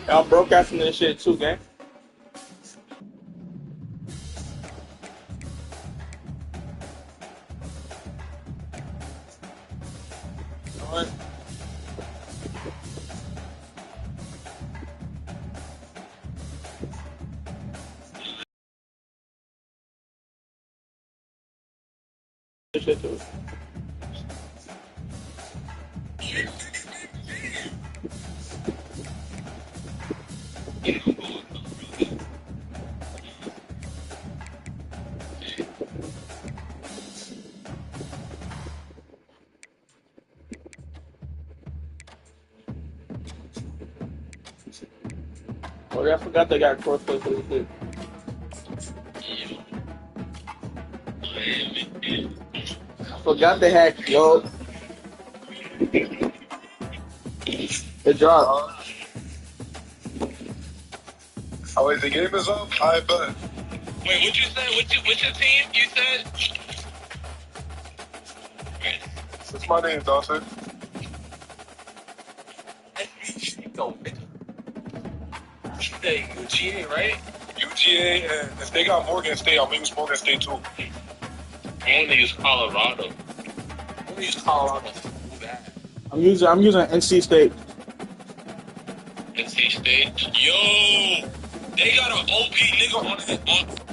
Y'all broadcasting this shit too, gang. Alright. This shit too. Oh yeah, I forgot they got crossplay for this shit. I forgot they had yo. It dropped. Oh, wait, the game is up? I bet. Wait, what you said? What's your team? You said? What's my name, Dawson? Go, nigga. You say UGA, right? UGA, and if they got Morgan State, I'll use Morgan State too. I want to use Colorado. I want to use Colorado so bad. I'm using NC State. NC State. Yo, they got an OP nigga on it.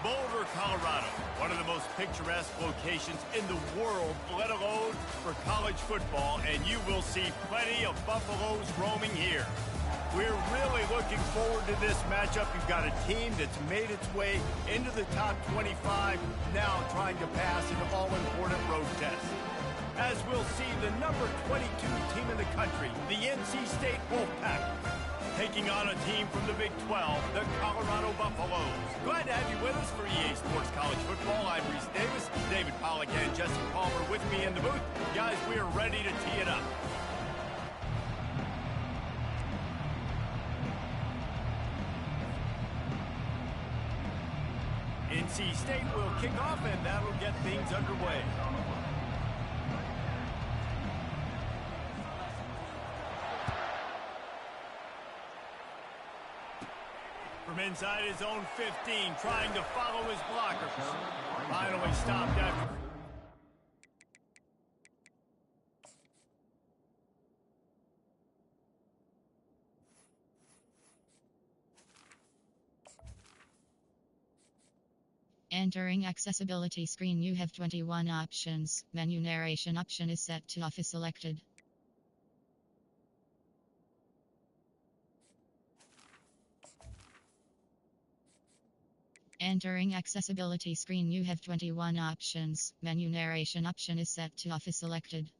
Boulder, Colorado, one of the most picturesque locations in the world, let alone for college football, and you will see plenty of Buffaloes roaming here. We're really looking forward to this matchup. You've got a team that's made its way into the top 25, now trying to pass an all-important road test. As we'll see, the number 22 team in the country, the NC State Wolfpack, taking on a team from the Big 12, the Colorado Buffaloes. Glad to have you with us for EA Sports College Football. I'm Reese Davis, David Pollack and Jesse Palmer with me in the booth. Guys, we are ready to tee it up. NC State will kick off, and that'll get things underway. From inside his own 15, trying to follow his blockers. Finally stopped after. Entering accessibility screen, you have 21 options. Menu narration option is set to off is selected. Entering accessibility screen, you have 21 options. Menu narration option is set to off is selected.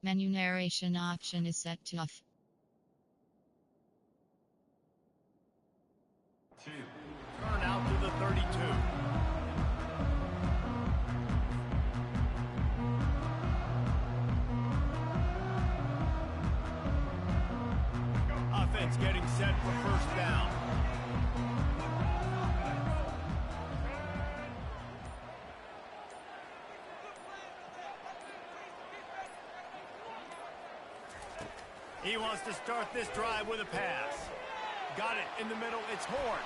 Menu narration option is set to off. Turn out to the 32. Offense getting set for first down. He wants to start this drive with a pass. Got it in the middle. It's Horn.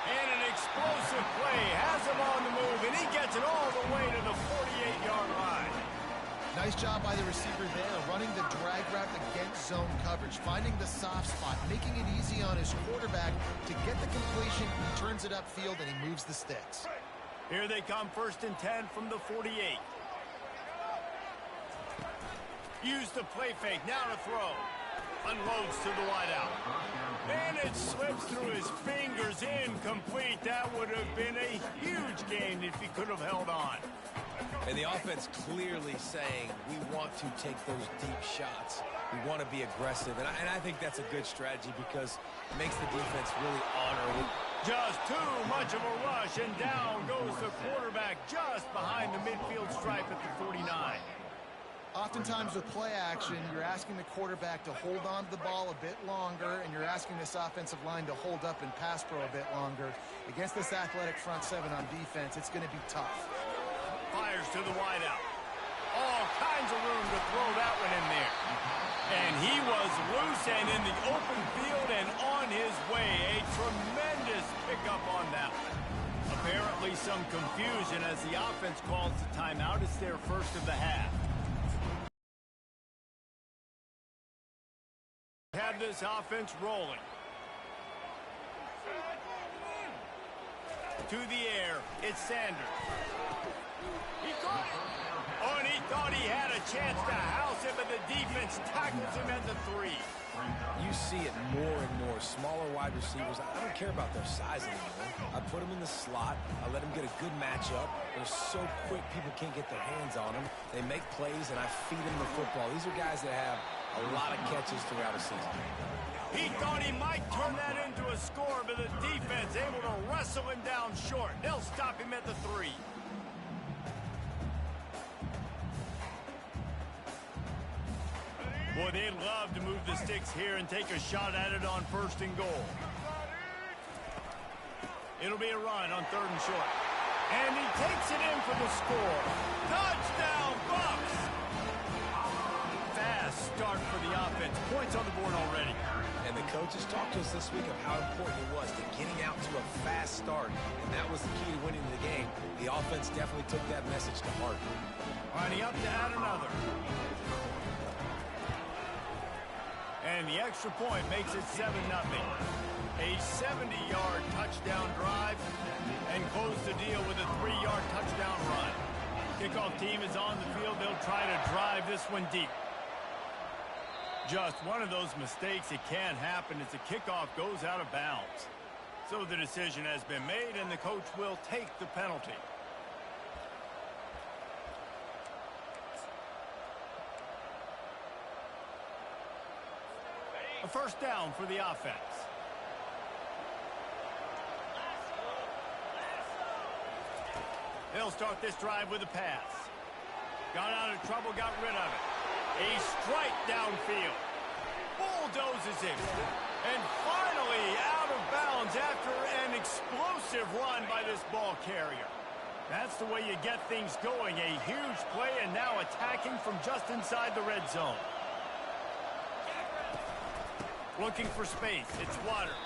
And an explosive play. Has him on the move, and he gets it all the way to the 48-yard line. Nice job by the receiver there, running the drag route against zone coverage, finding the soft spot, making it easy on his quarterback to get the completion. He turns it upfield, and he moves the sticks. Here they come, 1st and 10 from the 48. Use the play fake, now to throw. Unloads to the wideout. And it slips through his fingers, incomplete. That would have been a huge gain if he could have held on. And the offense clearly saying, we want to take those deep shots. We want to be aggressive. And I think that's a good strategy because it makes the defense really honor. Just too much of a rush, and down goes the quarterback just behind the midfield stripe at the 49. Oftentimes with play action, you're asking the quarterback to hold on to the ball a bit longer, and you're asking this offensive line to hold up and pass pro a bit longer. Against this athletic front seven on defense, it's going to be tough. Fires to the wideout. All kinds of room to throw that one in there. And he was loose and in the open field and on his way. A tremendous pickup on that one. Apparently some confusion as the offense calls the timeout. It's their first of the half. Have this offense rolling. To the air, it's Sanders. He caught it. Oh, and he thought he had a chance to house it, but the defense tackles him at the 3. You see it more and more. Smaller wide receivers, I don't care about their size anymore. I put them in the slot. I let them get a good matchup. They're so quick, people can't get their hands on them. They make plays, and I feed them the football. These are guys that have a lot of catches throughout a season. He thought he might turn that into a score, but the defense able to wrestle him down short. They'll stop him at the 3. Boy, they'd love to move the sticks here and take a shot at it on 1st and goal. It'll be a run on 3rd and short. And he takes it in for the score. Touchdown, Bucks! Fast start for the offense. Points on the board already. And the coaches talked to us this week of how important it was to getting out to a fast start. And that was the key to winning the game. The offense definitely took that message to heart. All right, he up to add another. And the extra point makes it 7-0. A 70-yard touchdown drive and close the deal with a 3-yard touchdown run. Kickoff team is on the field. They'll try to drive this one deep. Just one of those mistakes that can happen as the kickoff goes out of bounds. So the decision has been made, and the coach will take the penalty. A first down for the offense. They'll start this drive with a pass. Got out of trouble, got rid of it. A strike downfield. Bulldozes him. And finally out of bounds after an explosive run by this ball carrier. That's the way you get things going. A huge play, and now attacking from just inside the red zone. Looking for space. It's Waters.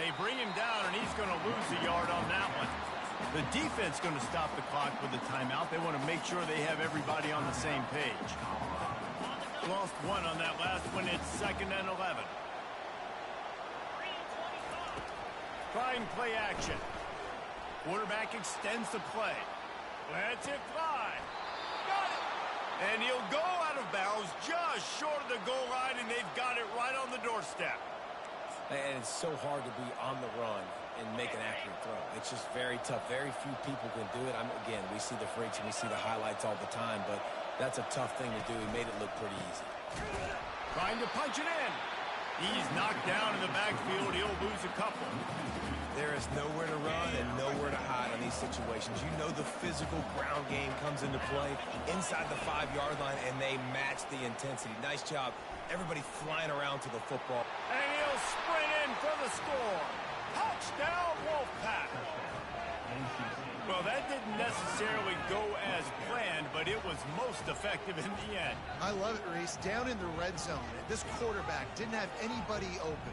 They bring him down, and he's going to lose a yard on that one. The defense going to stop the clock with a timeout. They want to make sure they have everybody on the same page. Lost one on that last one. It's 2nd and 11. Trying play action. Quarterback extends the play. Lets it fly. Got it. And he'll go out of bounds just short of the goal line, and they've got it right on the doorstep. And it's so hard to be on the run and make an accurate throw. It's just very tough. Very few people can do it. Again, we see the freaks and we see the highlights all the time, but that's a tough thing to do. He made it look pretty easy. Trying to punch it in. He's knocked down in the backfield. He'll lose a couple. There is nowhere to run and nowhere to hide in these situations. You know the physical ground game comes into play inside the 5-yard line, and they match the intensity. Nice job. Everybody flying around to the football. And he'll sprint in for the score. Touchdown, Wolfpack. Well, that didn't necessarily go as planned, but it was most effective in the end. I love it, Reese. Down in the red zone, this quarterback didn't have anybody open.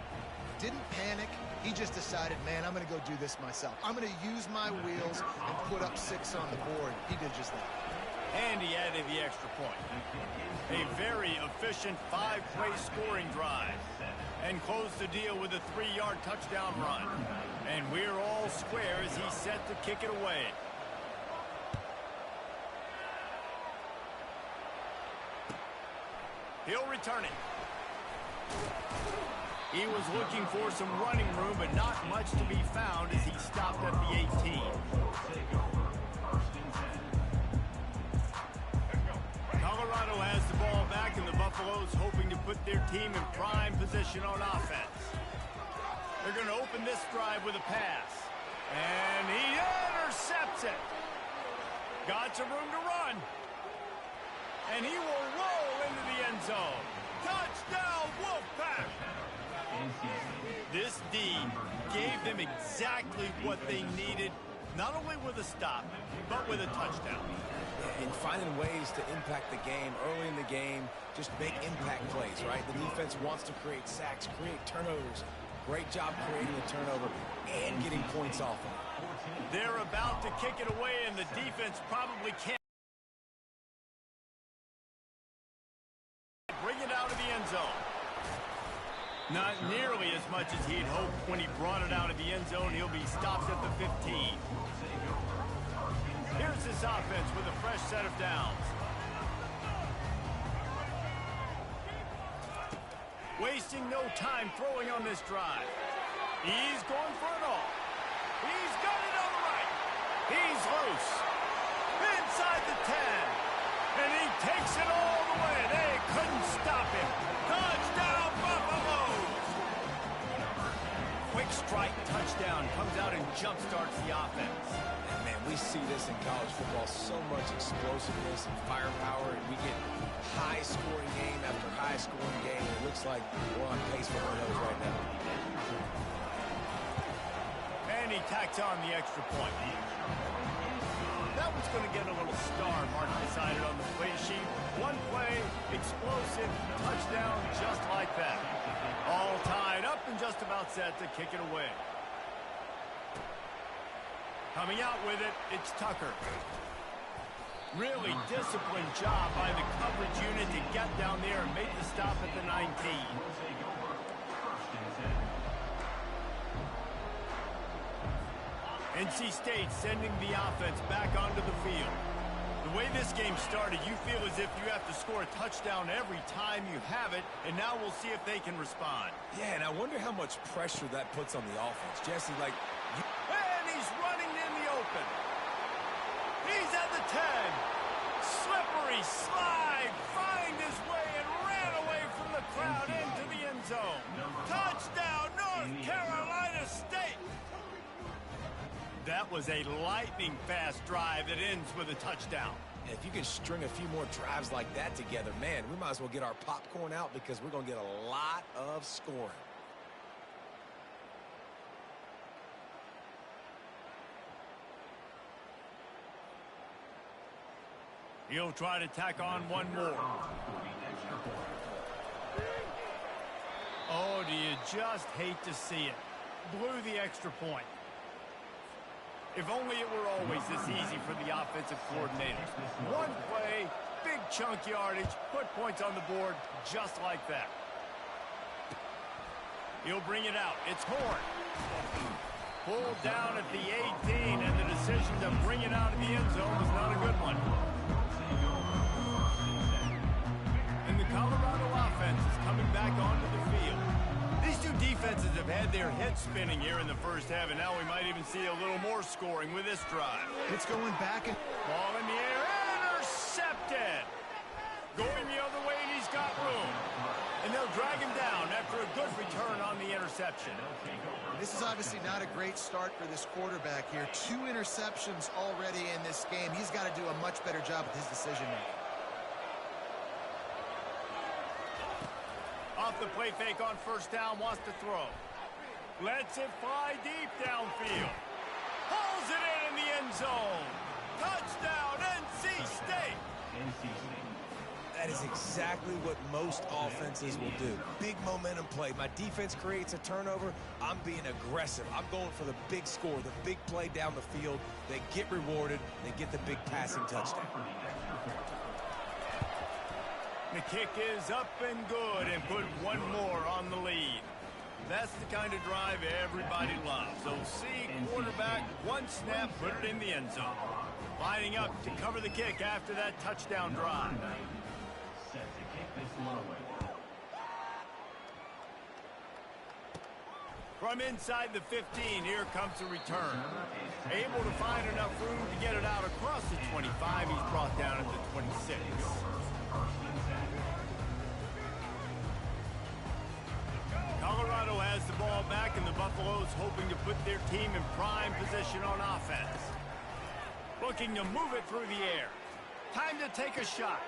Didn't panic. He just decided, man, I'm going to go do this myself. I'm going to use my wheels and put up 6 on the board. He did just that. And he added the extra point. A very efficient 5-play scoring drive. And closed the deal with a 3-yard touchdown run. And we're all square as he's set to kick it away. He'll return it. He was looking for some running room, but not much to be found as he stopped at the 18. Colorado has the ball back, and the Buffaloes hoping to put their team in prime position on offense. They're going to open this drive with a pass. And he intercepts it. Got some room to run. And he will roll into the end zone. Touchdown, Wolfpack! This D gave them exactly what they needed, not only with a stop, but with a touchdown. And finding ways to impact the game early in the game, just make impact plays, right? The defense wants to create sacks, create turnovers. Great job creating a turnover and getting points off of it. They're about to kick it away, and the defense probably can't bring it out of the end zone. Not nearly as much as he'd hoped when he brought it out of the end zone. He'll be stopped at the 15. Here's this offense with a fresh set of downs. Wasting no time throwing on this drive. He's going for it all. He's got it on the right. He's loose. Inside the 10. And he takes it all the way. They couldn't stop him. Touchdown, Buffaloes! Quick strike touchdown comes out and jumpstarts the offense. And man, we see this in college football, so much explosiveness and firepower, and we get high-scoring game after high-scoring game. It looks like we're on pace for one of those right now. And he tacks on the extra point. That one's going to get a little star mark beside it on the play sheet. One play, explosive, touchdown, just like that. All tied up and just about set to kick it away. Coming out with it, it's Tucker. Really disciplined job by the coverage unit to get down there and make the stop at the 19. NC State sending the offense back onto the field. The way this game started, you feel as if you have to score a touchdown every time you have it, and now we'll see if they can respond. Yeah, and I wonder how much pressure that puts on the offense. Jesse, like... And he's running in the open. He's at the 10. Slippery slide, find his way and ran away from the crowd into the end zone. Touchdown, North Carolina State. That was a lightning-fast drive that ends with a touchdown. And if you can string a few more drives like that together, man, we might as well get our popcorn out because we're going to get a lot of scoring. He'll try to tack on one more. Oh, do you just hate to see it? Blew the extra point. If only it were always this easy for the offensive coordinators. One play, big chunk yardage, put points on the board just like that. He'll bring it out. It's Horn. Pulled down at the 18, and the decision to bring it out of the end zone was not a good one. And the Colorado offense is coming back onto the field. These two defenses have had their heads spinning here in the first half, and now we might even see a little more scoring with this drive. It's going back and... Ball in the air, intercepted! Going the other way, and he's got room. And they'll drag him down after a good return on the interception. This is obviously not a great start for this quarterback here. 2 interceptions already in this game. He's got to do a much better job with his decision-making. Off the play fake on first down, wants to throw. Lets it fly deep downfield. Pulls it in the end zone. Touchdown, NC State. That is exactly what most offenses will do. Big momentum play. My defense creates a turnover. I'm being aggressive. I'm going for the big score, the big play down the field. They get rewarded. They get the big passing touchdown. The kick is up and good and put one more on the lead. That's the kind of drive everybody loves. So see quarterback, one snap, put it in the end zone. Lining up to cover the kick after that touchdown drive. From inside the 15, here comes the return. Able to find enough room to get it out across the 25. He's brought down at the 26. Colorado has the ball back, and the Buffaloes hoping to put their team in prime position on offense. Looking to move it through the air. Time to take a shot.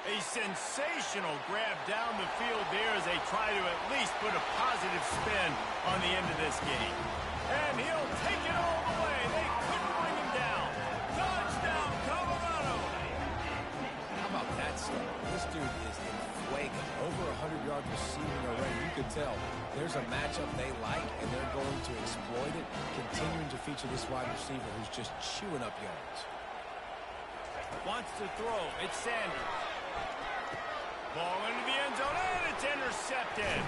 A sensational grab down the field there as they try to at least put a positive spin on the end of this game. And he'll take it all the way. They couldn't bring him down. Touchdown, Colorado! How about that stuff? This dude is in fuego. Over 100 yards receiving already. You could tell there's a matchup they like, and they're going to exploit it, continuing to feature this wide receiver who's just chewing up yards. Wants to throw. It's Sanders. Ball into the end zone, and it's intercepted.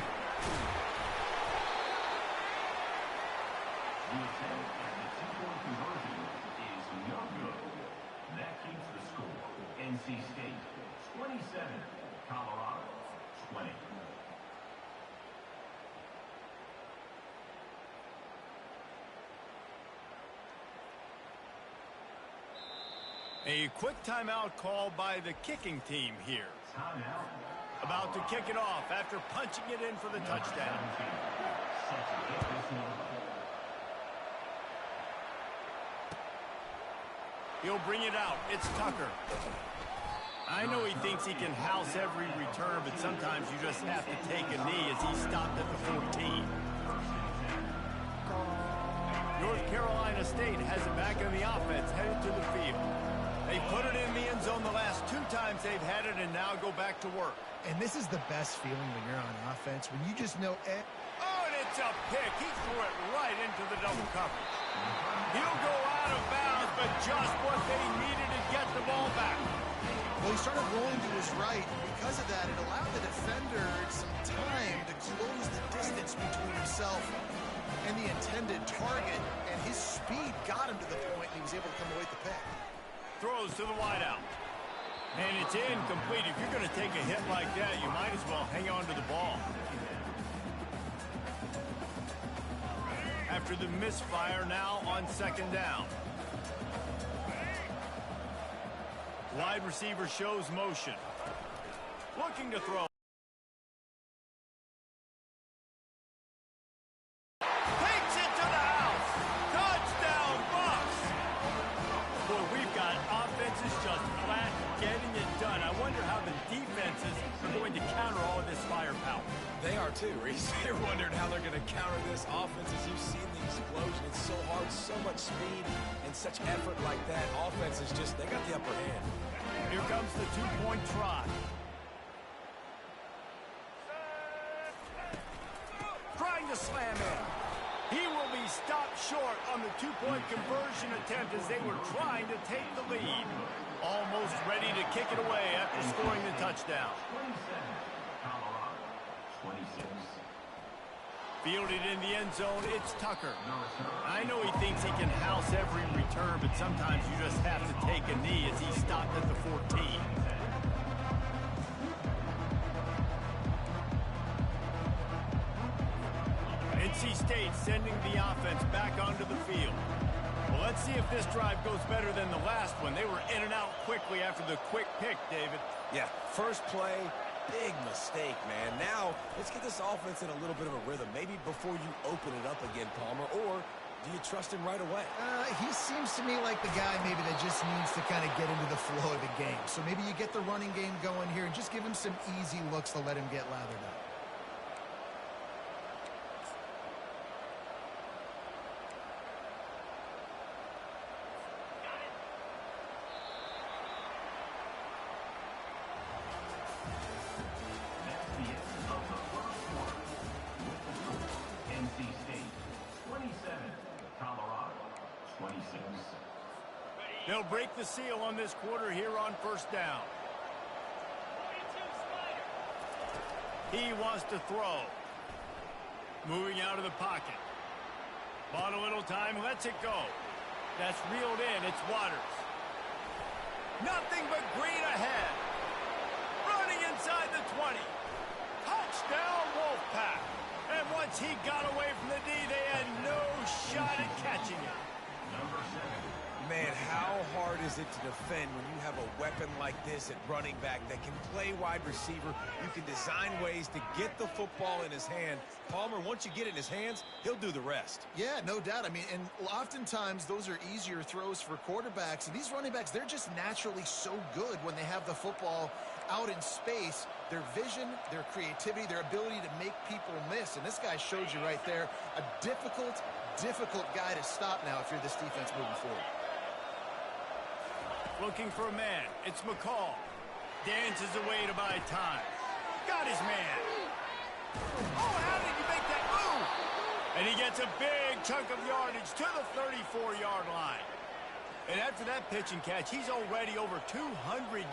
That keeps the score. NC State 27, Colorado 20. A quick timeout called by the kicking team here. About to kick it off after punching it in for the touchdown. He'll bring it out. It's Tucker. I know he thinks he can house every return, but sometimes you just have to take a knee as he stopped at the 14. North Carolina State has it back in the offense, headed to the field. They put it in the end zone the last 2 times they've had it, and now go back to work. And this is the best feeling when you're on offense, when you just know... Oh, and it's It's a pick. He threw it right into the double coverage. He'll go out of bounds, but just what they needed to get the ball back. Well, he started rolling to his right. Because of that, it allowed the defender some time to close the distance between himself and the intended target, and his speed got him to the point, and he was able to come away with the pick. Throws to the wideout. And it's incomplete. If you're going to take a hit like that, you might as well hang on to the ball. After the misfire, now on second down. Wide receiver shows motion. Looking to throw. Takes it to the house. Touchdown, Bucks. Boy, we've got offenses just flat getting it done. I wonder how the defenses are going to counter all of this firepower. They are too, Reese. They're wondering how they're going to counter this offense. As you've seen the explosion, it's so hard, so much speed, and such effort like that. Offense is just, they got the upper hand. Here comes the two-point try. Trying to slam in. He will be stopped short on the two-point conversion attempt as they were trying to take the lead. Almost ready to kick it away after scoring the touchdown. 27, Colorado. 26. Fielded in the end zone, it's Tucker. I know he thinks he can house every return, but sometimes you just have to take a knee as he stopped at the 14. NC State sending the offense back onto the field. Well, let's see if this drive goes better than the last one. They were in and out quickly after the quick pick, David. Yeah, first play, big mistake, man. Now, let's get this offense in a little bit of a rhythm. Maybe before you open it up again, Palmer, or do you trust him right away? He seems to me like the guy maybe that just needs to kind of get into the flow of the game. So maybe you get the running game going here and just give him some easy looks to let him get lathered up. NC State, 27, Colorado, 26. They'll break the seal on this quarter here on first down. He wants to throw. Moving out of the pocket. Bought a little time, lets it go. That's reeled in, it's Waters. Nothing but green ahead. Running inside the 20. Touchdown, Wolfpack. And once he got away from the D, they had no shot at catching him. Number 7. Man, how hard is it to defend when you have a weapon like this at running back that can play wide receiver? You can design ways to get the football in his hand. Palmer, once you get it in his hands, he'll do the rest. Yeah, no doubt. I mean, and oftentimes those are easier throws for quarterbacks. And these running backs, they're just naturally so good when they have the football out in space. Their vision, their creativity, their ability to make people miss. And this guy showed you right there, a difficult guy to stop now if you're this defense moving forward. Looking for a man. It's McCall. Dances away to buy time. Got his man. Oh, how did he make that move? And he gets a big chunk of yardage to the 34-yard line. And after that pitch and catch, he's already over 200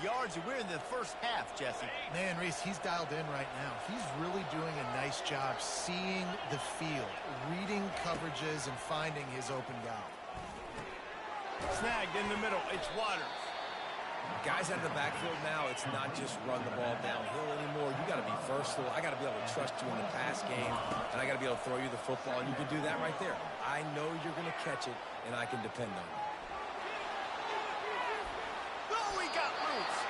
yards, and we're in the first half, Jesse. Man, Reese, he's dialed in right now. He's really doing a nice job seeing the field, reading coverages, and finding his open guy. Snagged in the middle. It's Waters. Guys out of the backfield now, it's not just run the ball downhill anymore. You got to be versatile. I got to be able to trust you in the pass game, and I got to be able to throw you the football, and you can do that right there. I know you're going to catch it, and I can depend on you. Oh, he got loose.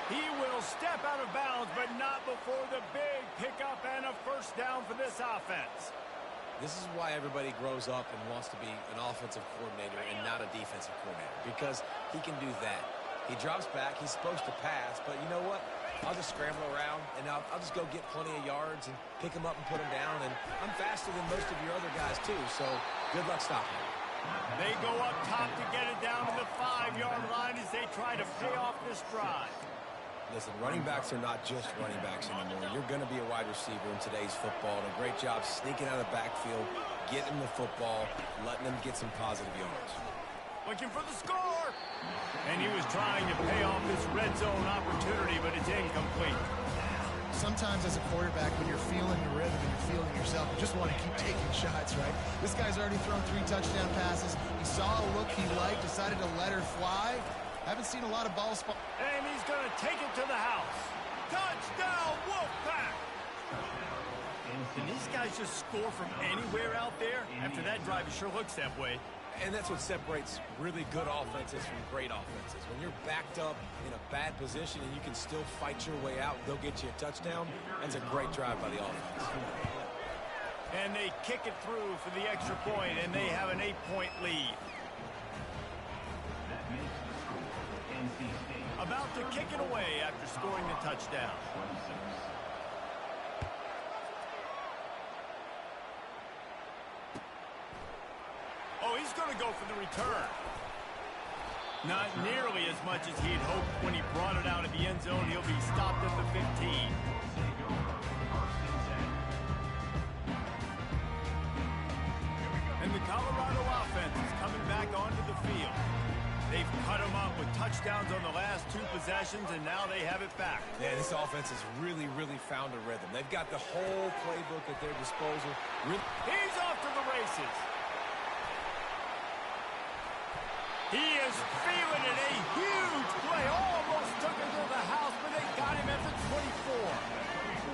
He will step out of bounds, but not before the big pickup and a first down for this offense. This is why everybody grows up and wants to be an offensive coordinator and not a defensive coordinator, because he can do that. He drops back. He's supposed to pass, but you know what? I'll just scramble around, and I'll just go get plenty of yards and pick him up and put him down, and I'm faster than most of your other guys, too, so good luck stopping him. They go up top to get it down to the 5-yard line as they try to pay off this drive. Listen, running backs are not just running backs anymore. You're going to be a wide receiver in today's football. And a great job sneaking out of the backfield, getting the football, letting them get some positive yards. Looking for the score! And he was trying to pay off this red zone opportunity, but it's incomplete. Sometimes as a quarterback, when you're feeling the rhythm and you're feeling yourself, you just want to keep taking shots, right? This guy's already thrown 3 touchdown passes. He saw a look he liked, decided to let her fly. Haven't seen a lot of ball spot. And he's going to take it to the house. Touchdown, Wolfpack! Can these guys just score from anywhere out there? After that drive, it sure looks that way. And that's what separates really good offenses from great offenses. When you're backed up in a bad position and you can still fight your way out and go get you a touchdown, that's a great drive by the offense. And they kick it through for the extra point, and they have an 8-point lead. That makes the score NC State. About to kick it away after scoring the touchdown. 26. Oh, he's going to go for the return. Not nearly as much as he'd hoped when he brought it out of the end zone. He'll be stopped at the 15. And the Colorado offense is coming back onto the field. They've cut him up with touchdowns on the last 2 possessions, and now they have it back. Man, this offense has really found a rhythm. They've got the whole playbook at their disposal. He's off to the races. He is feeling it. A huge play. Almost took him to the house, but they got him at the 24.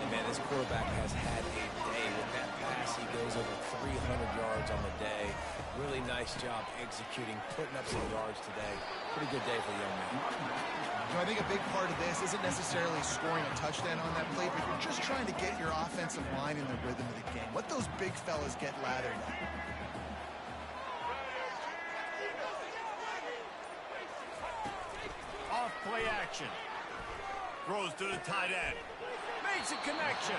And man, this quarterback has had a day with that pass. He goes over 300 yards on the day. Really nice job executing, putting up some yards today. Pretty good day for the young man. I think a big part of this isn't necessarily scoring a touchdown on that play, but you're just trying to get your offensive line in the rhythm of the game. Let those big fellas get lathered up. Off play action. Throws to the tight end. Makes a connection.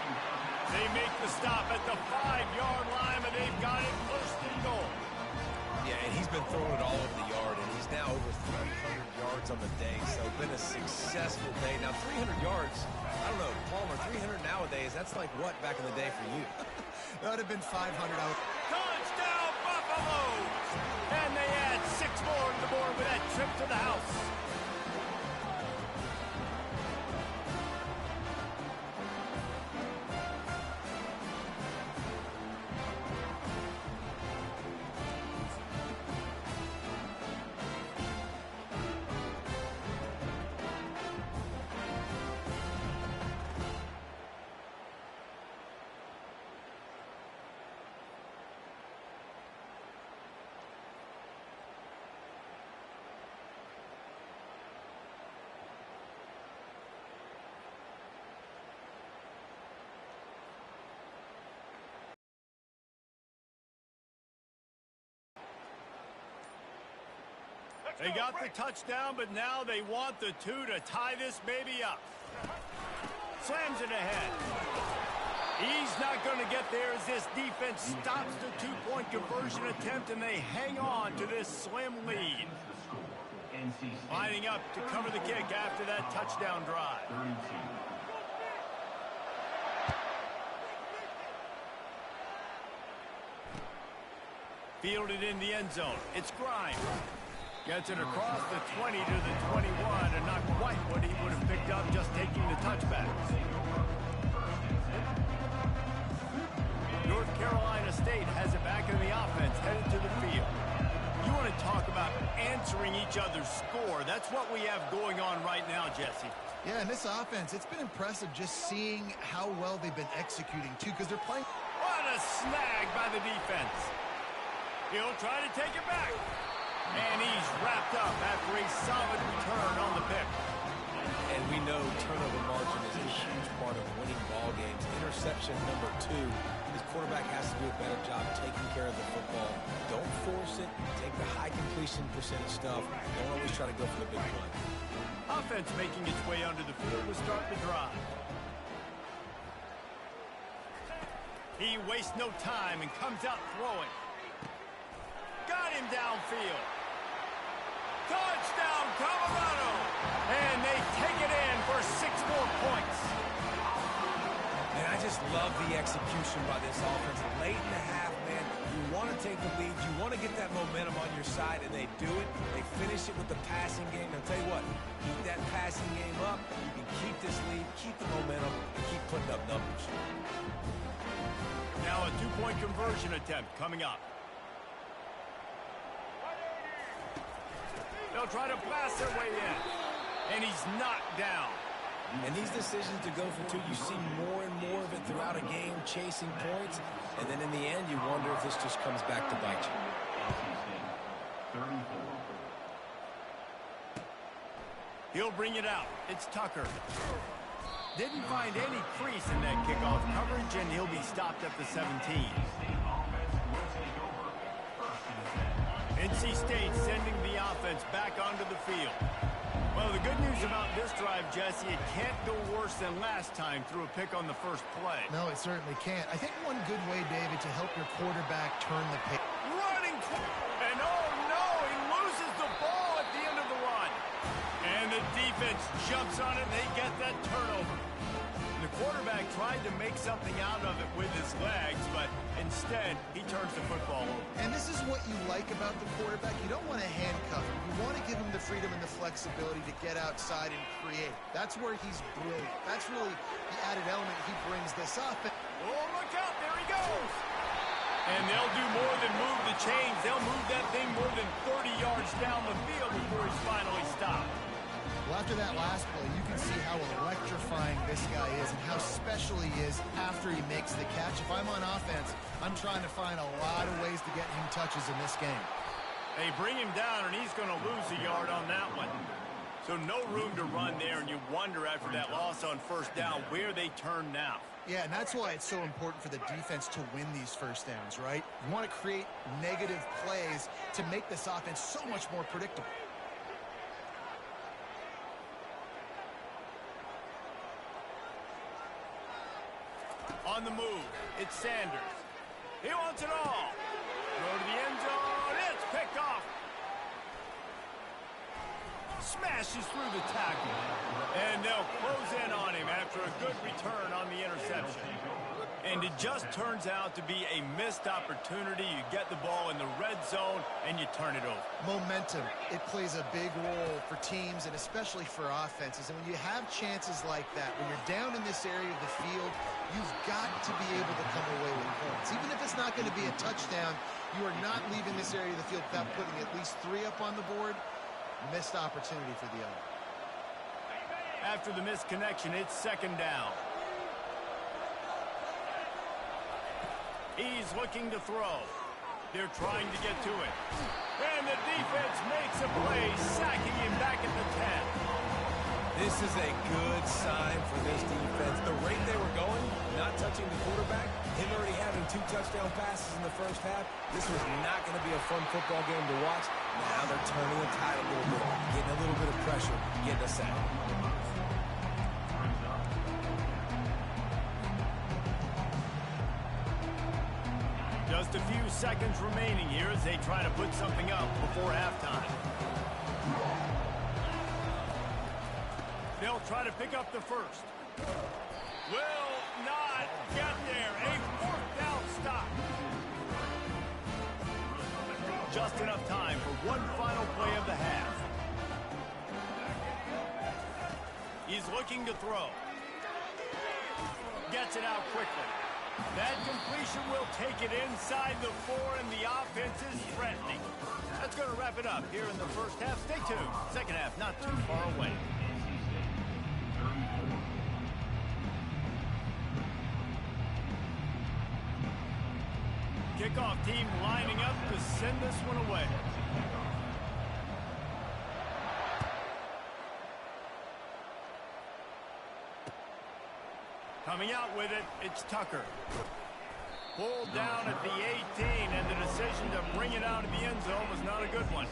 They make the stop at the 5-yard line, but they've got it first and goal. Yeah, and he's been throwing it all over the yard, and he's now over 300 yards on the day, so been a successful day. Now, 300 yards, I don't know, Palmer, 300 nowadays, that's like what back in the day for you? That would have been 500 out. Touchdown, Buffaloes! And they add 6 more to the board with that trip to the house. They got the touchdown, but now they want the 2 to tie this baby up. Slams it ahead. He's not going to get there as this defense stops the 2-point conversion attempt, and they hang on to this slim lead. Lining up to cover the kick after that touchdown drive. 32. Fielded in the end zone. It's Grimes. Gets it across the 20 to the 21, and not quite what he would have picked up just taking the touchbacks. North Carolina State has it back in the offense, headed to the field. You want to talk about answering each other's score. That's what we have going on right now, Jesse. Yeah, and this offense, it's been impressive just seeing how well they've been executing, too, because they're playing. What a snag by the defense. He'll try to take it back. And he's wrapped up after a solid return on the pick. And we know turnover margin is a huge part of winning ball games. Interception number 2. His quarterback has to do a better job taking care of the football. Don't force it. Take the high completion percentage stuff. Don't always try to go for the big play. Offense making its way onto the field to start the drive. He wastes no time and comes out throwing. Got him downfield. Touchdown, Colorado! And they take it in for 6 more points. And I just love the execution by this offense. Late in the half, man, you want to take the lead. You want to get that momentum on your side, and they do it. They finish it with the passing game. I'll tell you what, keep that passing game up. You can keep this lead, keep the momentum, and keep putting up numbers. Now a 2-point conversion attempt coming up. They'll try to blast their way in. And he's knocked down. And these decisions to go for 2, you see more and more of it throughout a game, chasing points. And then in the end, you wonder if this just comes back to bite you. He'll bring it out. It's Tucker. Didn't find any crease in that kickoff coverage, and he'll be stopped at the 17. NC State sending the offense back onto the field. Well, the good news about this drive, Jesse, it can't go worse than last time through a pick on the first play. No, it certainly can't. I think one good way, David, to help your quarterback turn the pick. Running, and oh no, he loses the ball at the end of the run. And the defense jumps on it, and they get that turnover. The quarterback tried to make something out of it with his legs, but instead, he turns the football over. And this is what you like about the quarterback. You don't want to handcuff him. You want to give him the freedom and the flexibility to get outside and create. That's where he's brilliant. That's really the added element he brings this up. Oh, look out, there he goes. And they'll do more than move the chains. They'll move that thing more than 30 yards down the field before he's finally stopped. Well, after that last play, you can see how electrifying this guy is and how special he is after he makes the catch. If I'm on offense, I'm trying to find a lot of ways to get him touches in this game. They bring him down, and he's going to lose a yard on that one. So no room to run there, and you wonder after that loss on first down where they turn now. Yeah, and that's why it's so important for the defense to win these first downs, right? You want to create negative plays to make this offense so much more predictable. On the move, it's Sanders. He wants it all. Throw to the end zone. It's picked off. Smashes through the tackle. And they'll close in on him after a good return on the interception. And it just turns out to be a missed opportunity. You get the ball in the red zone, and you turn it over. Momentum, it plays a big role for teams and especially for offenses. And when you have chances like that, when you're down in this area of the field, you've got to be able to come away with points. Even if it's not going to be a touchdown, you are not leaving this area of the field without putting at least 3 up on the board. Missed opportunity for the other. After the missed connection, it's second down. He's looking to throw. They're trying to get to it. And the defense makes a play, sacking him back at the 10. This is a good sign for this defense. The rate they were going, not touching the quarterback, him already having 2 touchdown passes in the first half, this was not going to be a fun football game to watch. Now they're turning the tide a little bit, getting a little bit of pressure, getting a sack. Just a few seconds remaining here as they try to put something up before halftime. They'll try to pick up the first. Will not get there. A 4th down stop. Just enough time for one final play of the half. He's looking to throw. Gets it out quickly. That completion will take it inside the 4, and the offense is threatening. That's going to wrap it up here in the first half. Stay tuned. Second half not too far away. Kickoff team lining up to send this one away. Coming out with it, it's Tucker. Pulled down at the 18, and the decision to bring it out of the end zone was not a good one.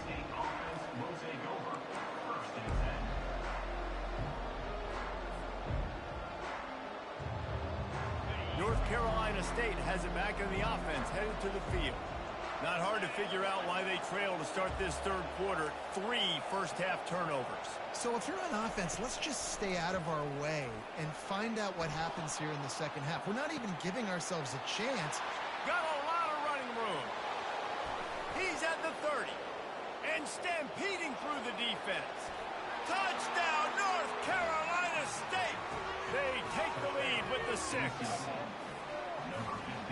North Carolina State has it back in the offense, headed to the field. Not hard to figure out why they trail to start this third quarter. 3 first-half turnovers. So if you're on offense, let's just stay out of our way and find out what happens here in the second half. We're not even giving ourselves a chance. Got a lot of running room. He's at the 30. And stampeding through the defense. Touchdown, North Carolina State! They take the lead with the 6.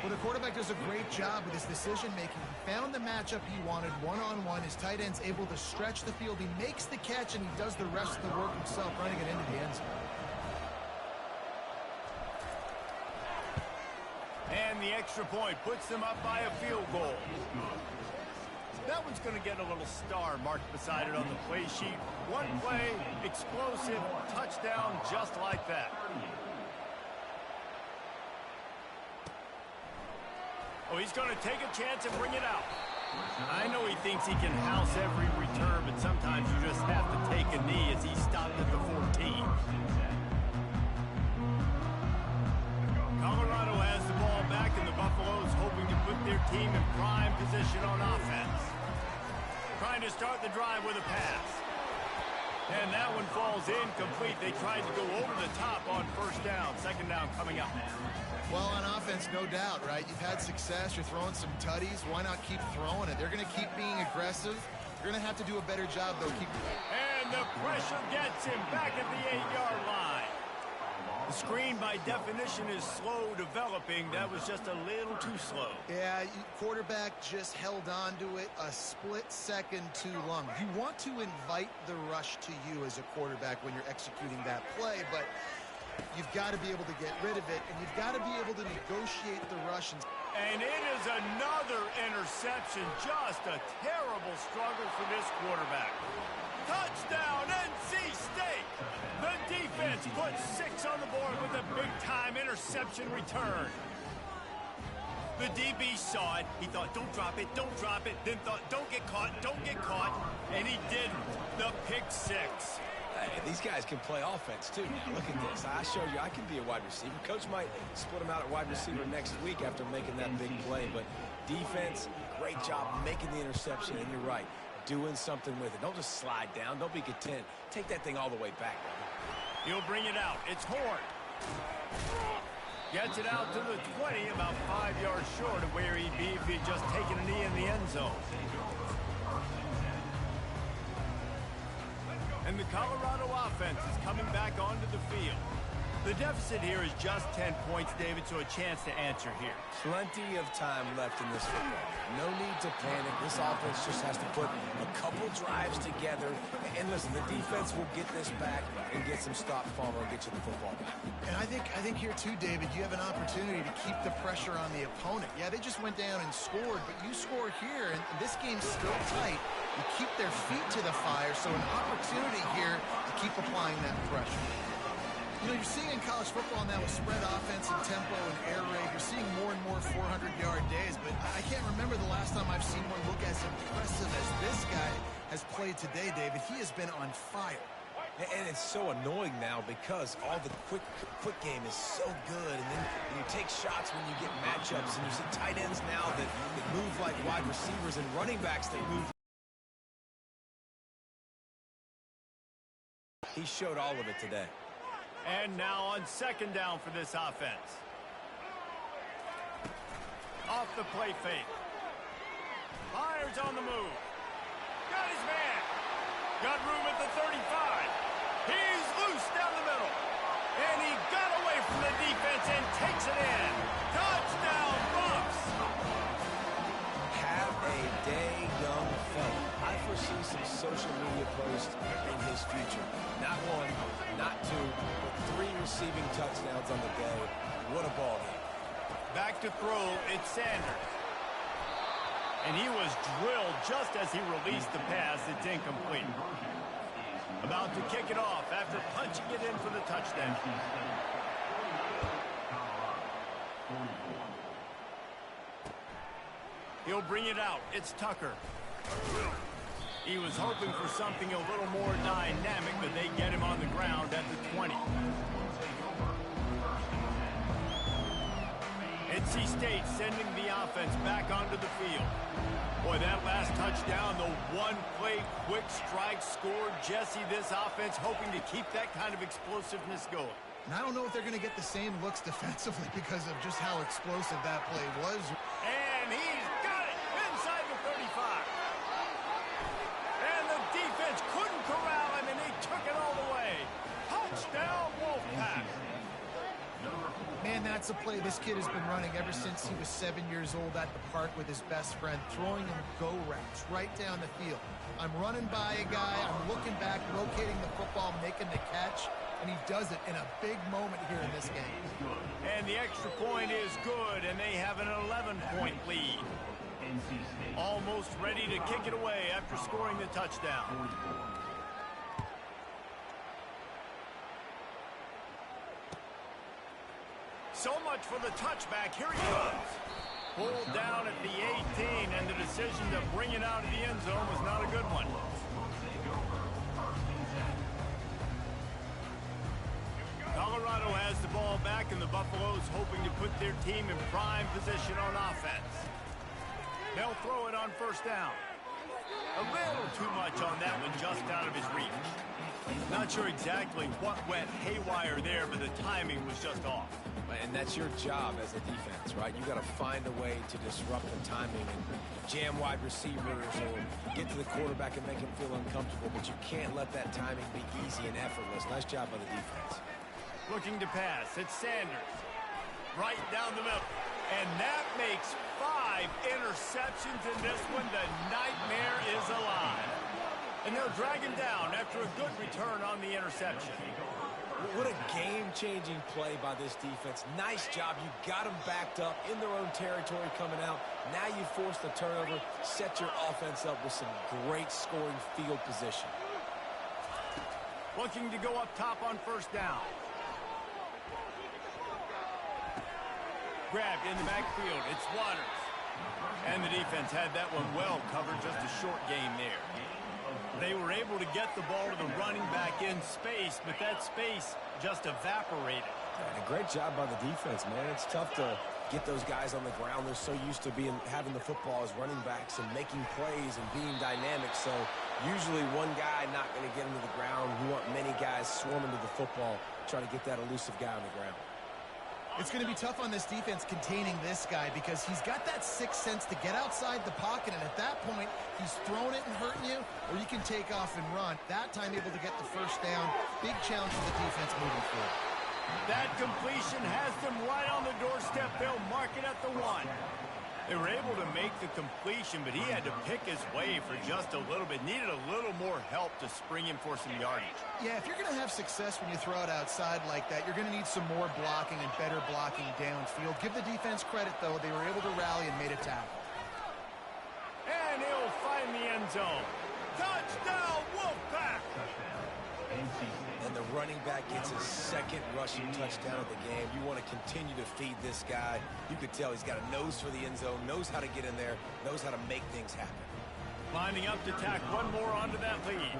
Well, the quarterback does a great job with his decision-making. He found the matchup he wanted, one-on-one. His tight end's able to stretch the field. He makes the catch, and he does the rest of the work himself, running it into the end zone. And the extra point puts them up by a field goal. That one's going to get a little star marked beside it on the play sheet. One play, explosive, touchdown, just like that. Oh, he's going to take a chance and bring it out. I know he thinks he can house every return, but sometimes you just have to take a knee as he stopped at the 14. Colorado has the ball back, and the Buffaloes hoping to put their team in prime position on offense. Trying to start the drive with a pass. And that one falls incomplete. They tried to go over the top on first down. Second down coming up. Well, on offense, no doubt, right? You've had success. You're throwing some tutties. Why not keep throwing it? They're going to keep being aggressive. You're going to have to do a better job, though. And the pressure gets him back at the 8-yard line. The screen, by definition, is slow developing. That was just a little too slow. Yeah, quarterback just held on to it a split second too long. You want to invite the rush to you as a quarterback when you're executing that play, but you've got to be able to get rid of it, and you've got to be able to negotiate the rush. And it is another interception. Just a terrible struggle for this quarterback. Touchdown, NC State! The defense puts 6 on the board with a big-time interception return. The DB saw it. He thought, don't drop it, don't drop it. Then thought, don't get caught, don't get caught. And he didn't. The pick 6. Hey, these guys can play offense, too. Now, look at this. I showed you I can be a wide receiver. Coach might split him out at wide receiver next week after making that big play. But defense, great job making the interception. And you're right, doing something with it. Don't just slide down. Don't be content. Take that thing all the way back. He'll bring it out. It's Horn. Gets it out to the 20, about 5 yards short of where he'd be if he'd just taken a knee in the end zone. And the Colorado offense is coming back onto the field. The deficit here is just 10 points, David, so a chance to answer here. Plenty of time left in this football. No need to panic. This offense just has to put a couple drives together. And listen, the defense will get this back and get some stop follow and get you the football back. And I think here too, David, you have an opportunity to keep the pressure on the opponent. Yeah, they just went down and scored, but you score here, and this game's still tight. You keep their feet to the fire, so an opportunity here to keep applying that pressure. You know, you're seeing in college football now with spread offense and tempo and air raid, you're seeing more and more 400-yard days, but I can't remember the last time I've seen one look as impressive as this guy has played today, David. He has been on fire. And it's so annoying now because all the quick game is so good, and then you take shots when you get matchups, and you see tight ends now that move like wide receivers and running backs that move. He showed all of it today. And now on second down for this offense. Off the play fake. Myers on the move. Got his man. Got room at the 35. He's loose down the middle. And he got away from the defense and takes it in. Touchdown, Buffs! Have a day, young fella. I foresee some social media posts in his future. Not one, not two, but 3 receiving touchdowns on the day. What a ball game. Back to throw, it's Sanders. And he was drilled just as he released the pass. It's incomplete. About to kick it off after punching it in for the touchdown. He'll bring it out. It's Tucker. He was hoping for something a little more dynamic, but they get him on the ground at the 20. It's NC State sending the offense back onto the field. Boy, that last touchdown, the one-play quick strike scored. Jesse, this offense hoping to keep that kind of explosiveness going. And I don't know if they're going to get the same looks defensively because of just how explosive that play was. And he's got it inside the 35. And the defense couldn't corral him, and they took it all the way. Touchdown, Wolfpack. Man, that's a play this kid has been running ever since he was 7 years old at the park with his best friend, throwing him go routes right down the field. I'm running by a guy, I'm looking back, rotating the football, making the catch, and he does it in a big moment here in this game. And the extra point is good, and they have an 11-point lead. Almost ready to kick it away after scoring the touchdown. So much for the touchback. Here he comes. Pulled down at the 18, and the decision to bring it out of the end zone was not a good one. Colorado has the ball back, and the Buffaloes hoping to put their team in prime position on offense. They'll throw it on first down. A little too much on that one, just out of his reach. Not sure exactly what went haywire there, but the timing was just off. And that's your job as a defense, right? You got to find a way to disrupt the timing and jam wide receivers or get to the quarterback and make him feel uncomfortable, but you can't let that timing be easy and effortless. Nice job by the defense. Looking to pass, it's Sanders. Right down the middle. And that makes 5 interceptions in this one. The nightmare is alive. And they'll drag him down after a good return on the interception. What a game-changing play by this defense. Nice job. You got them backed up in their own territory coming out. Now you force the turnover, set your offense up with some great scoring field position. Looking to go up top on first down. Grabbed in the backfield. It's Waters. And the defense had that one well covered. Just a short gain there. They were able to get the ball to the running back in space, but that space just evaporated. And a great job by the defense, man. It's tough to get those guys on the ground. They're so used to having the football as running backs and making plays and being dynamic. So usually one guy not going to get into the ground. You want many guys swarming to the football, trying to get that elusive guy on the ground. It's going to be tough on this defense containing this guy because he's got that sixth sense to get outside the pocket, and at that point, he's throwing it and hurting you, or you can take off and run. That time able to get the first down. Big challenge for the defense moving forward. That completion has them right on the doorstep. They'll mark it at the 1. They were able to make the completion, but he had to pick his way for just a little bit. Needed a little more help to spring him for some yardage. Yeah, if you're going to have success when you throw it outside like that, you're going to need some more blocking and better blocking downfield. Give the defense credit, though. They were able to rally and made a tackle. And he'll find the end zone. Touchdown, Wolfpack! And the running back gets his second rushing touchdown of the game. You want to continue to feed this guy. You could tell he's got a nose for the end zone, knows how to get in there, knows how to make things happen. Lining up to tack one more onto that lead.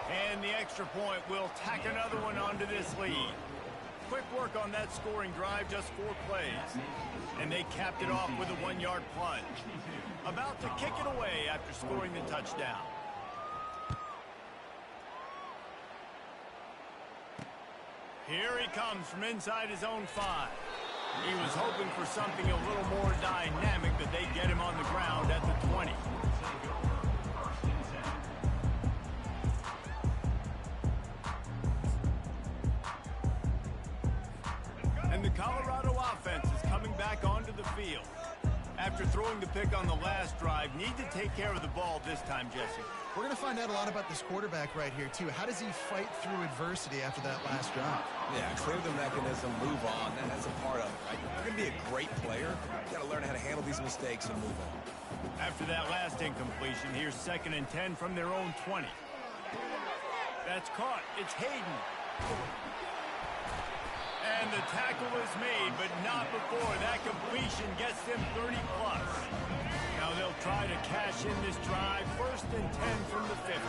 And the extra point will tack another one onto this lead. Quick work on that scoring drive, just 4 plays. And they capped it off with a 1-yard plunge. About to kick it away after scoring the touchdown. Here he comes from inside his own 5. He was hoping for something a little more dynamic, but they get him on the ground at the 20. And the Colorado offense is coming back onto the field. After throwing the pick on the last drive, need to take care of the ball this time, Jesse. We're going to find out a lot about this quarterback right here, too. How does he fight through adversity after that last drive? Yeah, clear the mechanism, move on. That's a part of it, right? You're going to be a great player. You got to learn how to handle these mistakes and move on. After that last incompletion, here's 2nd and 10 from their own 20. That's caught. It's Hayden. And the tackle is made, but not before that completion gets them 30+. Now they'll try to cash in this drive. 1st and 10 from the 50.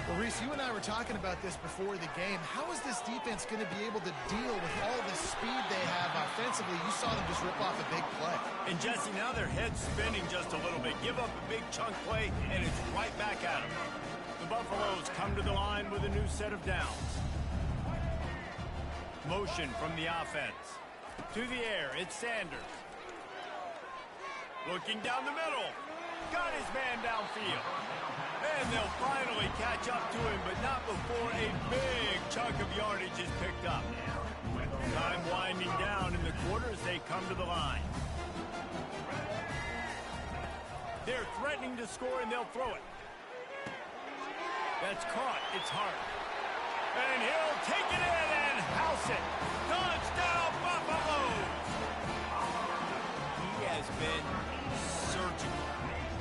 Well, Reese, you and I were talking about this before the game. How is this defense going to be able to deal with all the speed they have offensively? You saw them just rip off a big play. And Jesse, now their head's spinning just a little bit. Give up a big chunk play, and it's right back at them. The Buffaloes come to the line with a new set of downs. Motion from the offense. To the air, it's Sanders. Looking down the middle. Got his man downfield. And they'll finally catch up to him, but not before a big chunk of yardage is picked up. Time winding down in the quarter as they come to the line. They're threatening to score, and they'll throw it. That's caught. It's Hart. And he'll take it in and house it. Touchdown, Buffaloes! He has been surgical.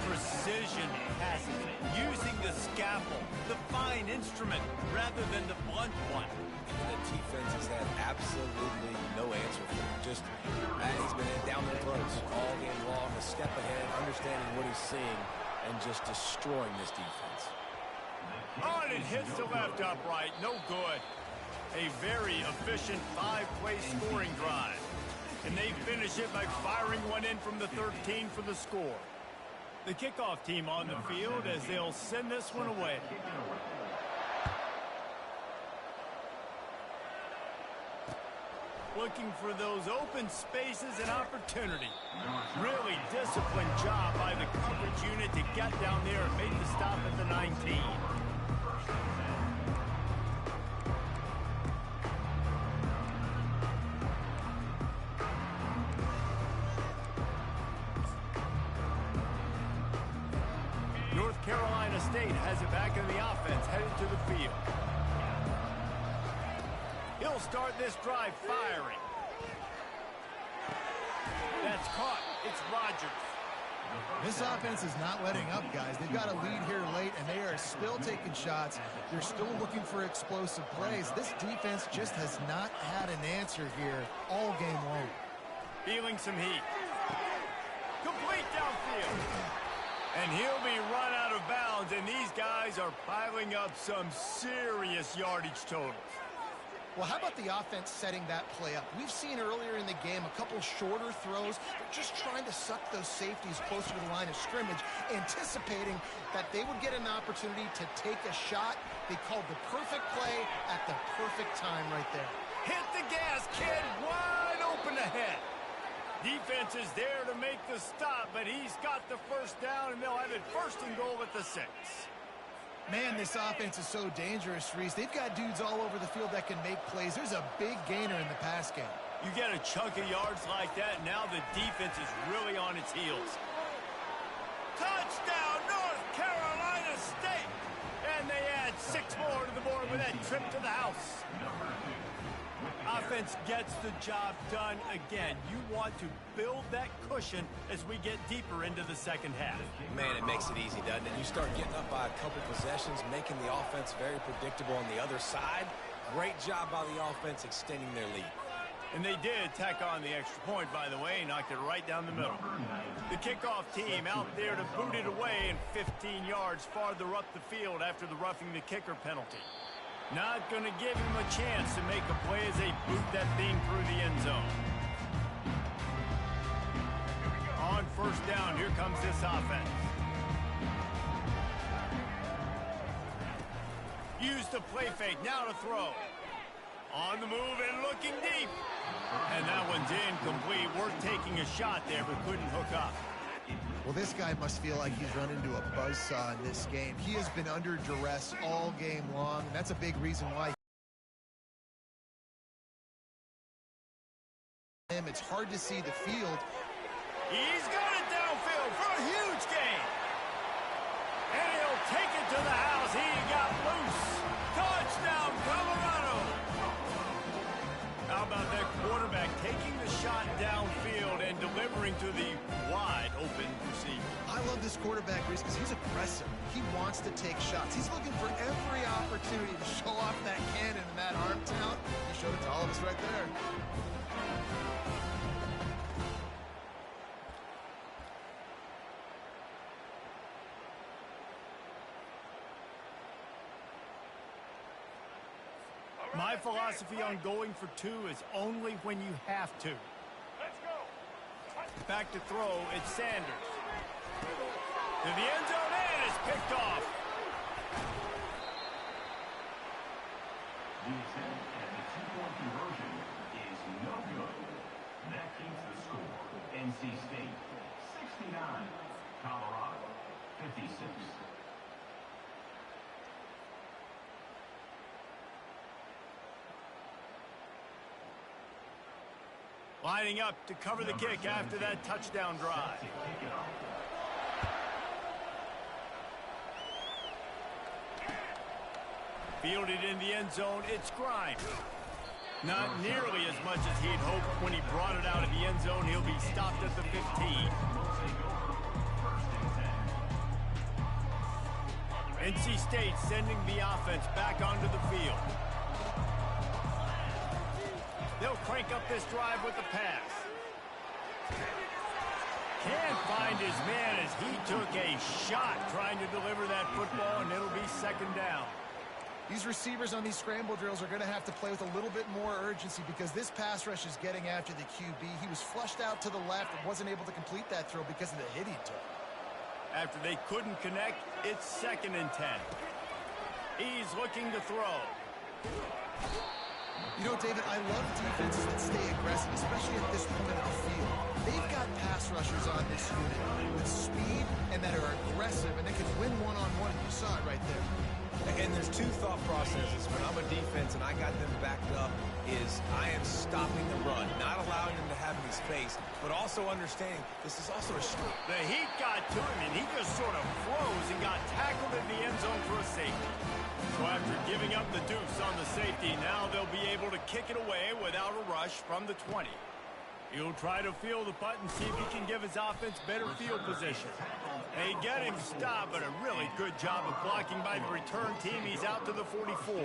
Precision passing, using the scalpel, the fine instrument, rather than the blunt one. And the defense has had absolutely no answer for him. Just, he's been down their throats all game long, a step ahead, understanding what he's seeing, and just destroying this defense. Oh, and it hits the left upright. No good. A very efficient 5-play scoring drive. And they finish it by firing one in from the 13 for the score. The kickoff team on the field as they'll send this one away. Looking for those open spaces and opportunity. Really disciplined job by the coverage unit to get down there and make the stop at the 19. North Carolina State has it back in the offense, headed to the field. He'll start this drive firing. That's caught. It's Rodgers. This offense is not letting up, guys. They've got a lead here late, and they are still taking shots. They're still looking for explosive plays. This defense just has not had an answer here all game long. Feeling some heat. Complete downfield. And he'll be run out of bounds, and these guys are piling up some serious yardage totals. Well, how about the offense setting that play up? We've seen earlier in the game a couple shorter throws. They're just trying to suck those safeties closer to the line of scrimmage, anticipating that they would get an opportunity to take a shot. They called the perfect play at the perfect time right there. Hit the gas, kid. Wide open ahead. Defense is there to make the stop, but he's got the first down, and they'll have it first and goal at the 6. Man, this offense is so dangerous, Reese. They've got dudes all over the field that can make plays. There's a big gainer in the pass game. You get a chunk of yards like that, now the defense is really on its heels. Touchdown, North Carolina State! And they add 6 more to the board with that trip to the house. Offense gets the job done again. You want to build that cushion as we get deeper into the second half. Man, it makes it easy, doesn't it? You start getting up by a couple possessions, making the offense very predictable on the other side. Great job by the offense extending their lead. And they did tack on the extra point, by the way, knocked it right down the middle. The kickoff team out there to boot it away and 15 yards farther up the field after the roughing the kicker penalty. Not going to give him a chance to make a play as they boot that thing through the end zone. On first down, here comes this offense. Use the play fake, now to throw. On the move and looking deep. And that one's incomplete. Worth taking a shot there, but couldn't hook up. Well, this guy must feel like he's run into a buzzsaw in this game. He has been under duress all game long, and that's a big reason why. It's hard to see the field. He's got it downfield for a huge gain. And he'll take it to the house. He got loose. Touchdown, Colorado. How about that quarterback taking the shot downfield and delivering to the wide open receiver? I love this quarterback, Reese, because he's aggressive. He wants to take shots. He's looking for every opportunity to show off that cannon and that arm talent. He showed it to all of us right there. My philosophy on going for two is only when you have to. Let's go. Back to throw, it's Sanders. To the end zone, and it's picked off. The attempt at the two-point conversion is no good. That keeps the score. NC State 69, Colorado 56. Lining up to cover the kick after that touchdown drive. Fielded in the end zone, it's Grimes. Not nearly as much as he'd hoped when he brought it out of the end zone. He'll be stopped at the 15. NC State sending the offense back onto the field. They'll crank up this drive with the pass. Can't find his man as he took a shot trying to deliver that football, and it'll be second down. These receivers on these scramble drills are going to have to play with a little bit more urgency because this pass rush is getting after the QB. He was flushed out to the left and wasn't able to complete that throw because of the hit he took. After they couldn't connect, it's 2nd and 10. He's looking to throw. You know, David, I love defenses that stay aggressive, especially at this point of the field. They've got pass rushers on this unit with speed and that are aggressive, and they can win one-on-one. You saw it right there. And there's two thought processes. When I'm a defense and I got them backed up is I am stopping the run, not allowing them to have any space, but also understanding this is also a strike. The heat got to him, and he just sort of froze and got tackled in the end zone for a safety. So after giving up the deuce on the safety, now they'll be able to kick it away without a rush from the 20. He'll try to field the punt and see if he can give his offense better field position. They get him stopped, but a really good job of blocking by the return team. He's out to the 44.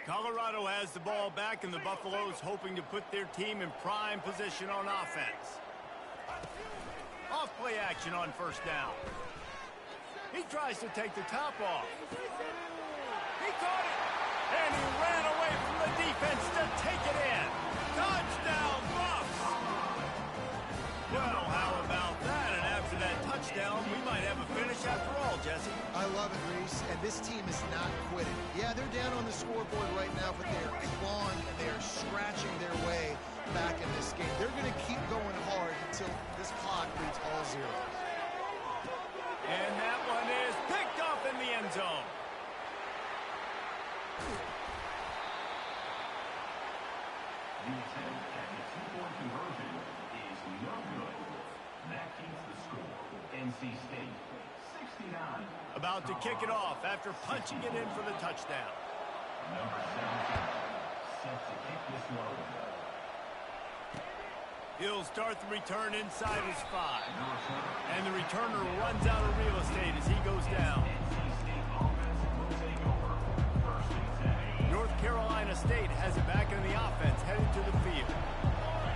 Colorado has the ball back, and the Buffaloes hoping to put their team in prime position on offense. Off play action on first down. He tries to take the top off. He caught it, and he ran away from the defense to take it in. Touchdown, Buffs! Well, how about that? And after that touchdown, we might have a finish after all, Jesse. I love it, Reese, and this team is not quitting. Yeah, they're down on the scoreboard right now, but they are clawing and they are scratching their way back in this game. They're going to keep going hard until this clock reads all zeros. And that one is picked off in the end zone. The attempt at the two-point conversion is no good. That keeps the score. NC State 69. About to kick it off after punching it in for the touchdown. Number 17 set to kick this one. He'll start the return inside his 5. And the returner runs out of real estate as he goes down. North Carolina State has it back in the offense, headed to the field.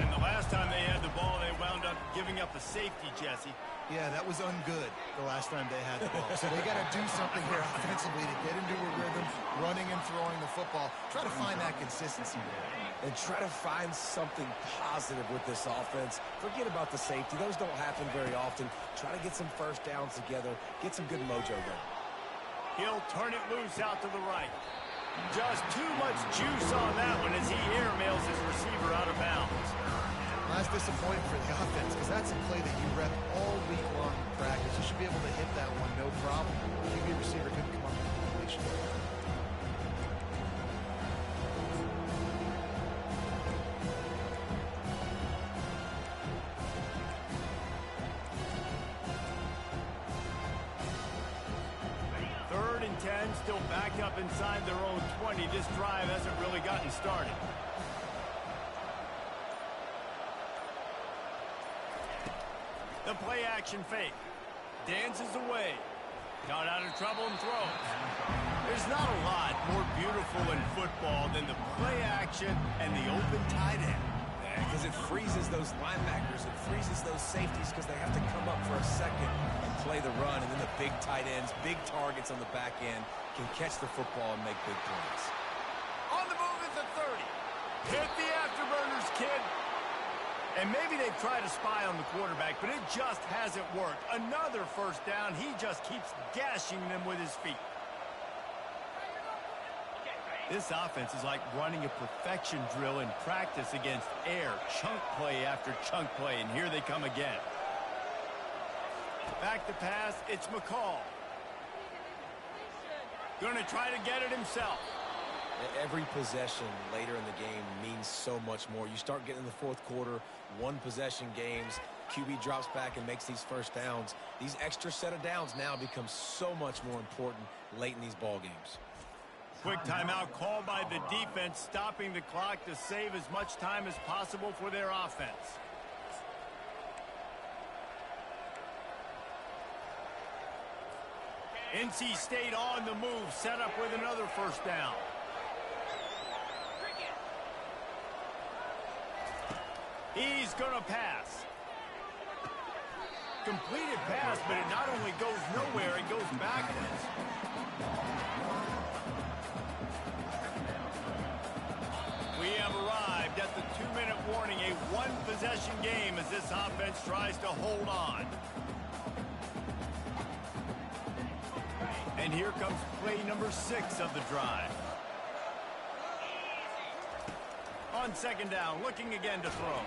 And the last time they had the ball, they wound up giving up a safety, Jesse. Yeah, that was ungood the last time they had the ball. So they got to do something here offensively to get into a rhythm, running and throwing the football. Try to find that consistency there. And try to find something positive with this offense. Forget about the safety. Those don't happen very often. Try to get some first downs together. Get some good mojo going. He'll turn it loose out to the right. Just too much juice on that one as he airmails his receiver out of bounds. That's disappointing for the offense because that's a play that you rep all week long in practice. You should be able to hit that one, no problem. The QB receiver couldn't come up with a completion. Third and 10, still back up inside their own 20. This drive hasn't really gotten started. The play action fake. Dances away. Got out of trouble and throws. There's not a lot more beautiful in football than the play action and the open tight end. Because it freezes those linebackers. It freezes against those safeties because they have to come up for a second and play the run, and then the big tight ends, big targets on the back end can catch the football and make big plays. On the move at the 30. Hit the afterburners, kid. And maybe they've tried to spy on the quarterback, but it just hasn't worked. Another first down. He just keeps gashing them with his feet. This offense is like running a perfection drill in practice against air. Chunk play after chunk play, and here they come again. Back to pass, it's McCall. Going to try to get it himself. Every possession later in the game means so much more. You start getting in the fourth quarter, one-possession games, QB drops back and makes these first downs. These extra set of downs now become so much more important late in these ball games. Quick timeout called by the defense, stopping the clock to save as much time as possible for their offense. NC State on the move, set up with another first down. He's going to pass. Completed pass, but it not only goes nowhere, it goes backwards. We have arrived at the 2-minute warning, a one-possession game as this offense tries to hold on. And here comes play number 6 of the drive. On second down, looking again to throw.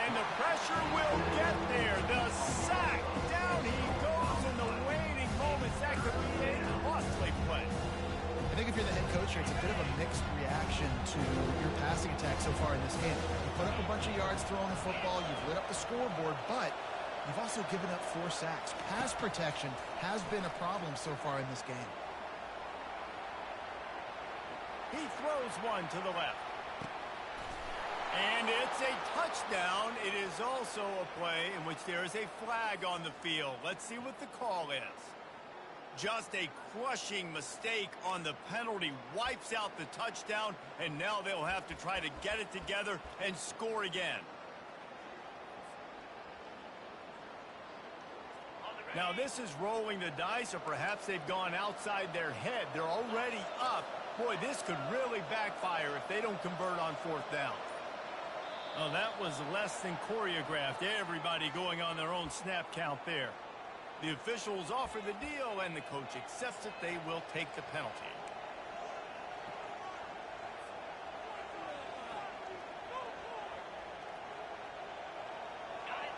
And the pressure will get there. The sack. Down he goes in the waiting moments. That could be a costly play. I think if you're the head coach here, it's a bit of a mixed reaction to your passing attack so far in this game. You put up a bunch of yards throwing the football, you've lit up the scoreboard, but you've also given up 4 sacks. Pass protection has been a problem so far in this game. He throws one to the left. And it's a touchdown. It is also a play in which there is a flag on the field. Let's see what the call is. Just a crushing mistake on the penalty. Wipes out the touchdown, and now they'll have to try to get it together and score again. Now this is rolling the dice, or perhaps they've gone outside their head. They're already up. Boy, this could really backfire if they don't convert on fourth down. Oh, that was less than choreographed. Everybody going on their own snap count there. The officials offer the deal, and the coach accepts it. They will take the penalty.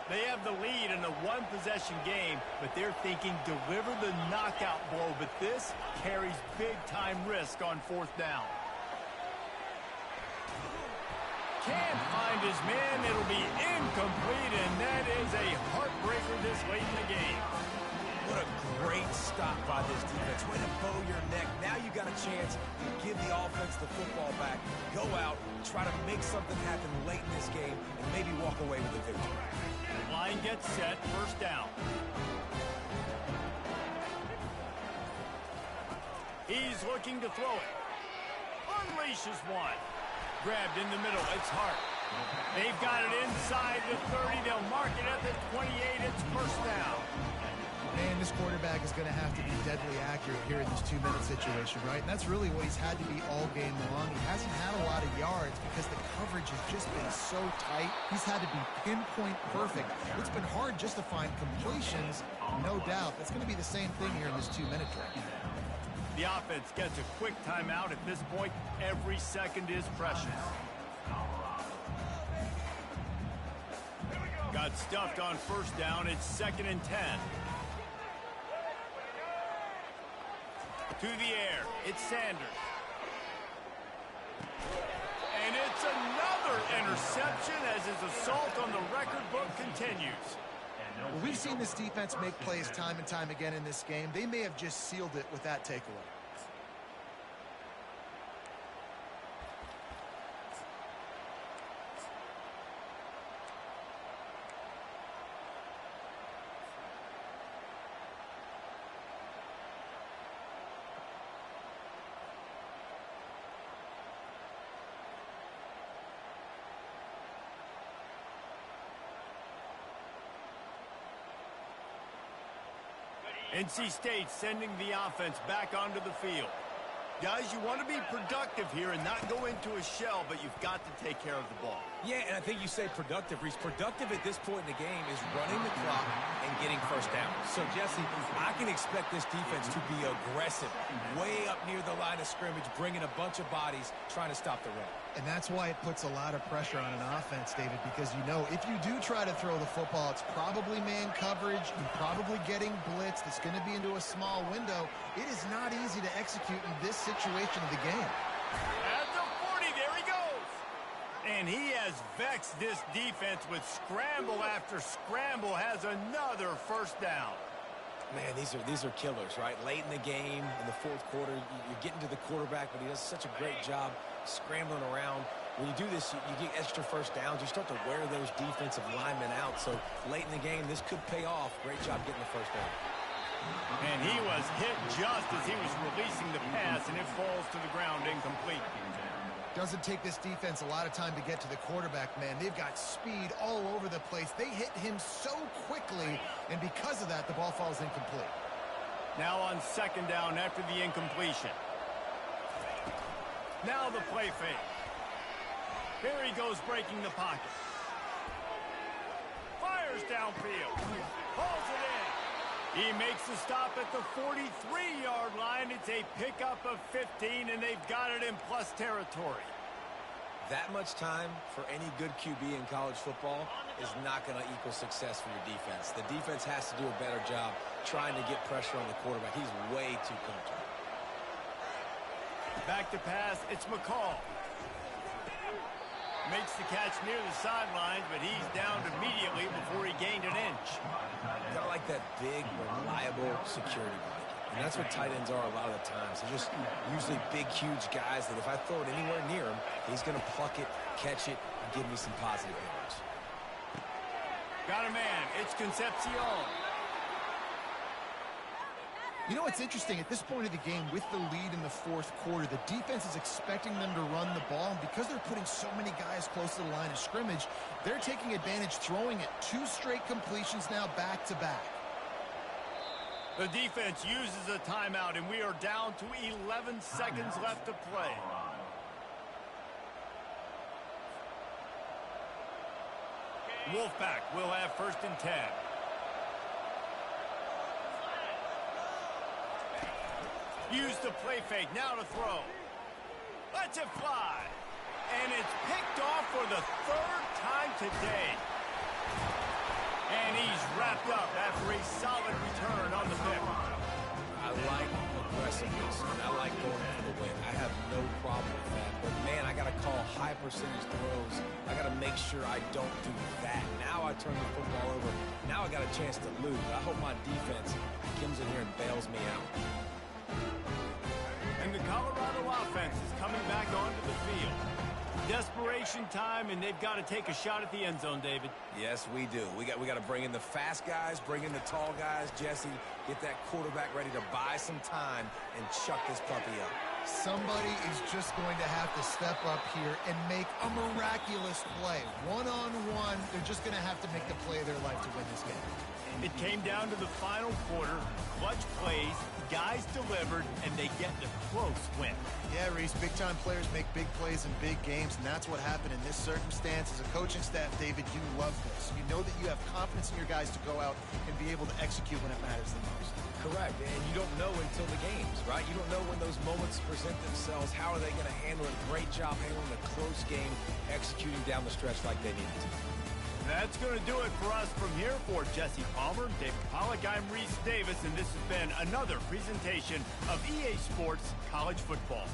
They have the lead in a one-possession game, but they're thinking deliver the knockout blow, but this carries big-time risk on fourth down. Can't find his man. It'll be incomplete, and that is a heartbreaker this late in the game. What a great stop by this defense. Way to bow your neck. Now you got a chance to give the offense the football back, go out, try to make something happen late in this game, and maybe walk away with a victory. Line gets set, first down. He's looking to throw it. Unleashes one. Grabbed in the middle, it's Hart. They've got it inside the 30. They'll mark it at the 28. It's first down. And this quarterback is going to have to be deadly accurate here in this 2-minute situation, right? And that's really what he's had to be all game long. He hasn't had a lot of yards because the coverage has just been so tight. He's had to be pinpoint perfect. It's been hard just to find completions, no doubt. That's going to be the same thing here in this 2-minute drill. The offense gets a quick timeout. At this point, every second is precious. Got stuffed on first down. It's 2nd and 10. To the air, it's Sanders. And it's another interception as his assault on the record book continues. Well, we've seen this defense make plays time and time again in this game. They may have just sealed it with that takeaway. NC State sending the offense back onto the field. Guys, you want to be productive here and not go into a shell, but you've got to take care of the ball. Yeah, and I think you say productive, Reese. Productive at this point in the game is running the clock and getting first down. So, Jesse, I can expect this defense to be aggressive, way up near the line of scrimmage, bringing a bunch of bodies, trying to stop the run. And that's why it puts a lot of pressure on an offense, David, because you know if you do try to throw the football, it's probably man coverage, you're probably getting blitzed, it's going to be into a small window. It is not easy to execute in this situation of the game. At the 40, there he goes. And he has vexed this defense with scramble after scramble, has another first down. Man, these are killers, right? Late in the game, in the fourth quarter, you're getting to the quarterback, but he does such a great job scrambling around. When you do this, you get extra first downs. You start to wear those defensive linemen out. So late in the game, this could pay off. Great job getting the first down. And he was hit just as he was releasing the pass, and it falls to the ground incomplete. Doesn't take this defense a lot of time to get to the quarterback, man. They've got speed all over the place. They hit him so quickly, and because of that, the ball falls incomplete. Now on second down after the incompletion. Now the play fake. Here he goes breaking the pocket. Fires downfield. Pulls it in. He makes the stop at the 43-yard line. It's a pickup of 15, and they've got it in plus territory. That much time for any good QB in college football is not going to equal success for your defense. The defense has to do a better job trying to get pressure on the quarterback. He's way too comfortable. Back to pass, it's McCall. Makes the catch near the sidelines, but he's down immediately before he gained an inch. Got like that big, reliable security blanket. And that's what tight ends are a lot of the times. They're just usually big, huge guys that if I throw it anywhere near him, he's going to pluck it, catch it, and give me some positive yards. Got a man. It's Concepcion. You know, it's interesting. At this point of the game, with the lead in the fourth quarter, the defense is expecting them to run the ball. And because they're putting so many guys close to the line of scrimmage, they're taking advantage, throwing it 2 straight completions now back-to-back. The defense uses a timeout, and we are down to 11 seconds left to play. Wolfpack will have first and 10. Use the play fake, now to throw. Lets it fly. And it's picked off for the 3rd time today. And he's wrapped up after a solid return on the pick. I like aggressiveness, and I like going for the win. I have no problem with that. But, man, I got to call high percentage throws. I got to make sure I don't do that. Now I turn the football over. Now I got a chance to lose. I hope my defense comes in here and bails me out. And the Colorado offense is coming back onto the field. Desperation time, and they've got to take a shot at the end zone, David. Yes, we do. We got to bring in the fast guys, bring in the tall guys. Jesse, get that quarterback ready to buy some time and chuck this puppy up. Somebody is just going to have to step up here and make a miraculous play. One-on-one, they're just going to have to make the play of their life to win this game. It came down to the final quarter. Clutch plays, guys delivered, and they get the close win. Yeah, Reese, big-time players make big plays in big games, and that's what happened in this circumstance. As a coaching staff, David, you love this. You know that you have confidence in your guys to go out and be able to execute when it matters the most. Correct, and you don't know until the games, right? You don't know when those moments present themselves. How are they going to handle it? Great job handling a close game, executing down the stretch like they needed to. That's going to do it for us from here. For Jesse Palmer, David Pollack, I'm Reese Davis, and this has been another presentation of EA Sports College Football.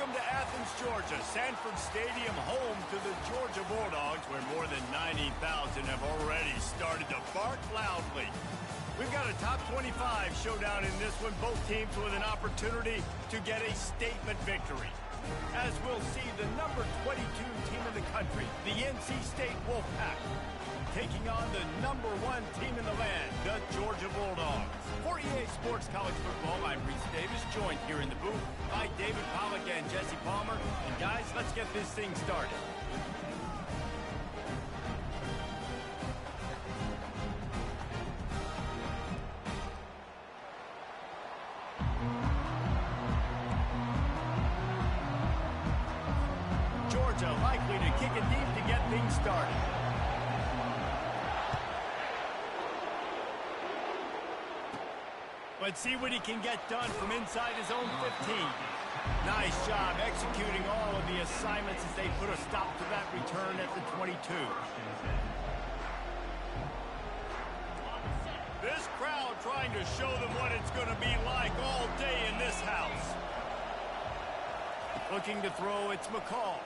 Welcome to Athens, Georgia, Sanford Stadium, home to the Georgia Bulldogs, where more than 90,000 have already started to bark loudly. We've got a top 25 showdown in this one, both teams with an opportunity to get a statement victory. As we'll see, the number 22 team in the country, the NC State Wolfpack, taking on the number 1 team in the land, the Georgia Bulldogs. For EA Sports College Football, I'm Reese Davis, joined here in the booth by David Pollack and Jesse Palmer. And guys, let's get this thing started. Georgia likely to kick it deep to get things started. Let's see what he can get done from inside his own 15. Nice job executing all of the assignments as they put a stop to that return at the 22. This crowd trying to show them what it's going to be like all day in this house. Looking to throw, it's McCall.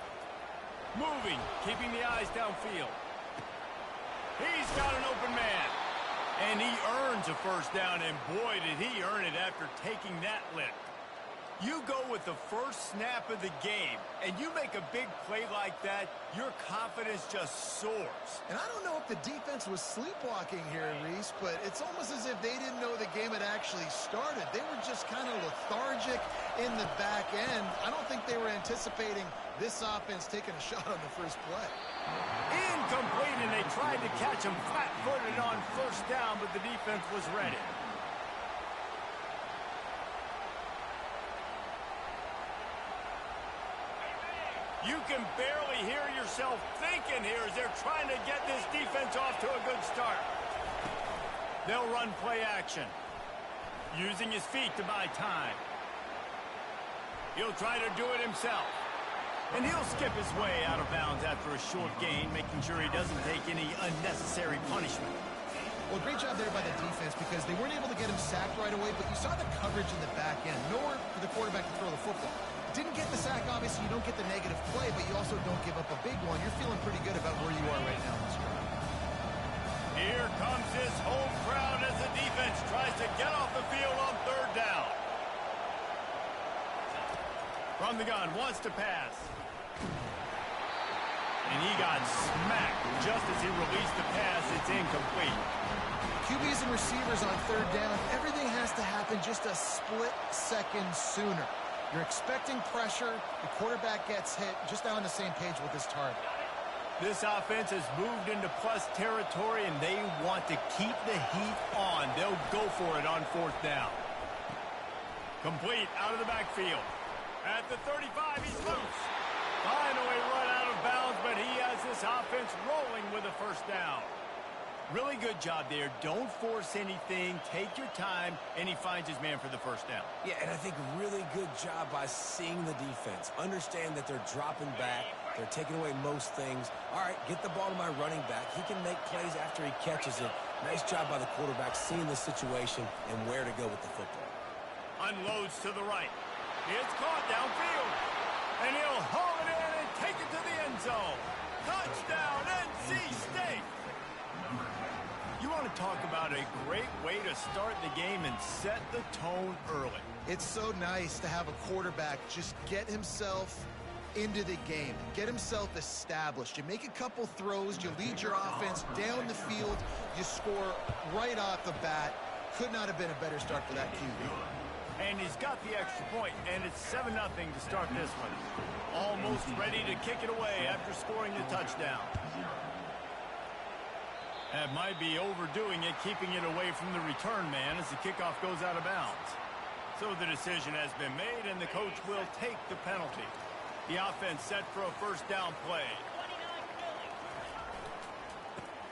Moving, keeping the eyes downfield. He's got an open man. And he earns a first down, and boy, did he earn it after taking that lick. You go with the first snap of the game, and you make a big play like that, your confidence just soars. And I don't know if the defense was sleepwalking here, Reese, but it's almost as if they didn't know the game had actually started. They were just kind of lethargic in the back end. I don't think they were anticipating this offense taking a shot on the first play. Incomplete, and they tried to catch him flat-footed on first down, but the defense was ready. You can barely hear yourself thinking here as they're trying to get this defense off to a good start. They'll run play action, using his feet to buy time. He'll try to do it himself. And he'll skip his way out of bounds after a short gain, making sure he doesn't take any unnecessary punishment. Well, great job there by the defense because they weren't able to get him sacked right away, but you saw the coverage in the back end. Nowhere for the quarterback to throw the football. Didn't get the sack, obviously. You don't get the negative play, but you also don't give up a big one. You're feeling pretty good about where you are right now in this game. Here comes this home crowd as the defense tries to get off the field on third down. From the gun, wants to pass. And he got smacked just as he released the pass. It's incomplete. QBs and receivers on third down, everything has to happen just a split second sooner. You're expecting pressure. The quarterback gets hit. Just now on the same page with his target. This offense has moved into plus territory, and they want to keep the heat on. They'll go for it on fourth down. Complete out of the backfield. At the 35, he's loose. Finally run out of bounds, but he has this offense rolling with a first down. Really good job there. Don't force anything. Take your time, and he finds his man for the first down. Yeah, and I think really good job by seeing the defense. Understand that they're dropping back. They're taking away most things. All right, get the ball to my running back. He can make plays after he catches it. Nice job by the quarterback seeing the situation and where to go with the football. Unloads to the right. It's caught downfield. And he'll haul it in and take it to the end zone. Touchdown, NC State. You want to talk about a great way to start the game and set the tone early. It's so nice to have a quarterback just get himself into the game, get himself established. You make a couple throws, you lead your offense down the field, you score right off the bat. Could not have been a better start for that QB. And he's got the extra point, and it's 7-0 to start this one. Almost ready to kick it away after scoring the touchdown. That might be overdoing it, keeping it away from the return man as the kickoff goes out of bounds. So the decision has been made, and the coach will take the penalty. The offense set for a first down play.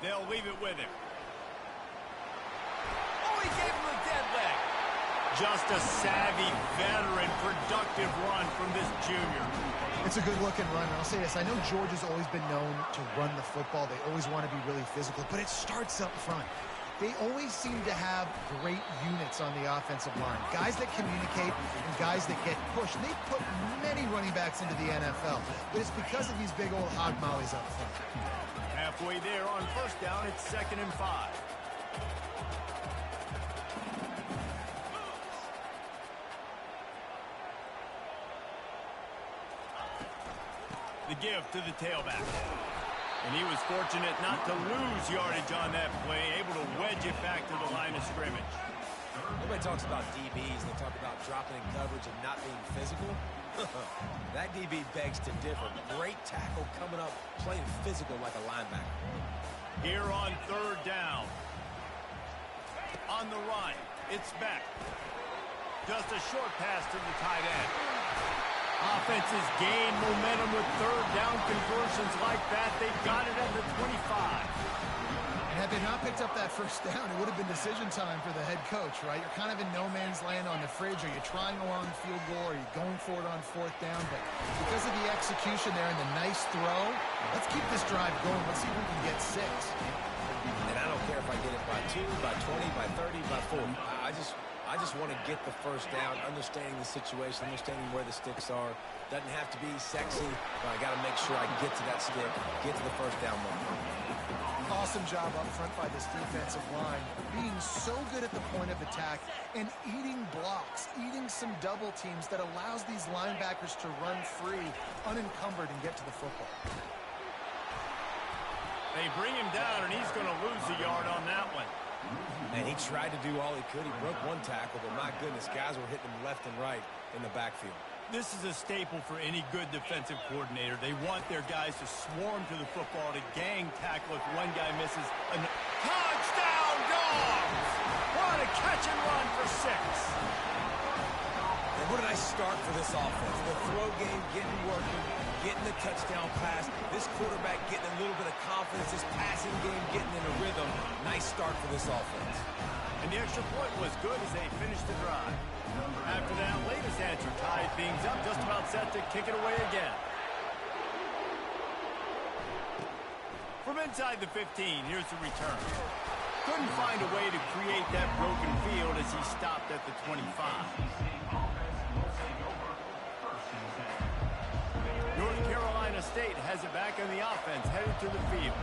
They'll leave it with him. Oh, he gave him a dead leg. Just a savvy, veteran, productive run from this junior. It's a good-looking run. And I'll say this. I know Georgia's always been known to run the football. They always want to be really physical, but it starts up front. they always seem to have great units on the offensive line. Guys that communicate and guys that get pushed. And they've put many running backs into the NFL. But it's because of these big old hog mollies up front. Halfway there on first down, it's 2nd and 5. The give to the tailback. And he was fortunate not to lose yardage on that play, able to wedge it back to the line of scrimmage. Everybody talks about DBs. They talk about dropping in coverage and not being physical. That DB begs to differ. Great tackle coming up, playing physical like a linebacker. Here on 3rd down. On the run, it's Beck. Just a short pass to the tight end. Offenses gain momentum with 3rd down conversions like that. They got it at the 25. And had they not picked up that first down, it would have been decision time for the head coach, right? You're kind of in no man's land on the fridge. Are you trying a long field goal? Are you going for it on 4th down? But because of the execution there and the nice throw, let's keep this drive going. Let's see if we can get 6. And I don't care if I get it by 2, by 20, by 30, by 40. I just want to get the first down, understanding the situation, understanding where the sticks are. Doesn't have to be sexy, but I got to make sure I get to that stick, get to the first down moment. Awesome job up front by this defensive line, being so good at the point of attack and eating blocks, eating some double teams that allows these linebackers to run free, unencumbered, and get to the football. They bring him down, and he's going to lose a yard on that one. And he tried to do all he could. He broke one tackle, but my goodness, guys were hitting him left and right in the backfield. This is a staple for any good defensive coordinator. They want their guys to swarm to the football, to gang tackle if one guy misses. Touchdown, Dogs! What a catch and run for 6. And what a nice start for this offense. The throw game getting working, getting the touchdown pass. This quarterback getting a little bit of confidence. This passing game getting in a rhythm. Nice start for this offense. And the extra point was good as they finished the drive. After that latest answer tied things up, just about set to kick it away again. From inside the 15, here's the return. Couldn't find a way to create that broken field as he stopped at the 25. North Carolina State has it back in the offense, headed to the field.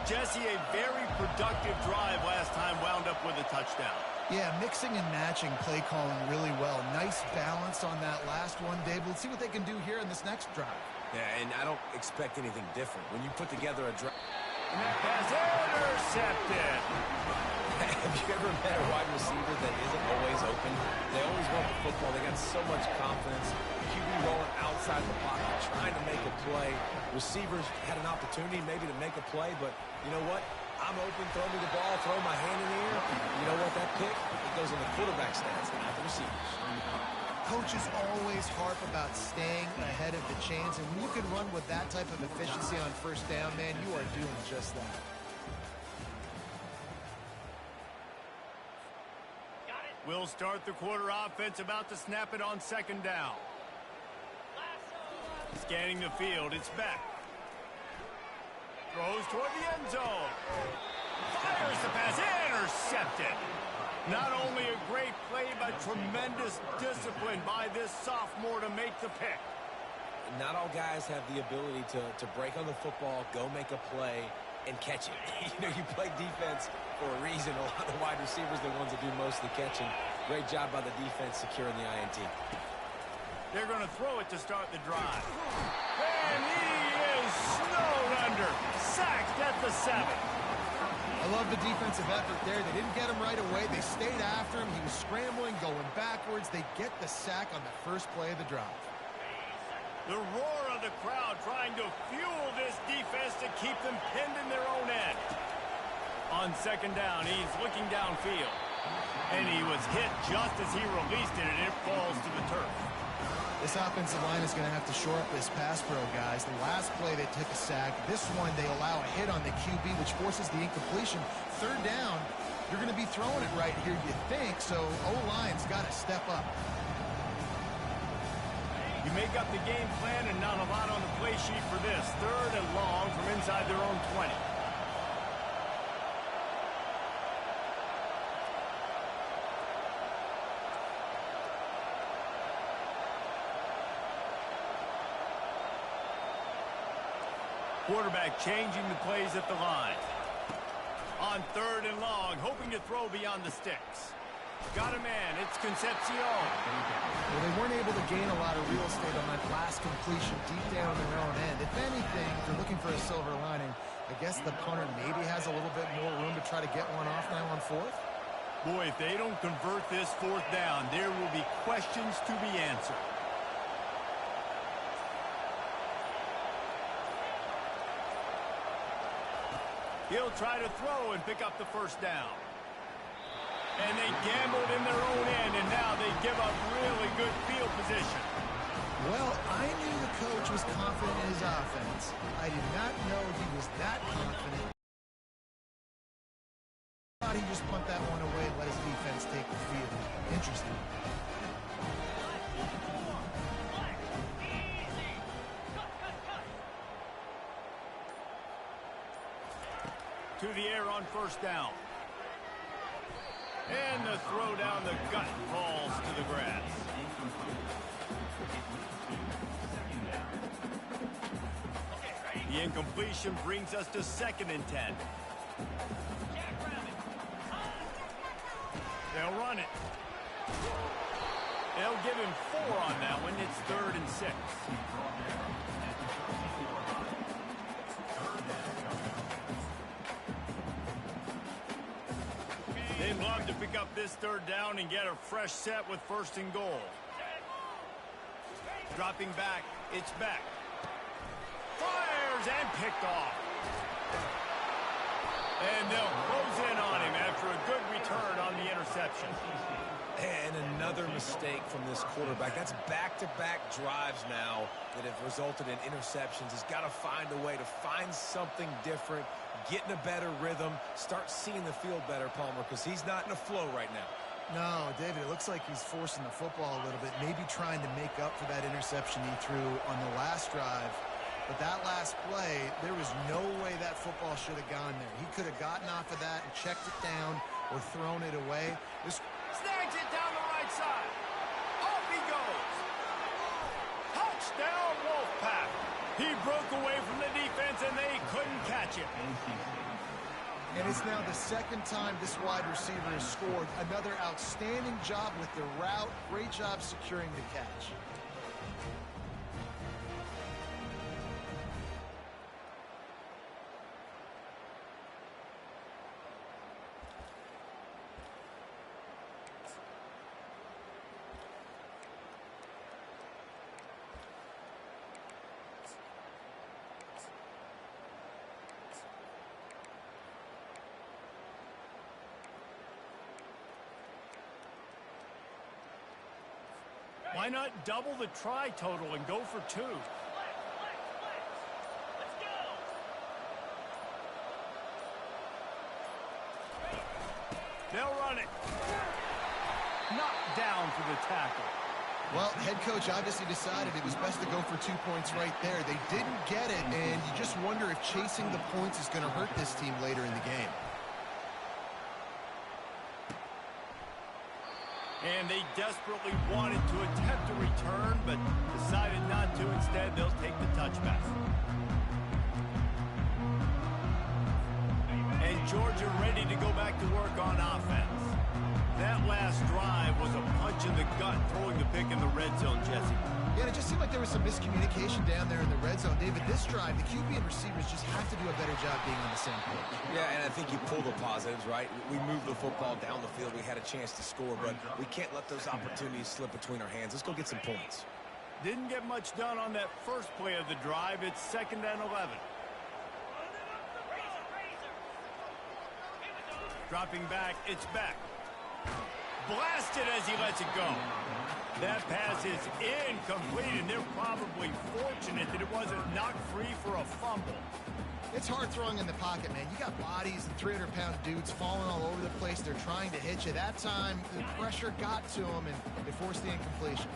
Jesse, a very productive drive last time, wound up with a touchdown. Yeah, mixing and matching play calling really well. Nice balance on that last one, Dave. Let's see what they can do here in this next drive. Yeah, and I don't expect anything different. When you put together a drive... And that pass intercepted. Have you ever met a wide receiver that isn't always open? They always want the football. They got so much confidence. QB rolling outside the pocket, trying to make a play. Receivers had an opportunity maybe to make a play, but you know what? I'm open, throw me the ball, throw my hand in the air. You know what? That pick, it goes in the quarterback stats, not the receivers. Coaches always harp about staying ahead of the chains, and when you can run with that type of efficiency on first down, man, you are doing just that. We'll start the quarter offense, about to snap it on 2nd down. Scanning the field, it's back. Throws toward the end zone. Fires the pass, intercepted. Not only a great play, but tremendous discipline by this sophomore to make the pick. Not all guys have the ability to break on the football, go make a play, and catch it. You know, you play defense for a reason. A lot of the wide receivers are the ones that do most of the catching. Great job by the defense securing the INT. They're going to throw it to start the drive. And he is snowed under. Sacked at the 7. I love the defensive effort there. They didn't get him right away. They stayed after him. He was scrambling, going backwards. They get the sack on the first play of the drive. The roar of the crowd trying to fuel this defense to keep them pinned in their own end. On 2nd down, he's looking downfield. And he was hit just as he released it, and it falls to the turf. This offensive line is going to have to shore up this pass pro, guys. The last play, they took a sack. This one, they allow a hit on the QB, which forces the incompletion. 3rd down, you're going to be throwing it right here, you think, so O-line's got to step up. You make up the game plan and not a lot on the play sheet for this. 3rd and long from inside their own 20. Quarterback changing the plays at the line. On 3rd and long, hoping to throw beyond the sticks. Got a man. It's Concepcion. Well, they weren't able to gain a lot of real estate on that last completion deep down in their own end. If anything, if they're looking for a silver lining, I guess the punter maybe has a little bit more room to try to get one off now on 4th. Boy, if they don't convert this 4th down, there will be questions to be answered. He'll try to throw and pick up the 1st down. And they gambled in their own end, and now they give up really good field position. Well, I knew the coach was confident in his offense. I did not know he was that confident. I thought he just punt that one away and let his defense take the field. Interesting. To the air on 1st down. And the throw down the gut falls to the grass. The incompletion brings us to 2nd and 10. They'll run it. They'll give him 4 on that one. It's 3rd and 6. They'd love to pick up this 3rd down and get a fresh set with 1st and goal. Dropping back, it's Beck. Fires and picked off. And they'll close in on him after a good return on the interception. And another mistake from this quarterback. That's back-to-back drives now that have resulted in interceptions. He's got to find a way to find something different, get in a better rhythm, start seeing the field better, Palmer, because he's not in a flow right now. No, David, it looks like he's forcing the football a little bit, maybe trying to make up for that interception he threw on the last drive. But that last play, there was no way that football should have gone there. He could have gotten off of that and checked it down or thrown it away. This snags it down the right side. Off he goes. Touchdown, Wolfpack. He broke away from the defense, and they couldn't catch it. And it's now the 2nd time this wide receiver has scored. Another outstanding job with the route. Great job securing the catch. Why not double the try total and go for 2? They'll run it. Knocked down for the tackle. Well, head coach obviously decided it was best to go for 2 points right there. They didn't get it, and you just wonder if chasing the points is going to hurt this team later in the game. And they desperately wanted to attempt a return, but decided not to. Instead, they'll take the touchback. And Georgia ready to go back to work on offense. That last drive was a punch in the gut, throwing the pick in the red zone, Jesse. Yeah, and it just seemed like there was some miscommunication down there in the red zone. David, this drive, the QB and receivers just have to do a better job being on the same page. Yeah, and I think you pull the positives, right? We moved the football down the field. We had a chance to score, but we can't let those opportunities slip between our hands. Let's go get some points. Didn't get much done on that first play of the drive. It's 2nd and 11. Dropping back, it's back. Blasted as he lets it go. That pass is incomplete, and they're probably fortunate that it wasn't knocked free for a fumble. It's hard throwing in the pocket, man. You got bodies and 300-pound dudes falling all over the place. They're trying to hit you. That time, the pressure got to them, and they forced the incompletion.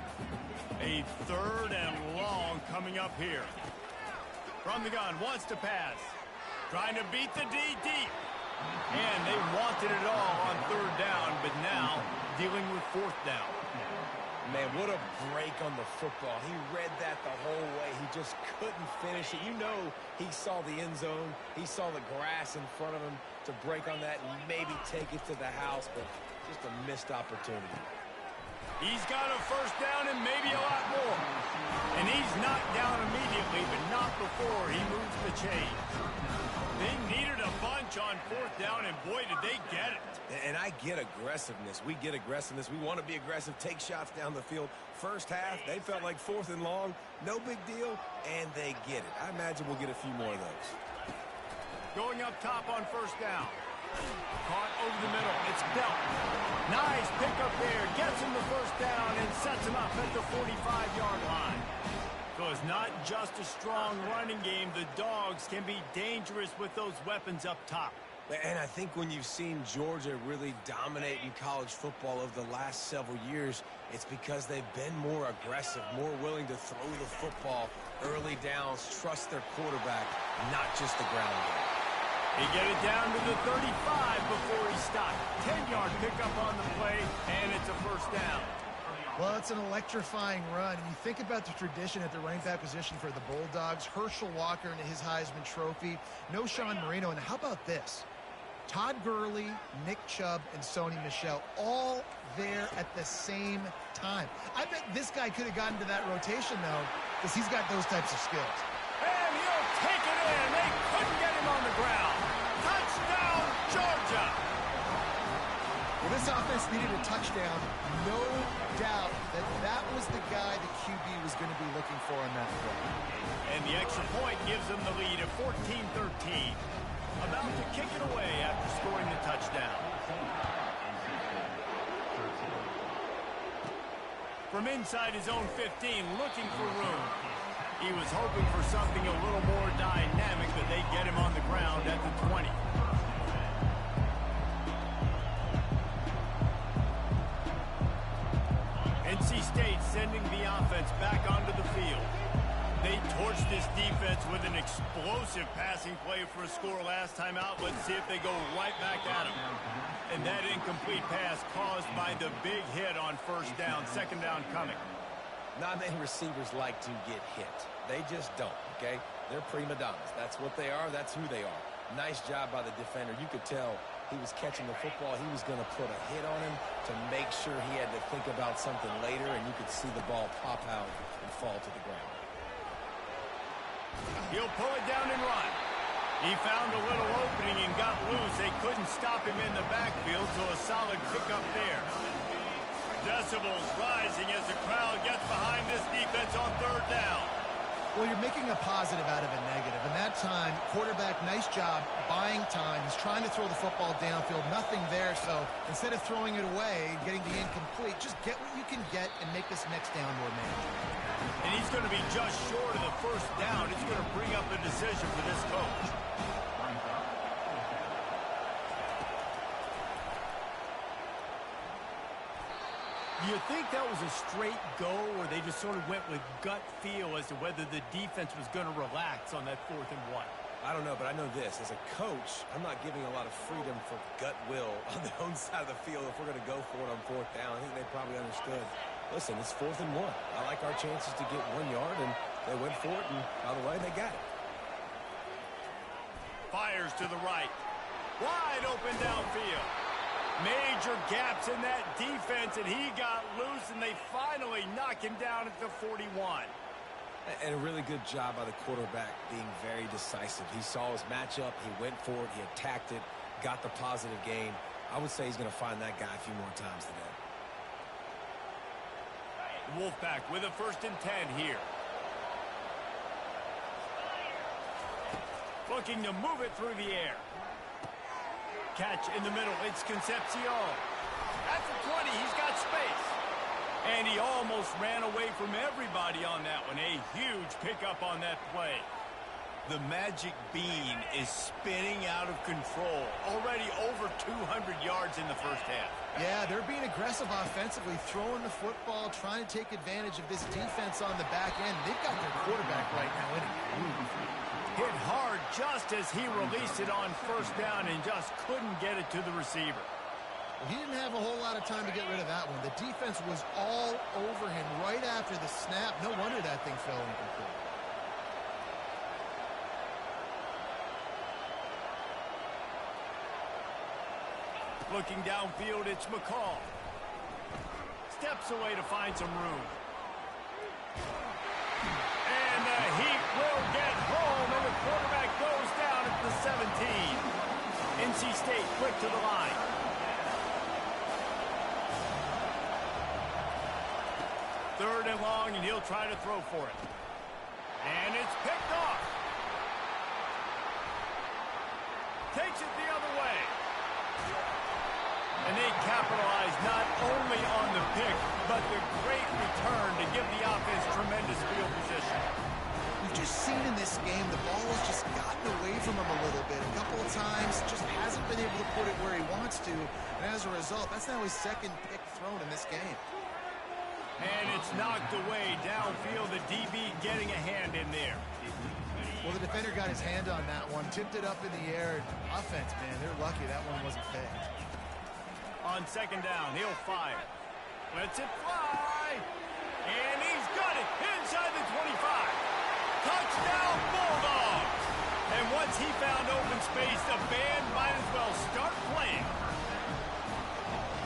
A 3rd and long coming up here. From the gun, wants to pass. Trying to beat the D deep. And they wanted it all on 3rd down, but now dealing with 4th down. Man, what a break on the football. He read that the whole way. He just couldn't finish it. You know he saw the end zone. He saw the grass in front of him to break on that and maybe take it to the house, but just a missed opportunity. He's got a first down and maybe a lot more. And he's knocked down immediately, but not before he moves the chains. They needed a bunch on fourth down, and boy, did they get it. And I get aggressiveness. We get aggressiveness. We want to be aggressive, take shots down the field. First half, they felt like 4th and long. No big deal, and they get it. I imagine we'll get a few more of those. Going up top on first down. Caught over the middle. It's Belt. Nice pickup there. Gets him the first down and sets him up at the 45-yard line. So it's not just a strong running game. The Dogs can be dangerous with those weapons up top. And I think when you've seen Georgia really dominate in college football over the last several years, it's because they've been more aggressive, more willing to throw the football, early downs, trust their quarterback, not just the ground game. He get it down to the 35 before he stopped. 10-yard pickup on the play, and it's a first down. Well, it's an electrifying run. And you think about the tradition at the running back position for the Bulldogs. Herschel Walker into his Heisman Trophy. No Sean Marino. And how about this? Todd Gurley, Nick Chubb, and Sony Michel all there at the same time. I bet this guy could have gotten to that rotation, though, because he's got those types of skills. And he'll take it in. They couldn't get him on the ground. Touchdown, Georgia. Well, this offense needed a touchdown. No doubt that that was the guy the QB was going to be looking for on that play. And the extra point gives them the lead at 14-13. About to kick it away after scoring the touchdown. From inside his own 15, looking for room. He was hoping for something a little more dynamic, but they get him on the ground at the 20. NC State sending the offense back onto the field. They torched this defense with an explosive passing play for a score last time out. Let's see if they go right back at him. And that incomplete pass caused by the big hit on first down, second down coming. Not many receivers like to get hit. They just don't, okay? They're prima donnas. That's what they are. That's who they are. Nice job by the defender. You could tell he was catching the football. He was going to put a hit on him to make sure he had to think about something later, and you could see the ball pop out and fall to the ground. He'll pull it down and run. He found a little opening and got loose. They couldn't stop him in the backfield, so a solid pickup there. Decibels rising as the crowd gets behind this defense on third down. Well, you're making a positive out of a negative. And that time, quarterback, nice job, buying time. He's trying to throw the football downfield. Nothing there, so instead of throwing it away and getting the incomplete, just get what you can get and make this next down more manageable. And he's going to be just short of the first down. It's going to bring up a decision for this coach. Do you think that was a straight go, or they just sort of went with gut feel as to whether the defense was going to relax on that 4th and 1? I don't know, but I know this. As a coach, I'm not giving a lot of freedom for gut will on their own side of the field if we're going to go for it on 4th down. I think they probably understood. Listen, it's 4th and 1. I like our chances to get 1 yard, and they went for it, and by the way, they got it. Fires to the right. Wide open downfield. Major gaps in that defense, and he got loose, and they finally knock him down at the 41. And a really good job by the quarterback being very decisive. He saw his matchup, he went for it, he attacked it, got the positive gain. I would say he's going to find that guy a few more times today. Wolfpack with a 1st and 10 here. Looking to move it through the air. Catch in the middle. It's Concepcion. At the 20, he's got space. And he almost ran away from everybody on that one. A huge pickup on that play. The magic bean is spinning out of control. Already over 200 yards in the first half. Yeah, they're being aggressive offensively, throwing the football, trying to take advantage of this defense on the back end. They've got their quarterback right now in it. Hit hard just as he released it on first down and just couldn't get it to the receiver. Well, he didn't have a whole lot of time to get rid of that one. The defense was all over him right after the snap. No wonder that thing fell incomplete. Looking downfield, it's McCall. Steps away to find some room. And the Heat will get home, and the quarterback goes down at the 17. NC State quick to the line. Third and long, and he'll try to throw for it. And it's picked off. Takes it the other way. And they capitalize not only on the pick, but the great return to give the offense tremendous field position. We've just seen in this game the ball has just gotten away from him a little bit. A couple of times, just hasn't been able to put it where he wants to. And as a result, that's now his second pick thrown in this game. And it's knocked away downfield. The DB getting a hand in there. Well, the defender got his hand on that one, tipped it up in the air. Offense, man, they're lucky that one wasn't picked. On second down, he'll fire. Lets it fly. And he's got it inside the 25. Touchdown, Bulldogs. And once he found open space, the band might as well start playing.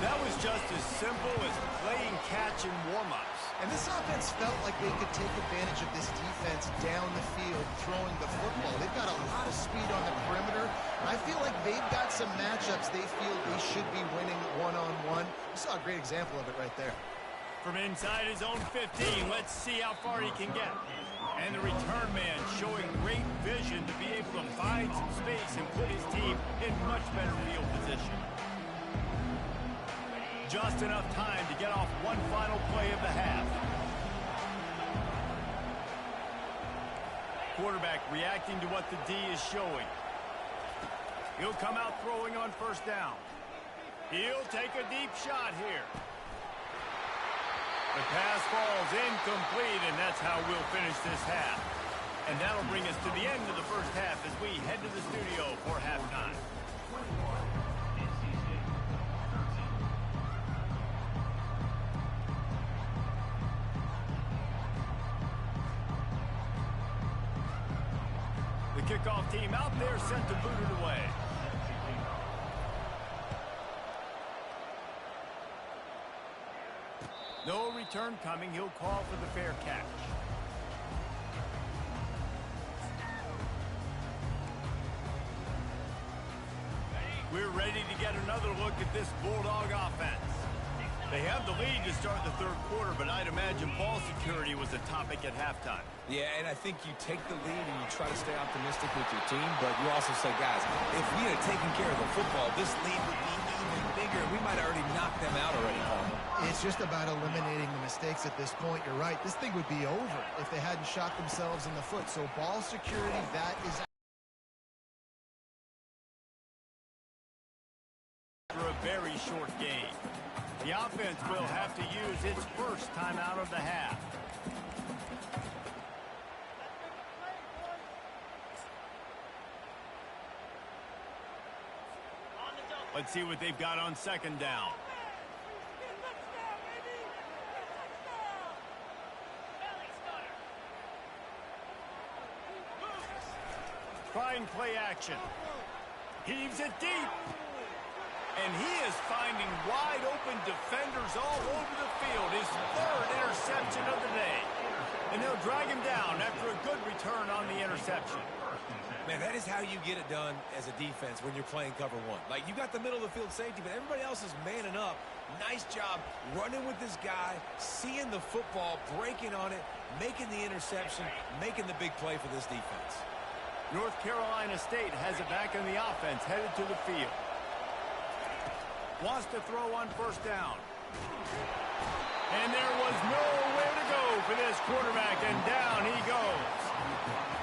That was just as simple as playing catch in warm-ups. And this offense felt like they could take advantage of this defense down the field, throwing the football. They've got a lot of speed on the perimeter. I feel like they've got some matchups they feel they should be winning one-on-one. You saw a great example of it right there. From inside his own 15, let's see how far he can get. And the return man showing great vision to be able to find some space and put his team in much better field position. Just enough time to get off one final play of the half. Quarterback reacting to what the D is showing. He'll come out throwing on first down. He'll take a deep shot here. The pass falls incomplete, and that's how we'll finish this half. And that'll bring us to the end of the first half as we head to the studio for halftime. Kickoff team out there set to boot it away. No return coming. He'll call for the fair catch. We're ready to get another look at this Bulldog offense. They have the lead to start the third quarter, but I'd imagine ball security was a topic at halftime. Yeah, and I think you take the lead and you try to stay optimistic with your team, but you also say, guys, if we had taken care of the football, this lead would be even bigger. We might have already knocked them out already, Palmer. It's just about eliminating the mistakes at this point. You're right. This thing would be over if they hadn't shot themselves in the foot. So ball security, that is for a very short game. The offense will have to use its first timeout of the half. Let's see what they've got on second down. Trying play action. Heaves it deep. And he is finding wide open defenders all over the field. His third interception of the day. And they'll drag him down after a good return on the interception. Man, that is how you get it done as a defense when you're playing cover one. Like, you got the middle of the field safety, but everybody else is manning up. Nice job running with this guy, seeing the football, breaking on it, making the interception, making the big play for this defense. North Carolina State has it back in the offense, headed to the field. Wants to throw on first down. And there was nowhere to go for this quarterback, and down he goes.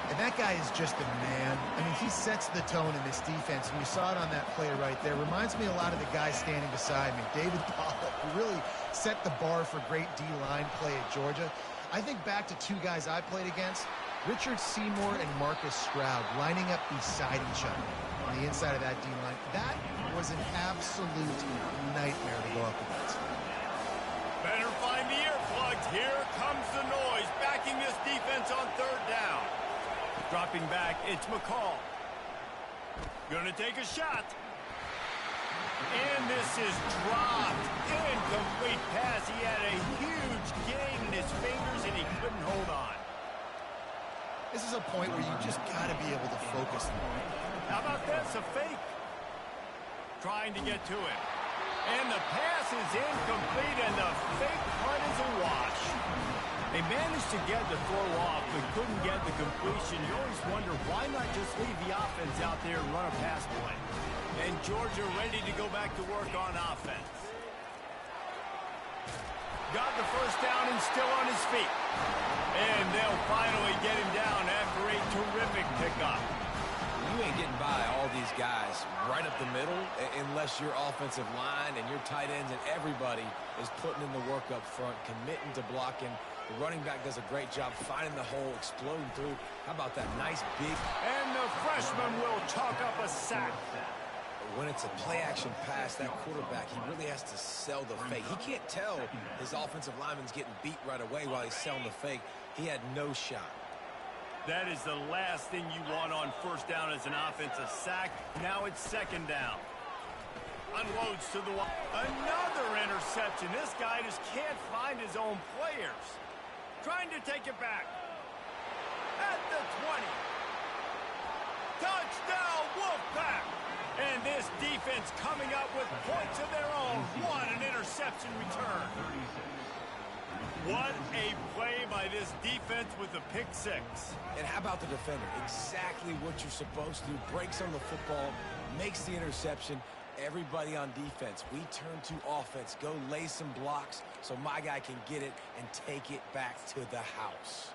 And that guy is just a man. I mean, he sets the tone in this defense, and you saw it on that play right there. Reminds me a lot of the guy standing beside me, David Pollock, who really set the bar for great D-line play at Georgia. I think back to two guys I played against. Richard Seymour and Marcus Stroud lining up beside each other on the inside of that D-line. That was an absolute nightmare to go up against. Better find the earplugs. Here comes the noise, backing this defense on third down. Dropping back, it's McCall. Gonna take a shot. And this is dropped. Incomplete pass. He had a huge gain in his fingers, and he couldn't hold on. This is a point where you just got to be able to focus. How about this? A fake. Trying to get to him. And the pass is incomplete, and the fake punt is a wash. They managed to get the throw off, but couldn't get the completion. You always wonder, why not just leave the offense out there and run a pass play? And Georgia ready to go back to work on offense. Got the first down and still on his feet. And they'll finally get him down after a terrific pickup. You ain't getting by all these guys right up the middle unless your offensive line and your tight ends and everybody is putting in the work up front, committing to blocking. The running back does a great job finding the hole, exploding through. How about that nice big... And the freshman will chalk up a sack. When it's a play-action pass, that quarterback, he really has to sell the fake. He can't tell his offensive lineman's getting beat right away while he's selling the fake. He had no shot. That is the last thing you want on first down as an offensive sack. Now it's second down. Unloads to the wall. Another interception. This guy just can't find his own players. Trying to take it back. At the 20. Touchdown, Wolfpack! And this defense coming up with points of their own. What an interception return. What a play by this defense with the pick six. And how about the defender? Exactly what you're supposed to do. Breaks on the football, makes the interception. Everybody on defense, we turn to offense. Go lay some blocks so my guy can get it and take it back to the house.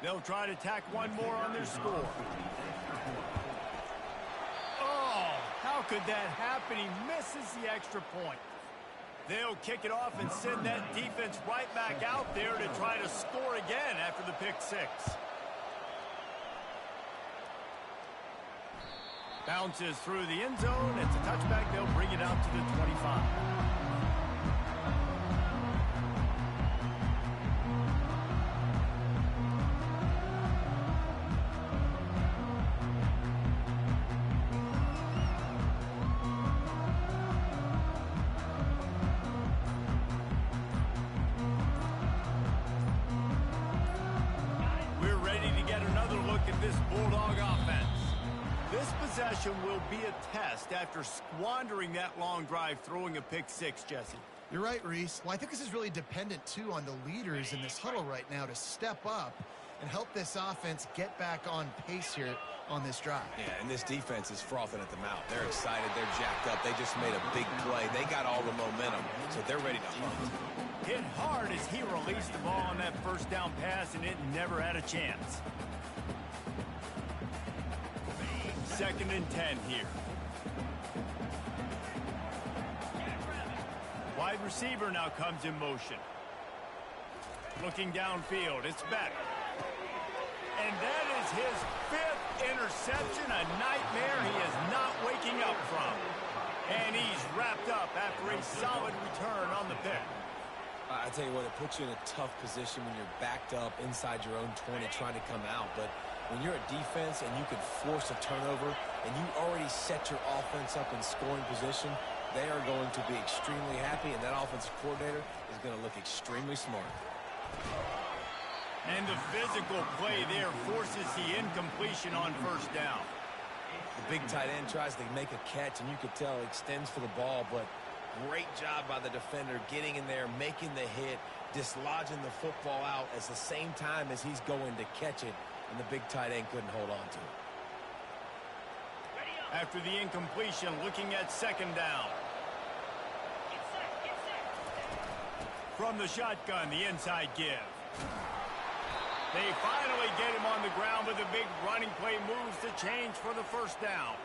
They'll try to tack one more on their score. Oh, how could that happen? He misses the extra point. They'll kick it off and send that defense right back out there to try to score again after the pick six. Bounces through the end zone. It's a touchback. They'll bring it out to the 25. Will be a test after squandering that long drive throwing a pick six, Jesse. You're right, Reese. Well, I think this is really dependent, too, on the leaders in this huddle right now to step up and help this offense get back on pace here on this drive. Yeah, and this defense is frothing at the mouth. They're excited. They're jacked up. They just made a big play. They got all the momentum, so they're ready to hunt. Hit hard as he released the ball on that first down pass, and it never had a chance. Second and 10 here. Wide receiver now comes in motion. Looking downfield, it's Beck. And that is his fifth interception, a nightmare he is not waking up from. And he's wrapped up after a solid return on the pick. I tell you what, it puts you in a tough position when you're backed up inside your own 20 trying to come out. But when you're a defense and you can force a turnover and you already set your offense up in scoring position, they are going to be extremely happy, and that offensive coordinator is going to look extremely smart. And the physical play there forces the incompletion on first down. The big tight end tries to make a catch, and you could tell he extends for the ball, but great job by the defender getting in there, making the hit, dislodging the football out at the same time as he's going to catch it, and the big tight end couldn't hold on to it. After the incompletion, looking at second down. From the shotgun, the inside give. They finally get him on the ground with a big running play, moves the change for the first down.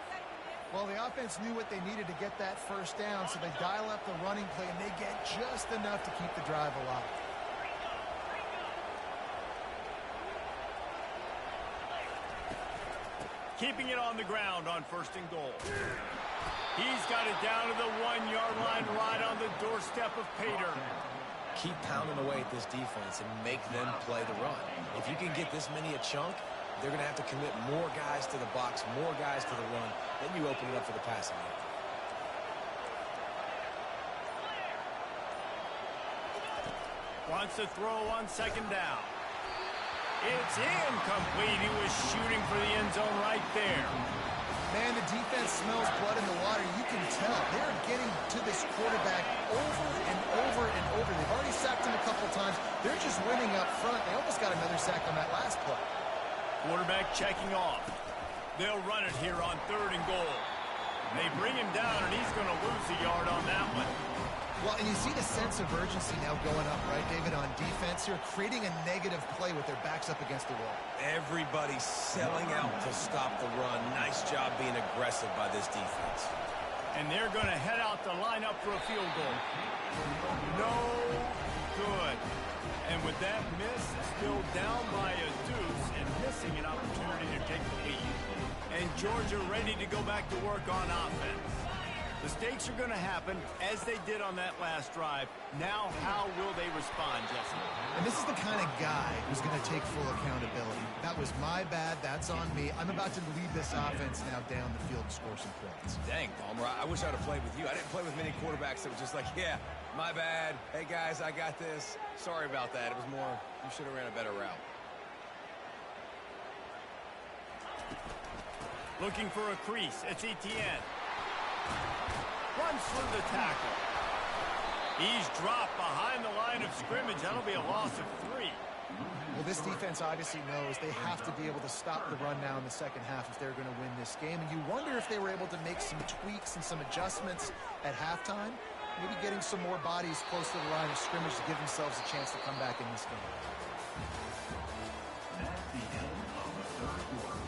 Well, the offense knew what they needed to get that first down, so they dial up the running play, and they get just enough to keep the drive alive. Keeping it on the ground on 1st and goal. He's got it down to the 1-yard line right on the doorstep of Pater. Keep pounding away at this defense and make them play the run. If you can get this many a chunk, they're going to have to commit more guys to the box, more guys to the run. Then you open it up for the passing game. Wants to throw on 2nd down. It's incomplete. He was shooting for the end zone right there. Man, the defense smells blood in the water. You can tell. They're getting to this quarterback over and over and over. They've already sacked him a couple times. They're just winning up front. They almost got another sack on that last play. Quarterback checking off. They'll run it here on 3rd and goal. They bring him down, and he's going to lose a yard on that one. Well, and you see the sense of urgency now going up, right, David, on defense here, creating a negative play with their backs up against the wall. Everybody's selling out to stop the run. Nice job being aggressive by this defense. And they're going to head out to line up for a field goal. No good. And with that miss, still down by a deuce and missing an opportunity to take the lead. And Georgia ready to go back to work on offense. Mistakes are going to happen, as they did on that last drive. Now, how will they respond, Jesse? And this is the kind of guy who's going to take full accountability. That was my bad. That's on me. I'm about to lead this offense now down the field and score some points. Dang, Palmer, I wish I'd have played with you. I didn't play with many quarterbacks that were just like, yeah, my bad. Hey, guys, I got this. Sorry about that. It was more, you should have ran a better route. Looking for a crease. It's Etienne. Runs through the tackle. He's dropped behind the line of scrimmage. That'll be a loss of 3. Well, this defense obviously knows they have to be able to stop the run now in the second half if they're going to win this game. And you wonder if they were able to make some tweaks and some adjustments at halftime. Maybe getting some more bodies close to the line of scrimmage to give themselves a chance to come back in this game. That's the end of the third quarter.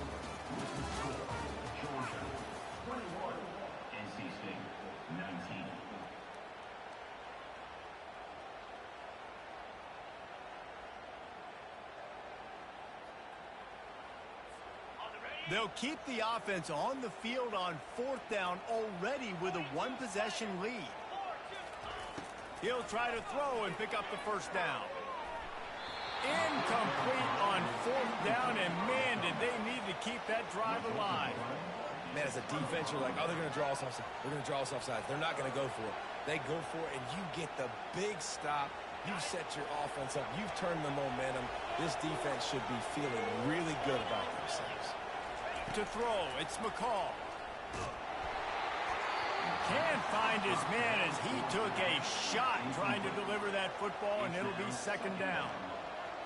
With the score, Georgia 21, NC State 19. They'll keep the offense on the field on 4th down already with a 1-possession lead. He'll try to throw and pick up the 1st down. Incomplete on 4th down, and man, did they need to keep that drive alive. Man, as a defense, you're like, oh, they're going to draw us offside. They're going to draw us offside. They're not going to go for it. They go for it, and you get the big stop. You've set your offense up. You've turned the momentum. This defense should be feeling really good about themselves. To throw, it's McCall. Can't find his man as he took a shot trying to deliver that football, and it'll be 2nd down.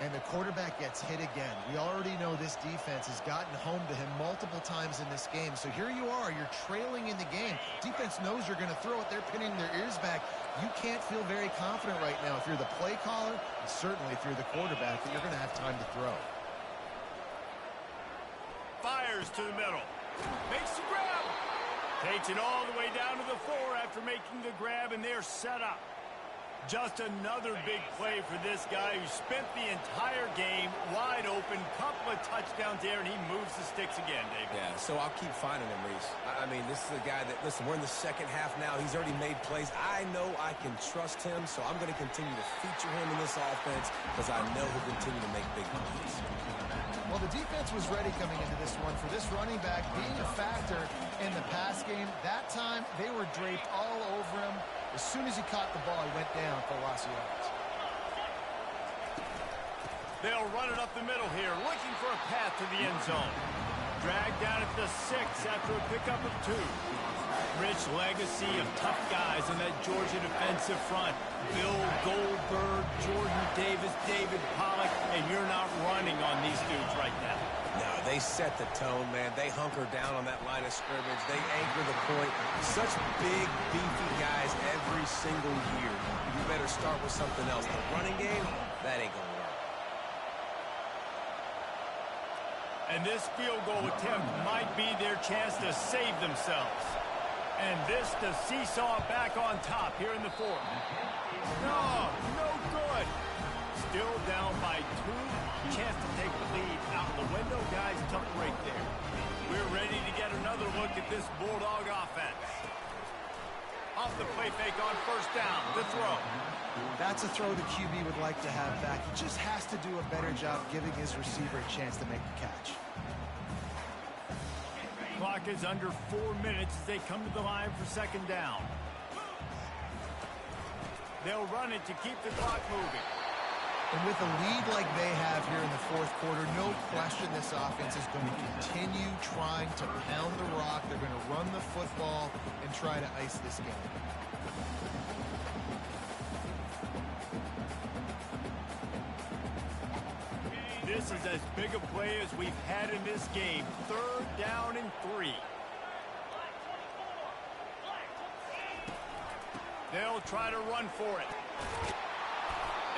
And the quarterback gets hit again. We already know this defense has gotten home to him multiple times in this game. So here you are, you're trailing in the game. Defense knows you're going to throw it. They're pinning their ears back. You can't feel very confident right now if you're the play caller, and certainly if you're the quarterback, that you're going to have time to throw. Fires to the middle. Makes the grab. Takes it all the way down to the 4 after making the grab, and they're set up. Just another big play for this guy who spent the entire game wide open. Couple of touchdowns there, and he moves the sticks again, Dave. Yeah, so I'll keep finding him, Reese. I mean, this is a guy that, listen, we're in the second half now. He's already made plays. I know I can trust him, so I'm going to continue to feature him in this offense because I know he'll continue to make big plays. Well, the defense was ready coming into this one for this running back being a factor in the pass game. That time, they were draped all over him. As soon as he caught the ball, he went down for a loss of yards. They'll run it up the middle here, looking for a path to the end zone. Dragged down at the 6 after a pickup of 2. Rich legacy of tough guys in that Georgia defensive front. Bill Goldberg, Jordan Davis, David Pollock, and you're not running on these dudes right now. No, they set the tone, man. They hunker down on that line of scrimmage. They anchor the point. Such big, beefy guys every single year. You better start with something else. The running game, that ain't going to work. And this field goal attempt might be their chance to save themselves. And this to seesaw back on top here in the fourth. No, no good. Still down by 2. Chance to take the lead out the window. Guys, tough right there. We're ready to get another look at this Bulldog offense. Off the play fake on first down. The throw. That's a throw the QB would like to have back. He just has to do a better job giving his receiver a chance to make the catch. Clock is under 4 minutes as they come to the line for second down. They'll run it to keep the clock moving. And with a lead like they have here in the fourth quarter, no question this offense is going to continue trying to pound the rock. They're going to run the football and try to ice this game. This is as big a play as we've had in this game. 3rd down and 3. They'll try to run for it.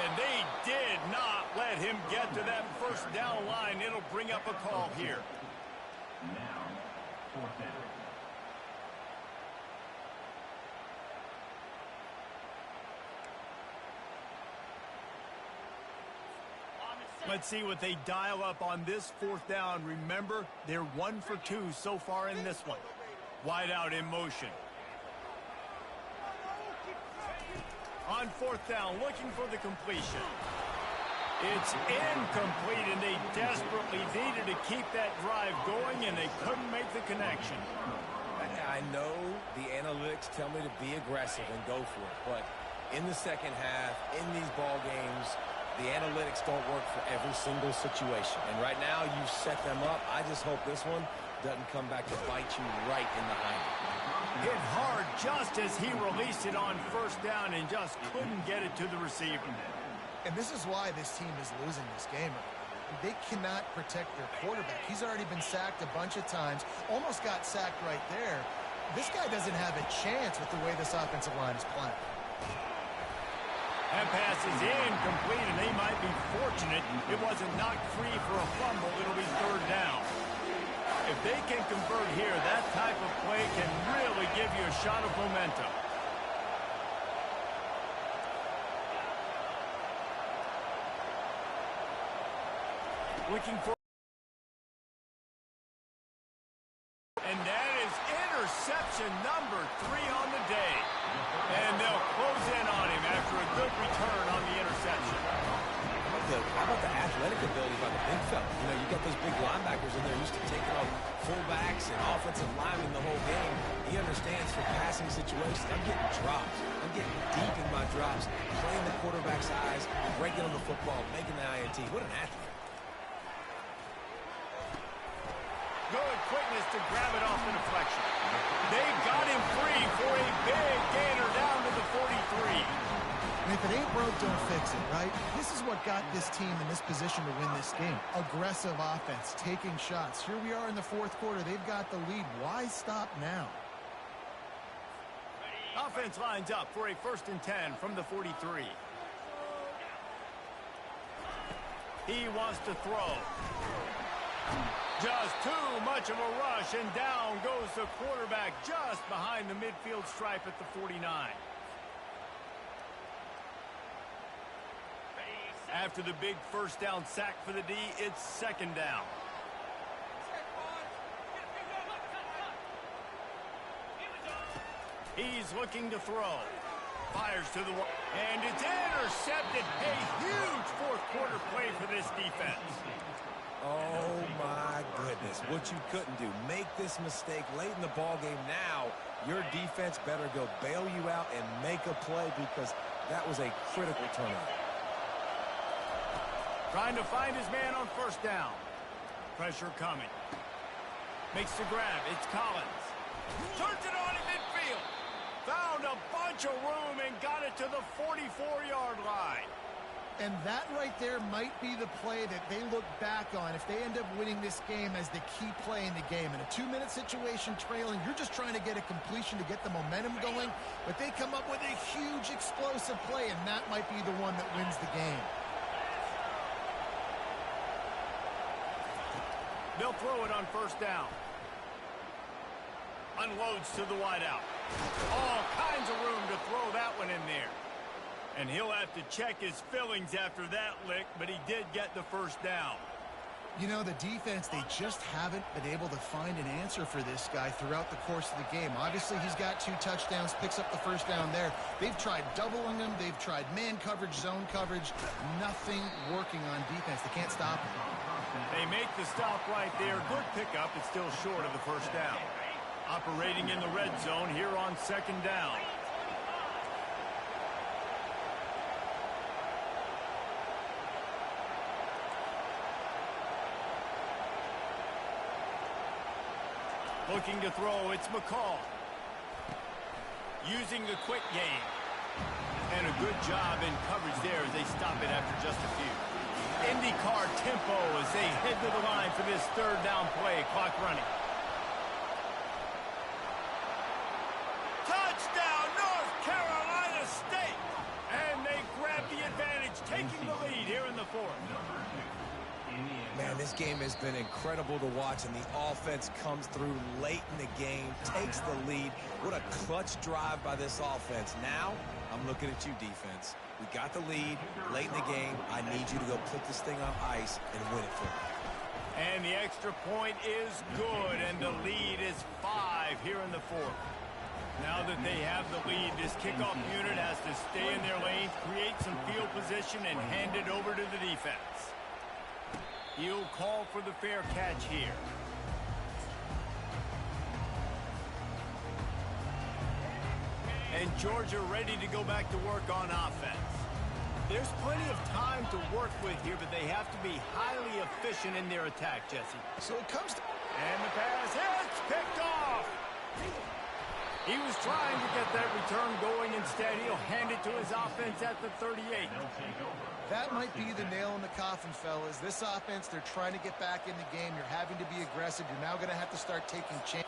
And they did not let him get to that first down line. It'll bring up a call here. Now, 4th down. Let's see what they dial up on this 4th down. Remember, they're 1 for 2 so far in this one. Wide out in motion. On 4th down, looking for the completion. It's incomplete, and they desperately needed to keep that drive going, and they couldn't make the connection. I know the analytics tell me to be aggressive and go for it, but in the second half, in these ball games, the analytics don't work for every single situation. And right now, you've set them up. I just hope this one doesn't come back to bite you right in the hind. Hit hard just as he released it on first down and just couldn't get it to the receiver. And this is why this team is losing this game. They cannot protect their quarterback. He's already been sacked a bunch of times, almost got sacked right there. This guy doesn't have a chance with the way this offensive line is playing. That pass is incomplete, and they might be fortunate it wasn't knocked free for a fumble. It'll be 3rd down. If they can convert here, that type of play can really give you a shot of momentum. Looking for... And that is interception number 3 on the day. And they'll close in on him after a good return on the interception. How about the athletic ability by the big fella? You know, you got those big linebackers in there used to taking on fullbacks and offensive linemen the whole game. He understands for passing situations. I'm getting drops. I'm getting deep in my drops, playing the quarterback's eyes, breaking on the football, making the INT. What an athlete. Good quickness to grab it off the deflection. They got him free for a big gainer down to the 43. And if it ain't broke, don't fix it, right? This is what got this team in this position to win this game. Aggressive offense, taking shots. Here we are in the fourth quarter. They've got the lead. Why stop now? Offense lines up for a 1st and 10 from the 43. He wants to throw. Just too much of a rush, and down goes the quarterback just behind the midfield stripe at the 49. After the big first down sack for the D, it's 2nd down. He's looking to throw. Fires to the wall. And it's intercepted. A huge fourth quarter play for this defense. Oh, my goodness. What you couldn't do. Make this mistake late in the ballgame. Now, your defense better go bail you out and make a play because that was a critical turnover. Trying to find his man on first down. Pressure coming. Makes the grab. It's Collins. Turns it on in midfield. Found a bunch of room and got it to the 44-yard line. And that right there might be the play that they look back on if they end up winning this game as the key play in the game. In a 2-minute situation trailing, you're just trying to get a completion to get the momentum going, but they come up with a huge explosive play, and that might be the one that wins the game. They'll throw it on first down. Unloads to the wideout. All kinds of room to throw that one in there. And he'll have to check his fillings after that lick, but he did get the first down. You know, the defense, they just haven't been able to find an answer for this guy throughout the course of the game. Obviously, he's got 2 touchdowns, picks up the first down there. They've tried doubling him. They've tried man coverage, zone coverage. Nothing working on defense. They can't stop him. They make the stop right there. Good pickup. It's still short of the first down. Operating in the red zone here on second down. Looking to throw, it's McCall. Using the quick game. And a good job in coverage there as they stop it after just a few. IndyCar tempo as they head to the line for this third down play. Clock running. Touchdown, North Carolina State! And they grab the advantage, taking the lead here in the fourth. Man, this game has been incredible to watch, and the offense comes through late in the game, takes the lead. What a clutch drive by this offense. Now, I'm looking at you, defense. We got the lead late in the game. I need you to go put this thing on ice and win it for me. And the extra point is good, and the lead is 5 here in the fourth. Now that they have the lead, this kickoff unit has to stay in their lanes, create some field position, and hand it over to the defense. He'll call for the fair catch here. And Georgia ready to go back to work on offense. There's plenty of time to work with here, but they have to be highly efficient in their attack, Jesse. So it comes to... And the pass hits, picked off. He was trying to get that return going. Instead, he'll hand it to his offense at the 38. That might be the nail in the coffin, fellas. This offense, they're trying to get back in the game. You're having to be aggressive. You're now going to have to start taking chances.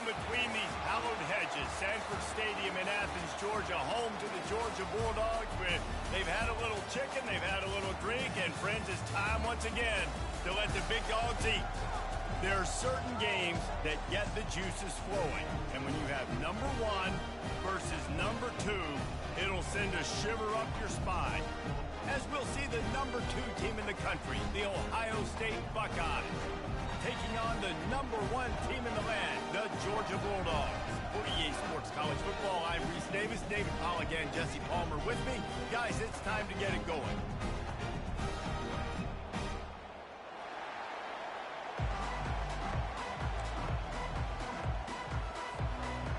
between these hallowed hedges. Sanford Stadium in Athens, Georgia, home to the Georgia Bulldogs. They've had a little chicken, they've had a little drink, and friends, it's time once again to let the big dogs eat. There are certain games that get the juices flowing, and when you have number 1 versus number 2, it'll send a shiver up your spine. As we'll see the number 2 team in the country, the Ohio State Buckeyes, taking on the number 1 team in the land, the Georgia Bulldogs. For EA Sports College Football, I'm Reese Davis, David Polligan, Jesse Palmer with me. Guys, it's time to get it going.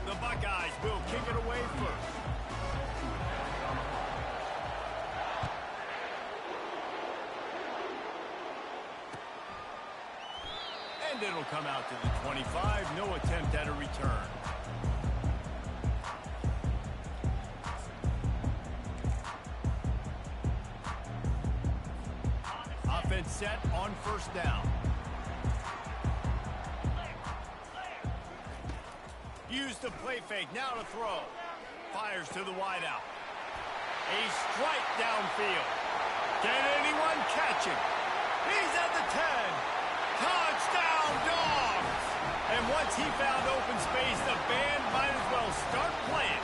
The Buckeyes will kick it away first. And it'll come out to the 25. No attempt at a return. Offense set on first down. Used the play fake, now to throw. Fires to the wideout. A strike downfield. Can anyone catch him? He's at the 10. Touchdown, Dogs! And once he found open space, the band might as well start playing.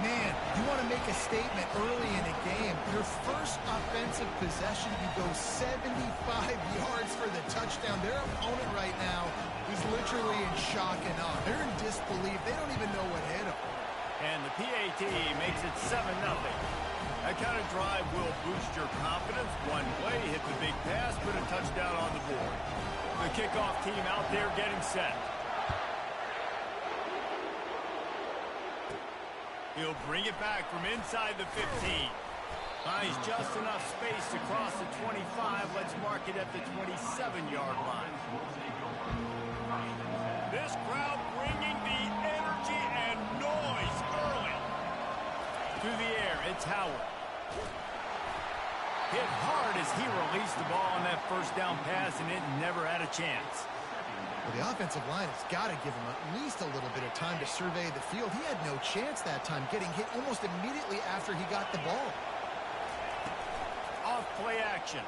Man, you want to make a statement early in a game. Your first offensive possession, you go 75 yards for the touchdown. Their opponent right now is literally in shock and awe. They're in disbelief. They don't even know what hit them. And the PAT makes it 7-0. That kind of drive will boost your confidence. One play, hit the big pass, put a touchdown on the board. The kickoff team out there getting set. He'll bring it back from inside the 15. Finds just enough space to cross the 25. Let's mark it at the 27-yard line. This crowd bringing the energy and noise early. Through the air, it's Howard. Hit hard as he released the ball on that first down pass, and it never had a chance. Well, the offensive line has got to give him at least a little bit of time to survey the field. He had no chance that time, getting hit almost immediately after he got the ball. Off play action.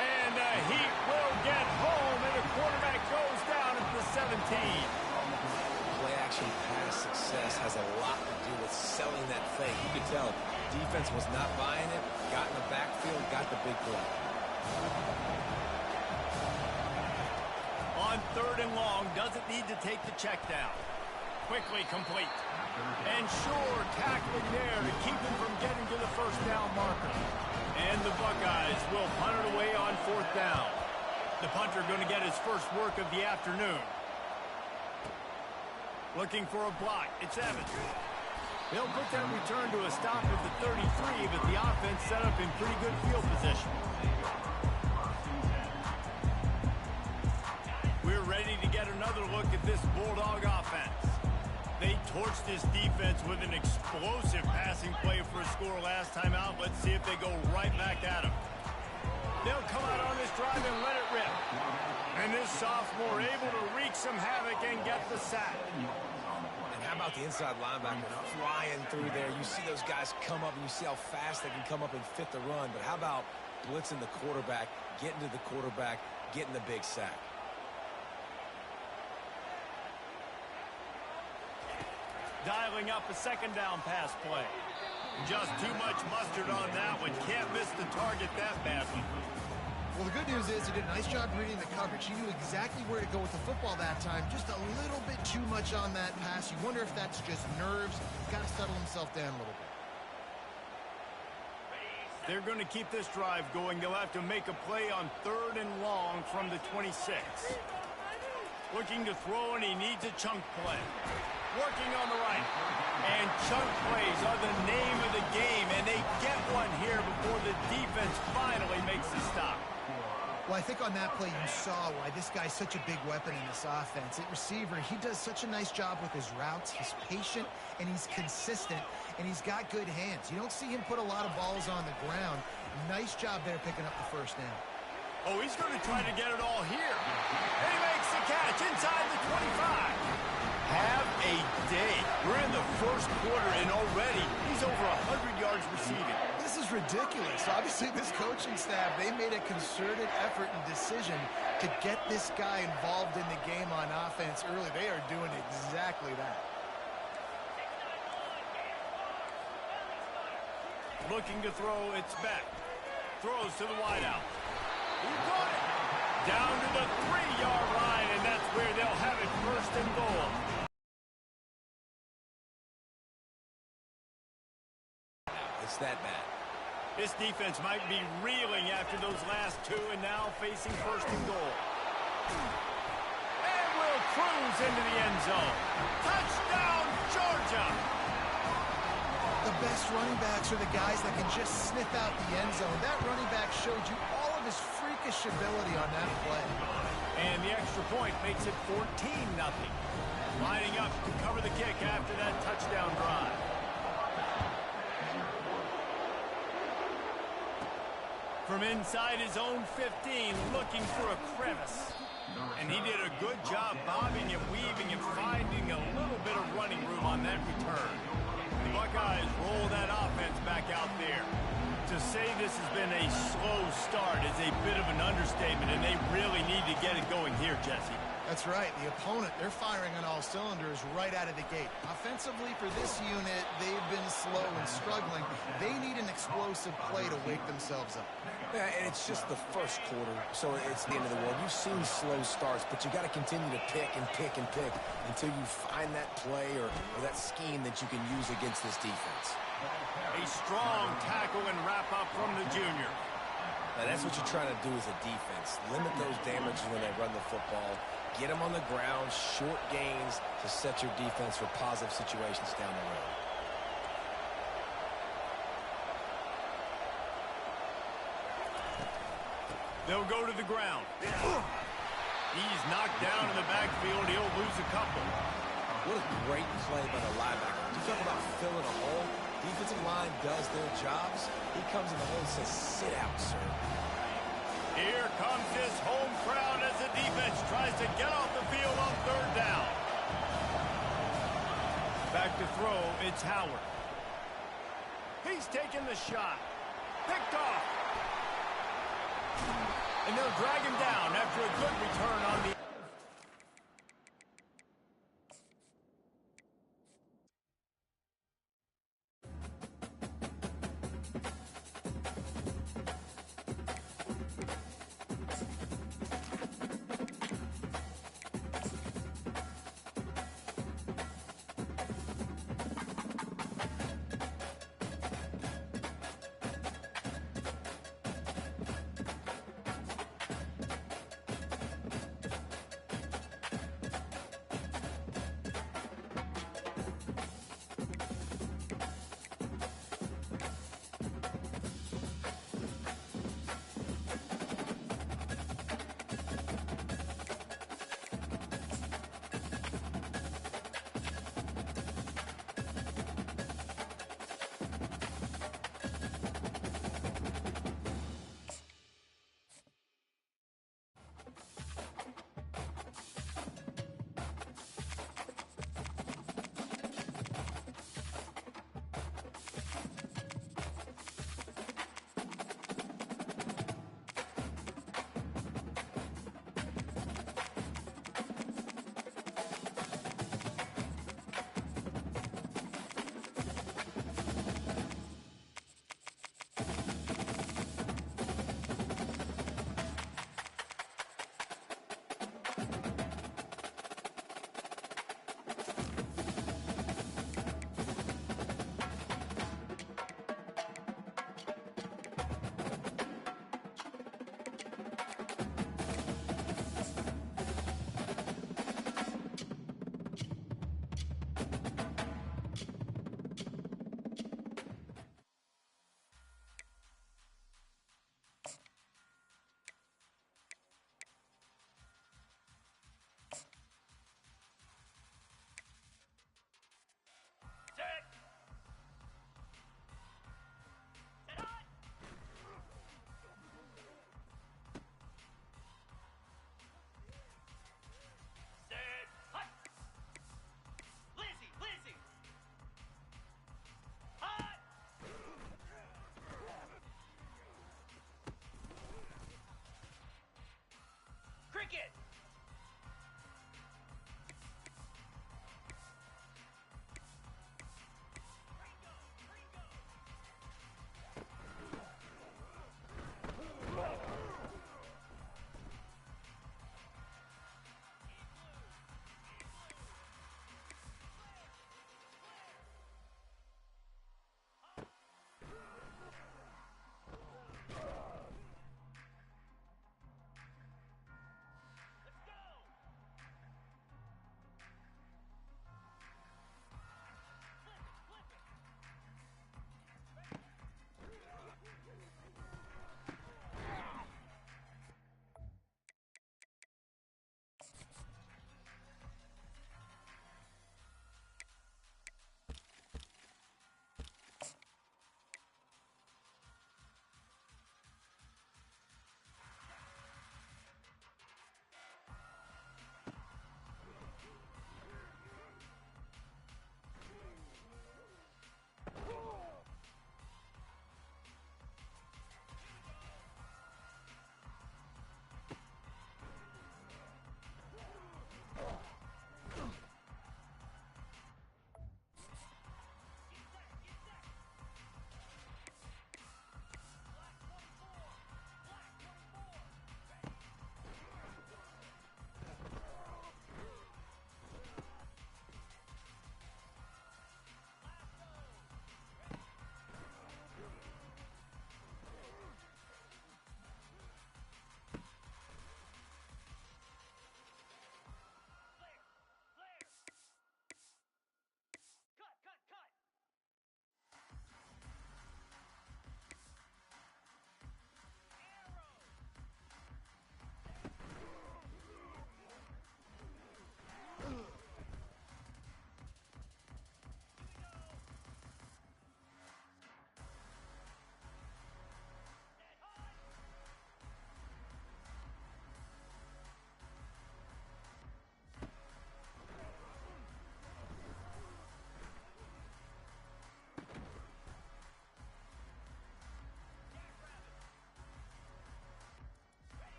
And the Heat will get home, and the quarterback goes down at the 17. Play action pass success has a lot to do with selling that fake. You could tell defense was not buying it, got in the backfield, got the big play. On 3rd and long, doesn't need to take the check down. Quickly complete. And sure, tackling there to keep him from getting to the first down marker. And the Buckeyes will punt it away on 4th down. The punter going to get his first work of the afternoon. Looking for a block. It's Evans. They'll put that return to a stop at the 33, but the offense set up in pretty good field position. We're ready to get another look at this Bulldog offense. They torched this defense with an explosive passing play for a score last time out. Let's see if they go right back at him. They'll come out on this drive and let it rip. And this sophomore able to wreak some havoc and get the sack. And how about the inside linebacker flying through there? You see those guys come up, and you see how fast they can come up and fit the run. But how about blitzing the quarterback, getting to the quarterback, getting the big sack? Dialing up a 2nd down pass play. Just too much mustard on that one. Can't miss the target that badly. Well, the good news is he did a nice job reading the coverage. He knew exactly where to go with the football that time. Just a little bit too much on that pass. You wonder if that's just nerves. He's got to settle himself down a little bit. They're going to keep this drive going. They'll have to make a play on 3rd and long from the 26. Looking to throw, and he needs a chunk play. Working on the right. And chunk plays are the name of the game, and they get one here before the defense finally makes the stop. Well, I think on that play you saw why this guy's such a big weapon in this offense. At receiver, he does such a nice job with his routes. He's patient, and he's consistent, and he's got good hands. You don't see him put a lot of balls on the ground. Nice job there picking up the first down. Oh, he's going to try to get it all here. And he makes the catch inside the 25. Have a day. We're in the first quarter, and already he's over 100 yards receiving. This is ridiculous. Obviously, this coaching staff, they made a concerted effort and decision to get this guy involved in the game on offense early. They are doing exactly that. Looking to throw, it's back. Throws to the wideout. He got it. Down to the 3-yard line, and that's where they'll have it, first and goal. It's that bad. This defense might be reeling after those last two, and now facing first and goal. And will cruise into the end zone. Touchdown, Georgia! The best running backs are the guys that can just sniff out the end zone. That running back showed you all of his freakish ability on that play. And the extra point makes it 14-0. Lining up to cover the kick after that touchdown drive. From inside his own 15, looking for a crevice. And he did a good job bobbing and weaving and finding a little bit of running room on that return. The Buckeyes roll that offense back out there. To say this has been a slow start is a bit of an understatement, and they really need to get it going here, Jesse. That's right. The opponent, they're firing on all cylinders right out of the gate. Offensively, for this unit, they've been slow and struggling. They need an explosive play to wake themselves up. Yeah, and it's just the first quarter, so it's the end of the world. You've seen slow starts, but you got to continue to pick and pick and pick until you find that play or that scheme that you can use against this defense. A strong tackle and wrap-up from the junior. Now, that's what you're trying to do as a defense. Limit those damages when they run the football. Get them on the ground, short gains to set your defense for positive situations down the road. They'll go to the ground. He's knocked down in the backfield. He'll lose a couple. What a great play by the linebacker. You talk about filling a hole. Defensive line does their jobs. He comes in the hole and says, sit out, sir. Here comes his home crowd as the defense tries to get off the field on third down. Back to throw, it's Howard. He's taking the shot. Picked off. And they'll drag him down after a good return on the...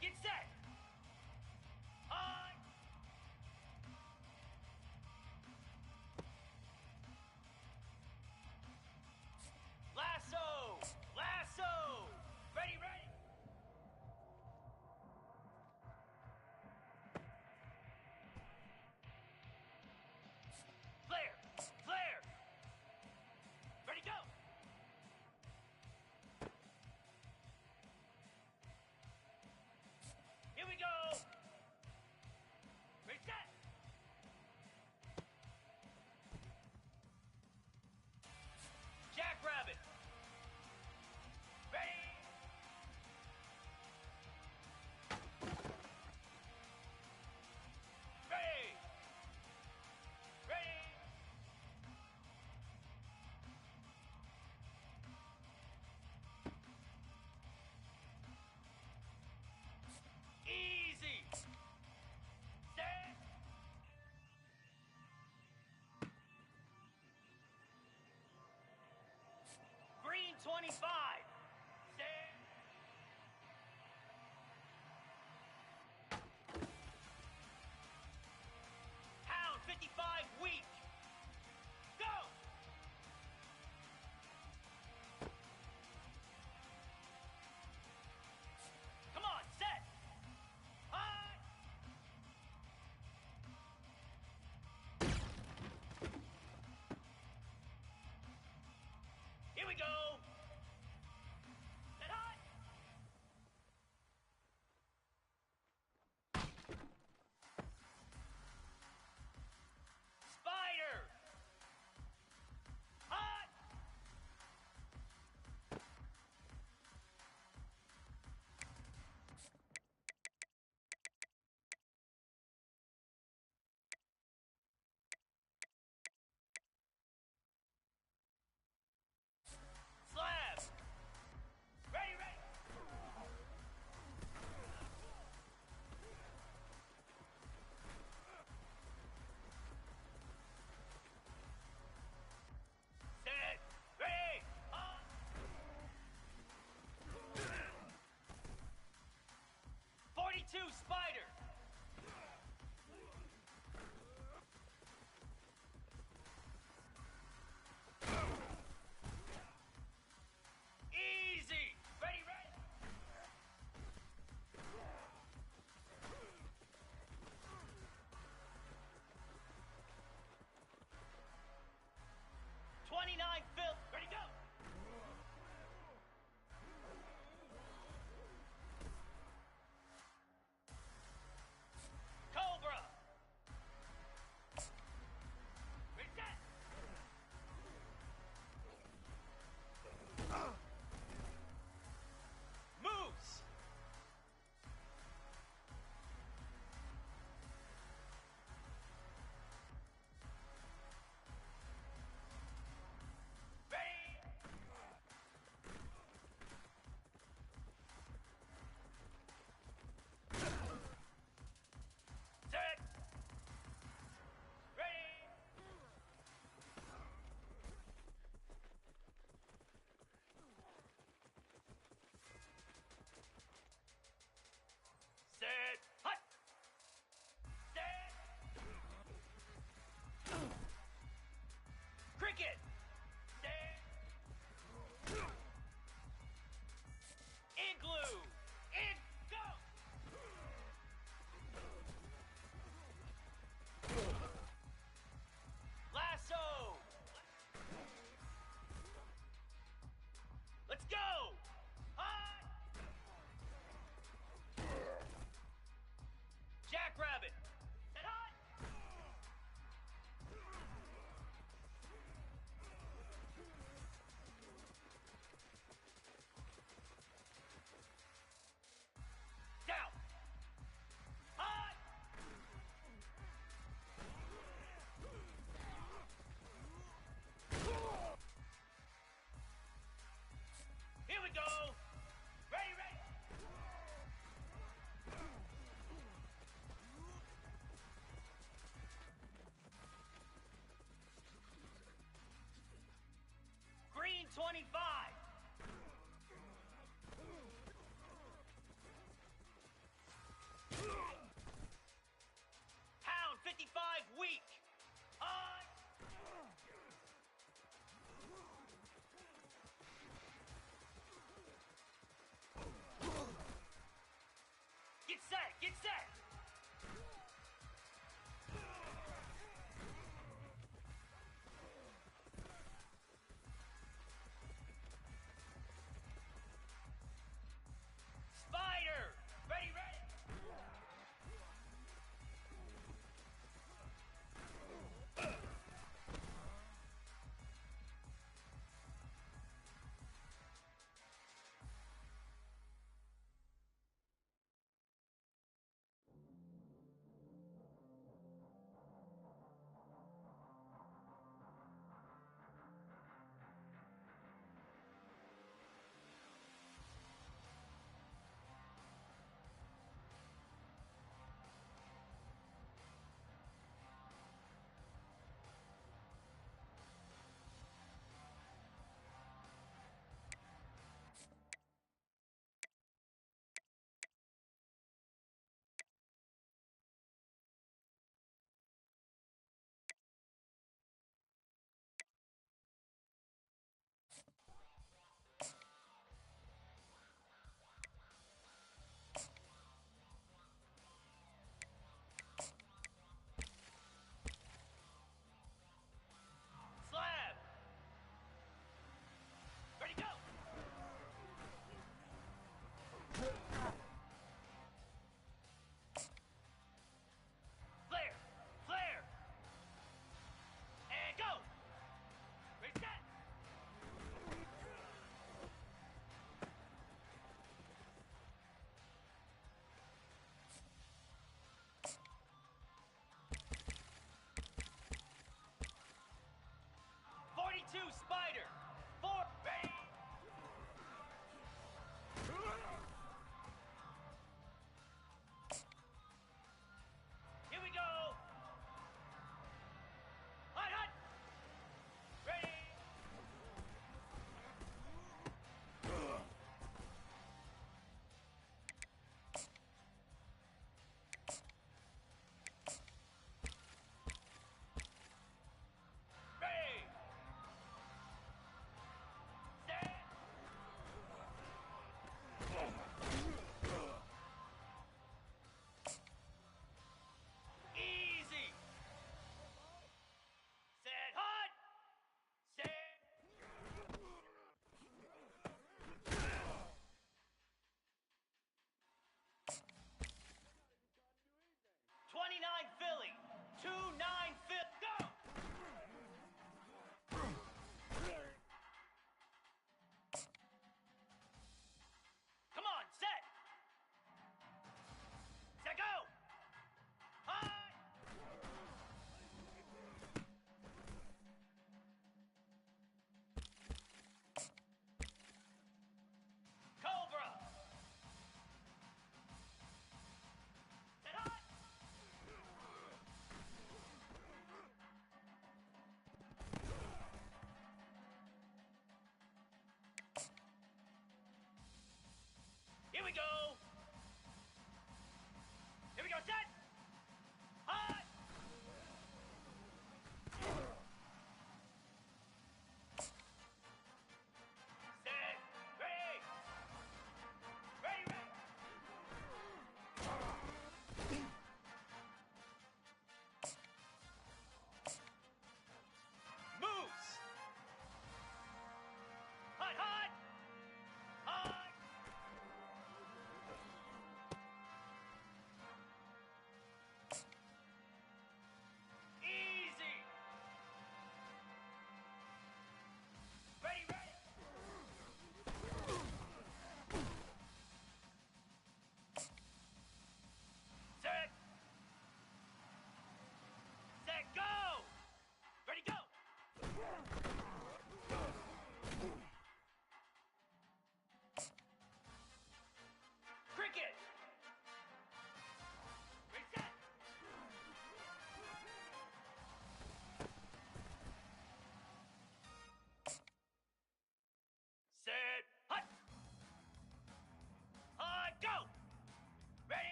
Get set. On. Lasso. Lasso. Ready, ready. Flare. Flare. Ready, go. Here we go. Ready, set. Jackrabbit. Ready. Ready. Ready. Easy. Set. Green 25. Set. Pound 55 weak. Go. Come on, set. High. Here we go. Set high. Spider. Hot. Slab. Ready, ready. Set. Ready. On. 42 Spider. Easy. Ready, ready. '29 Phil. Ready, go.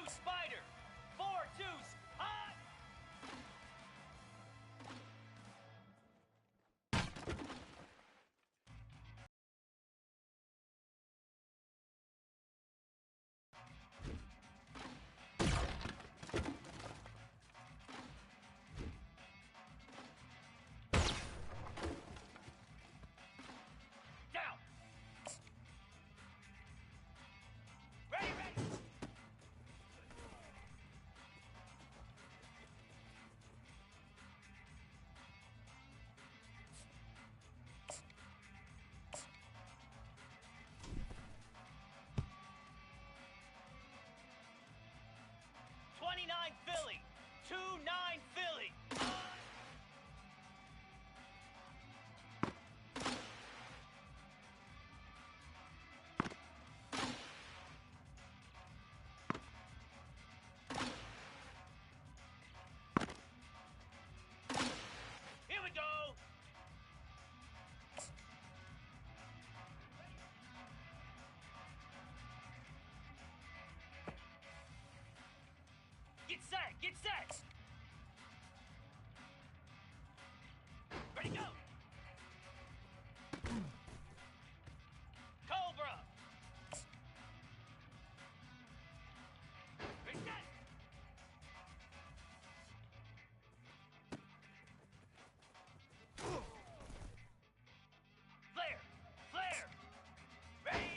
Spider. 4-2 hot. Down. Ready, ready. Philly. 2-9 Philly. Here we go. Get set! Get set! Ready, go! Cobra! Ready, set! Flare! Flare! Ready!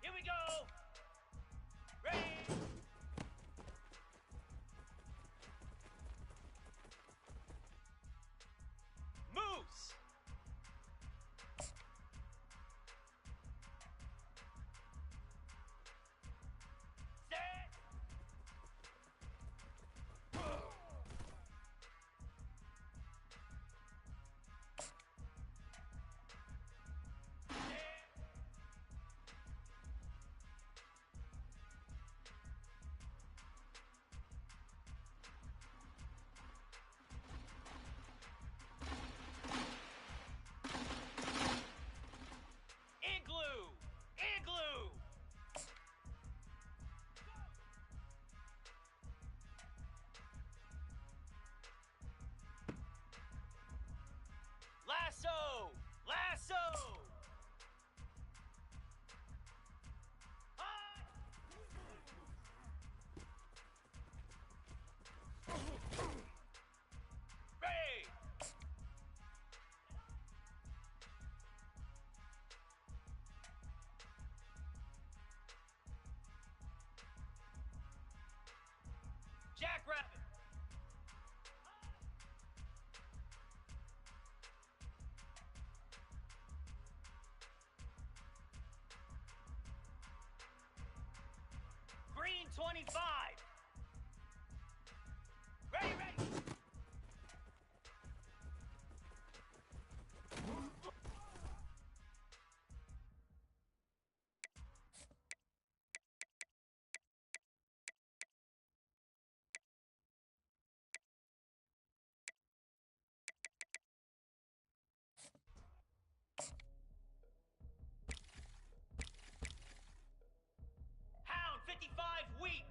Here we go! Ready! Moose! Set! Igloo! Igloo! Lasso! Lasso! Hot! Ready! Jackrabbit! Green 25! Ready, ready! Hound 55 weak!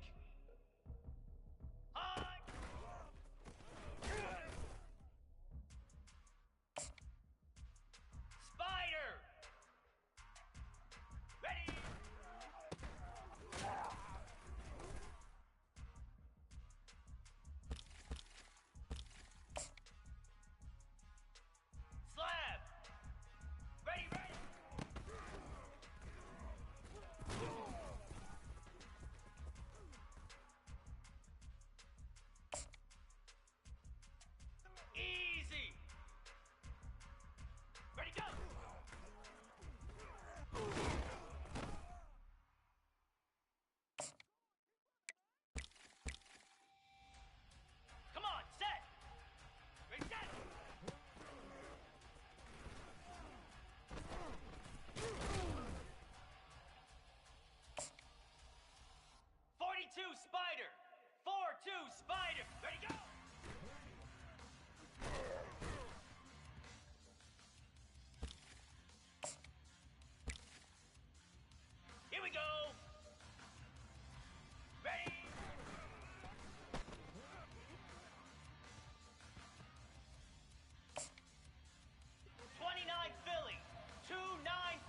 4-2 Spider. Ready, go! Here we go. Ready. 29 Philly. 2-9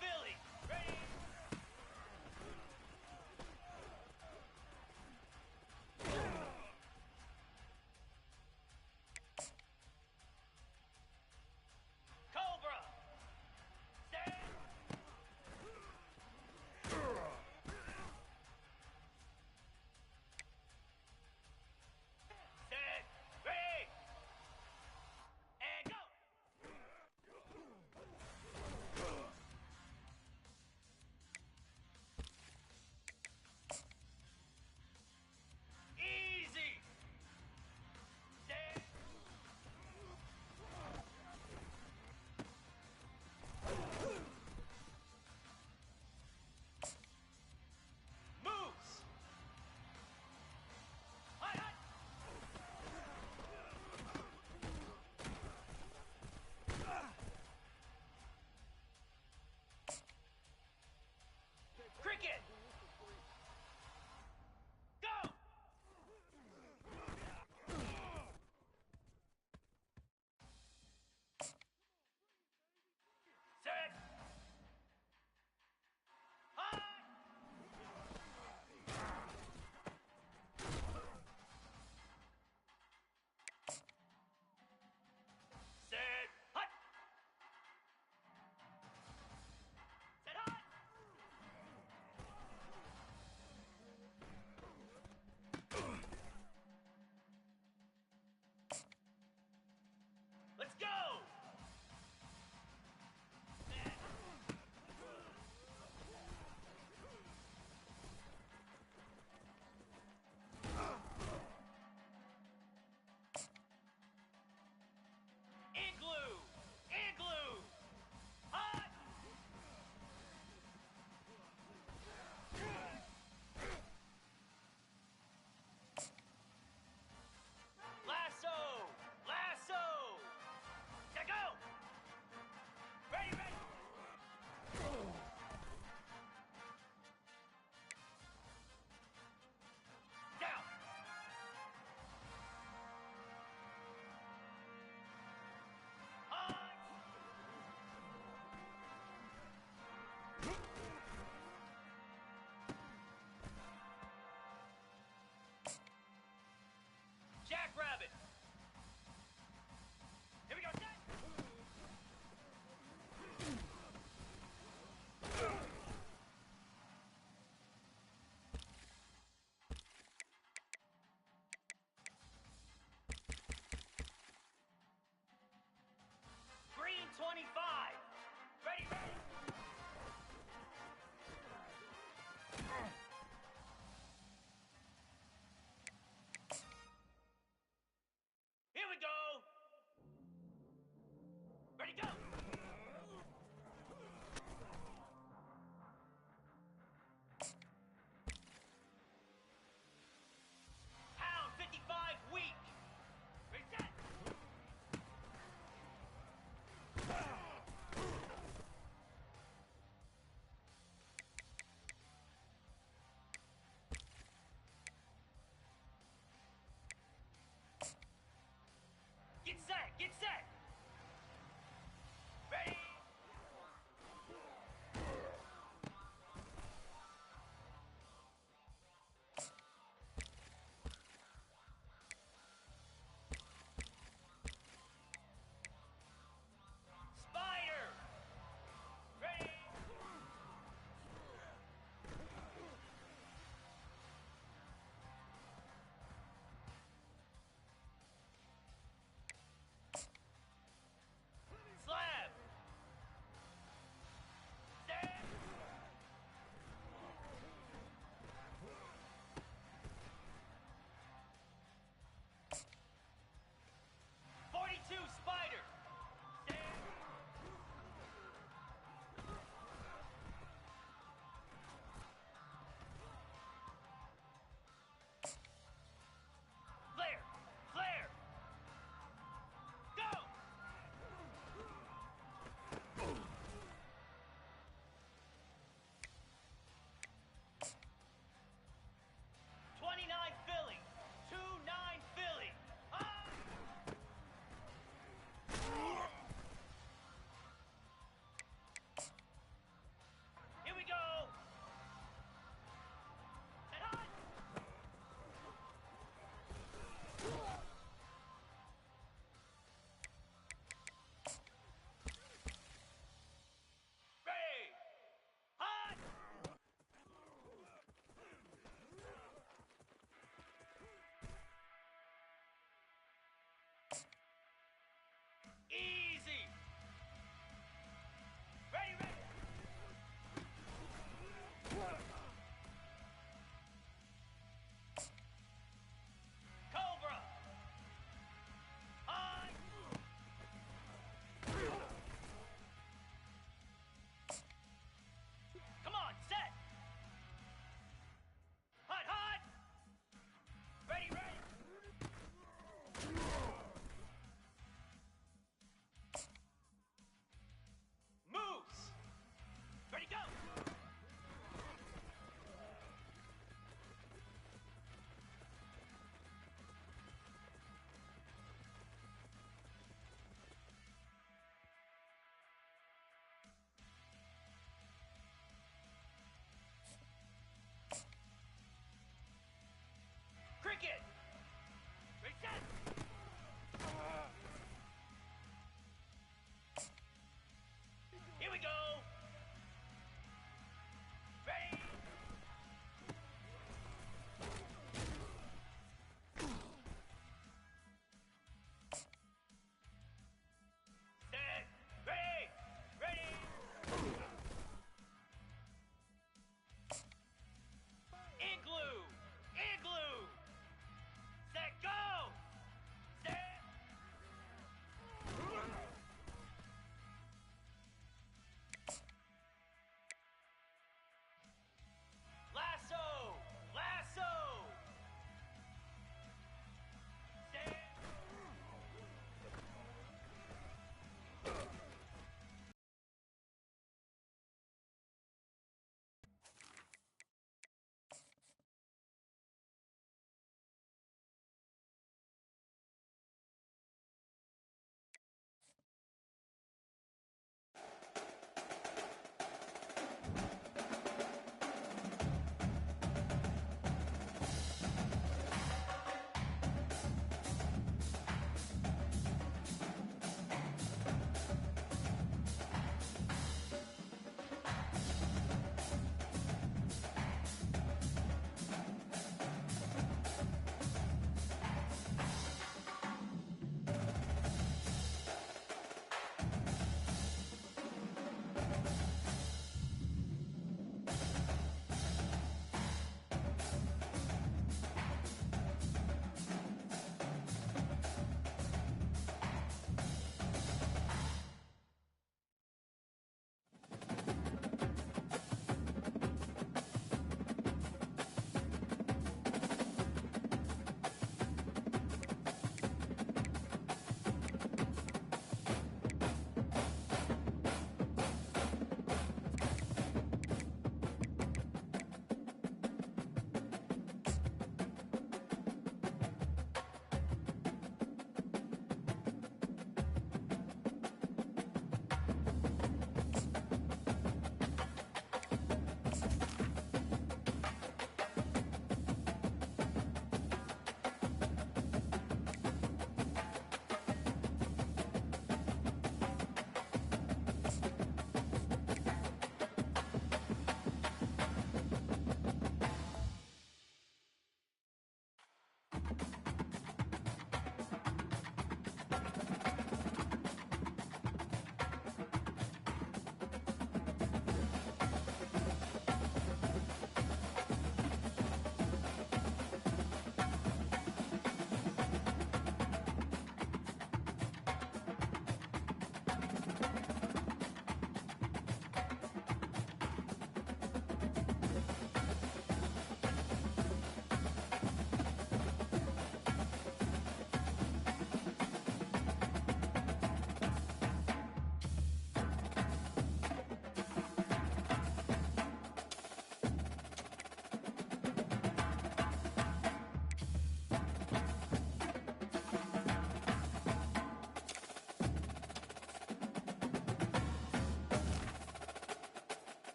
Philly. Ready.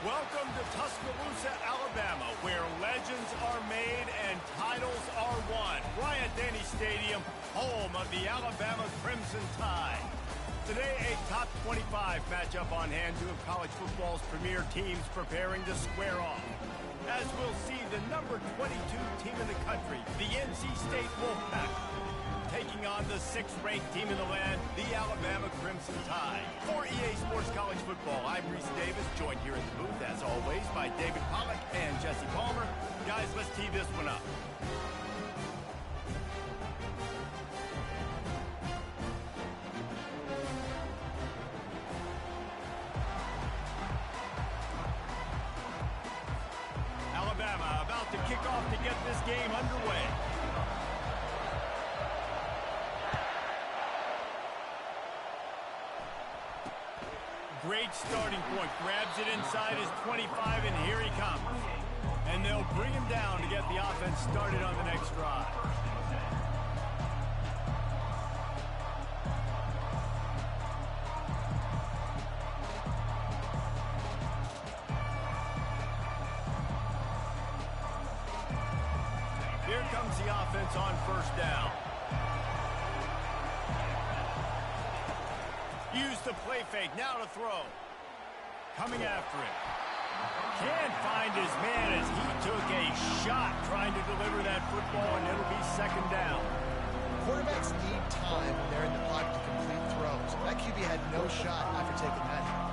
Welcome to Tuscaloosa, Alabama, where legends are made and titles are won. Bryant-Denny Stadium, home of the Alabama Crimson Tide. Today, a top 25 matchup on hand, two of college football's premier teams preparing to square off. As we'll see, the number 22 team in the country, the NC State Wolfpack, taking on the 6th-ranked team in the land, the Alabama Crimson Tide. For EA Sports College Football, I'm Reese Davis, joined here in the booth, as always, by David Pollack and Jesse Palmer. Guys, let's tee this one up. Alabama about to kick off to get this game underway. Great starting point. Grabs it inside his 25, and here he comes. And they'll bring him down to get the offense started on the next drive. Here comes the offense on first down. Use the play fake, now to throw. Coming after him. Can't find his man as he took a shot trying to deliver that football, and it'll be second down. Quarterbacks need time when they're in the pocket to complete throws. That QB had no shot after taking that hit.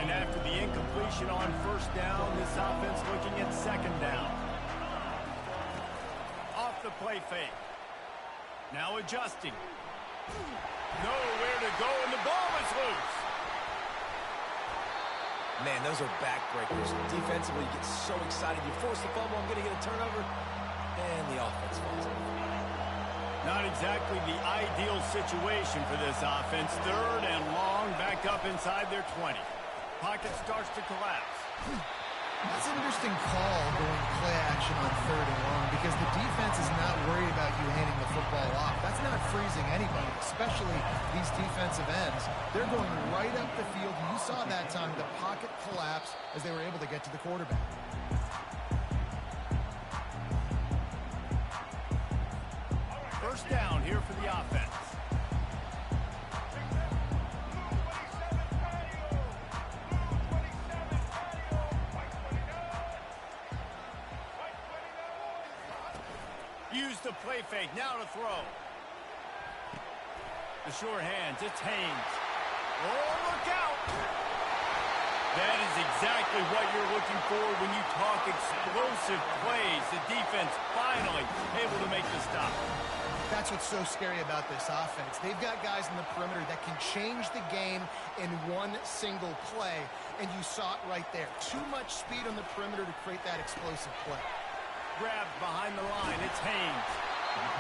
And after the incompletion on first down, this offense looking at second down. Off the play fake. Now adjusting. Nowhere to go, and the ball is loose. Man, those are backbreakers. Defensively, you get so excited. You force the fumble, I'm going to get a turnover, and the offense falls over. Not exactly the ideal situation for this offense. Third and long, backed up inside their 20. Pocket starts to collapse. That's an interesting call going play action on third and long because the defense is not worried about you handing the football off. That's not freezing anybody, especially these defensive ends. They're going right up the field. You saw that time the pocket collapse as they were able to get to the quarterback. First down here for the offense. Use the play fake, now to throw. The sure hands, it's Haynes. Oh, look out! That is exactly what you're looking for when you talk explosive plays. The defense finally able to make the stop. That's what's so scary about this offense. They've got guys in the perimeter that can change the game in one single play, and you saw it right there. Too much speed on the perimeter to create that explosive play. Grabbed behind the line, it's Haynes.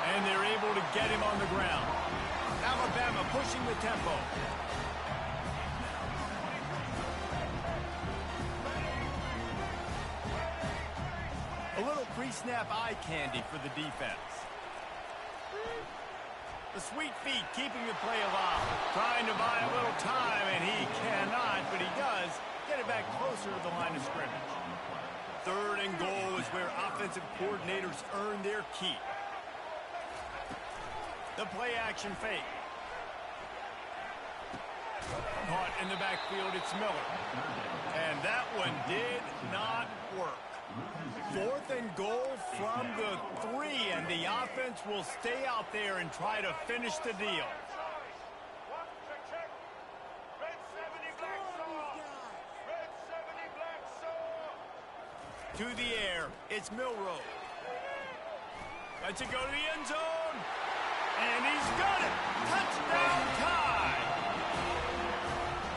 And they're able to get him on the ground. Alabama pushing the tempo. A little pre-snap eye candy for the defense. The sweet feet keeping the play alive. Trying to buy a little time, and he cannot, but he does get it back closer to the line of scrimmage. Third and goal is where offensive coordinators earn their keep. The play action fake. Caught in the backfield, it's Miller. And that one did not work. Fourth and goal from the 3, and the offense will stay out there and try to finish the deal. To the air, it's Milroe. Lets it go to the end zone. And he's got it. Touchdown Tide.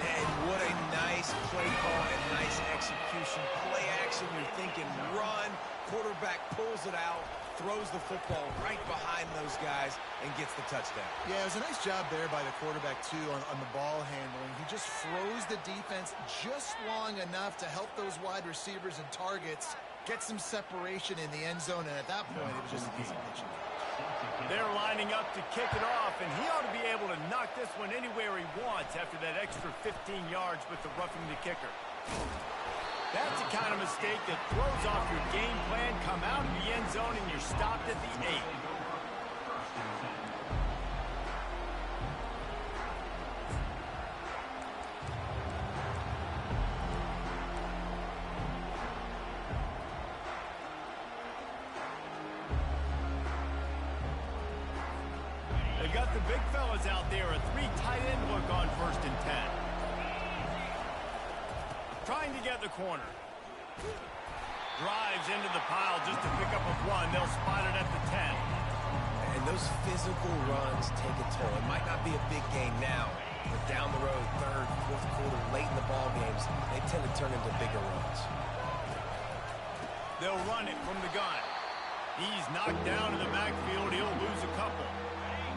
And what a nice play call and nice execution. Play action, you're thinking run. Quarterback pulls it out, throws the football right behind those guys, and gets the touchdown. Yeah, it was a nice job there by the quarterback, too, on the ball handling. He just froze the defense just long enough to help those wide receivers and targets get some separation in the end zone, and at that point, it was just an easy pitch. They're lining up to kick it off, and he ought to be able to knock this one anywhere he wants after that extra 15 yards with the roughing the kicker. That's the kind of mistake that throws off your game plan. Come out of the end zone, and you're stopped at the 8. They've got the big fellas out there, a 3 tight end look on 1st and 10. Trying to get the corner. Drives into the pile just to pick up a 1. They'll spot it at the 10. And those physical runs take a toll. It might not be a big game now, but down the road, 3rd, 4th quarter, late in the ball games, they tend to turn into bigger runs. They'll run it from the gun. He's knocked down in the backfield. He'll lose a couple.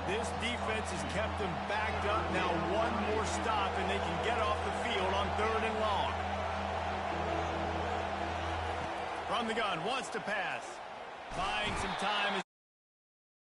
This defense has kept them backed up. Now 1 more stop, and they can get off the field on 3rd and long. From the gun, wants to pass. Buying some time as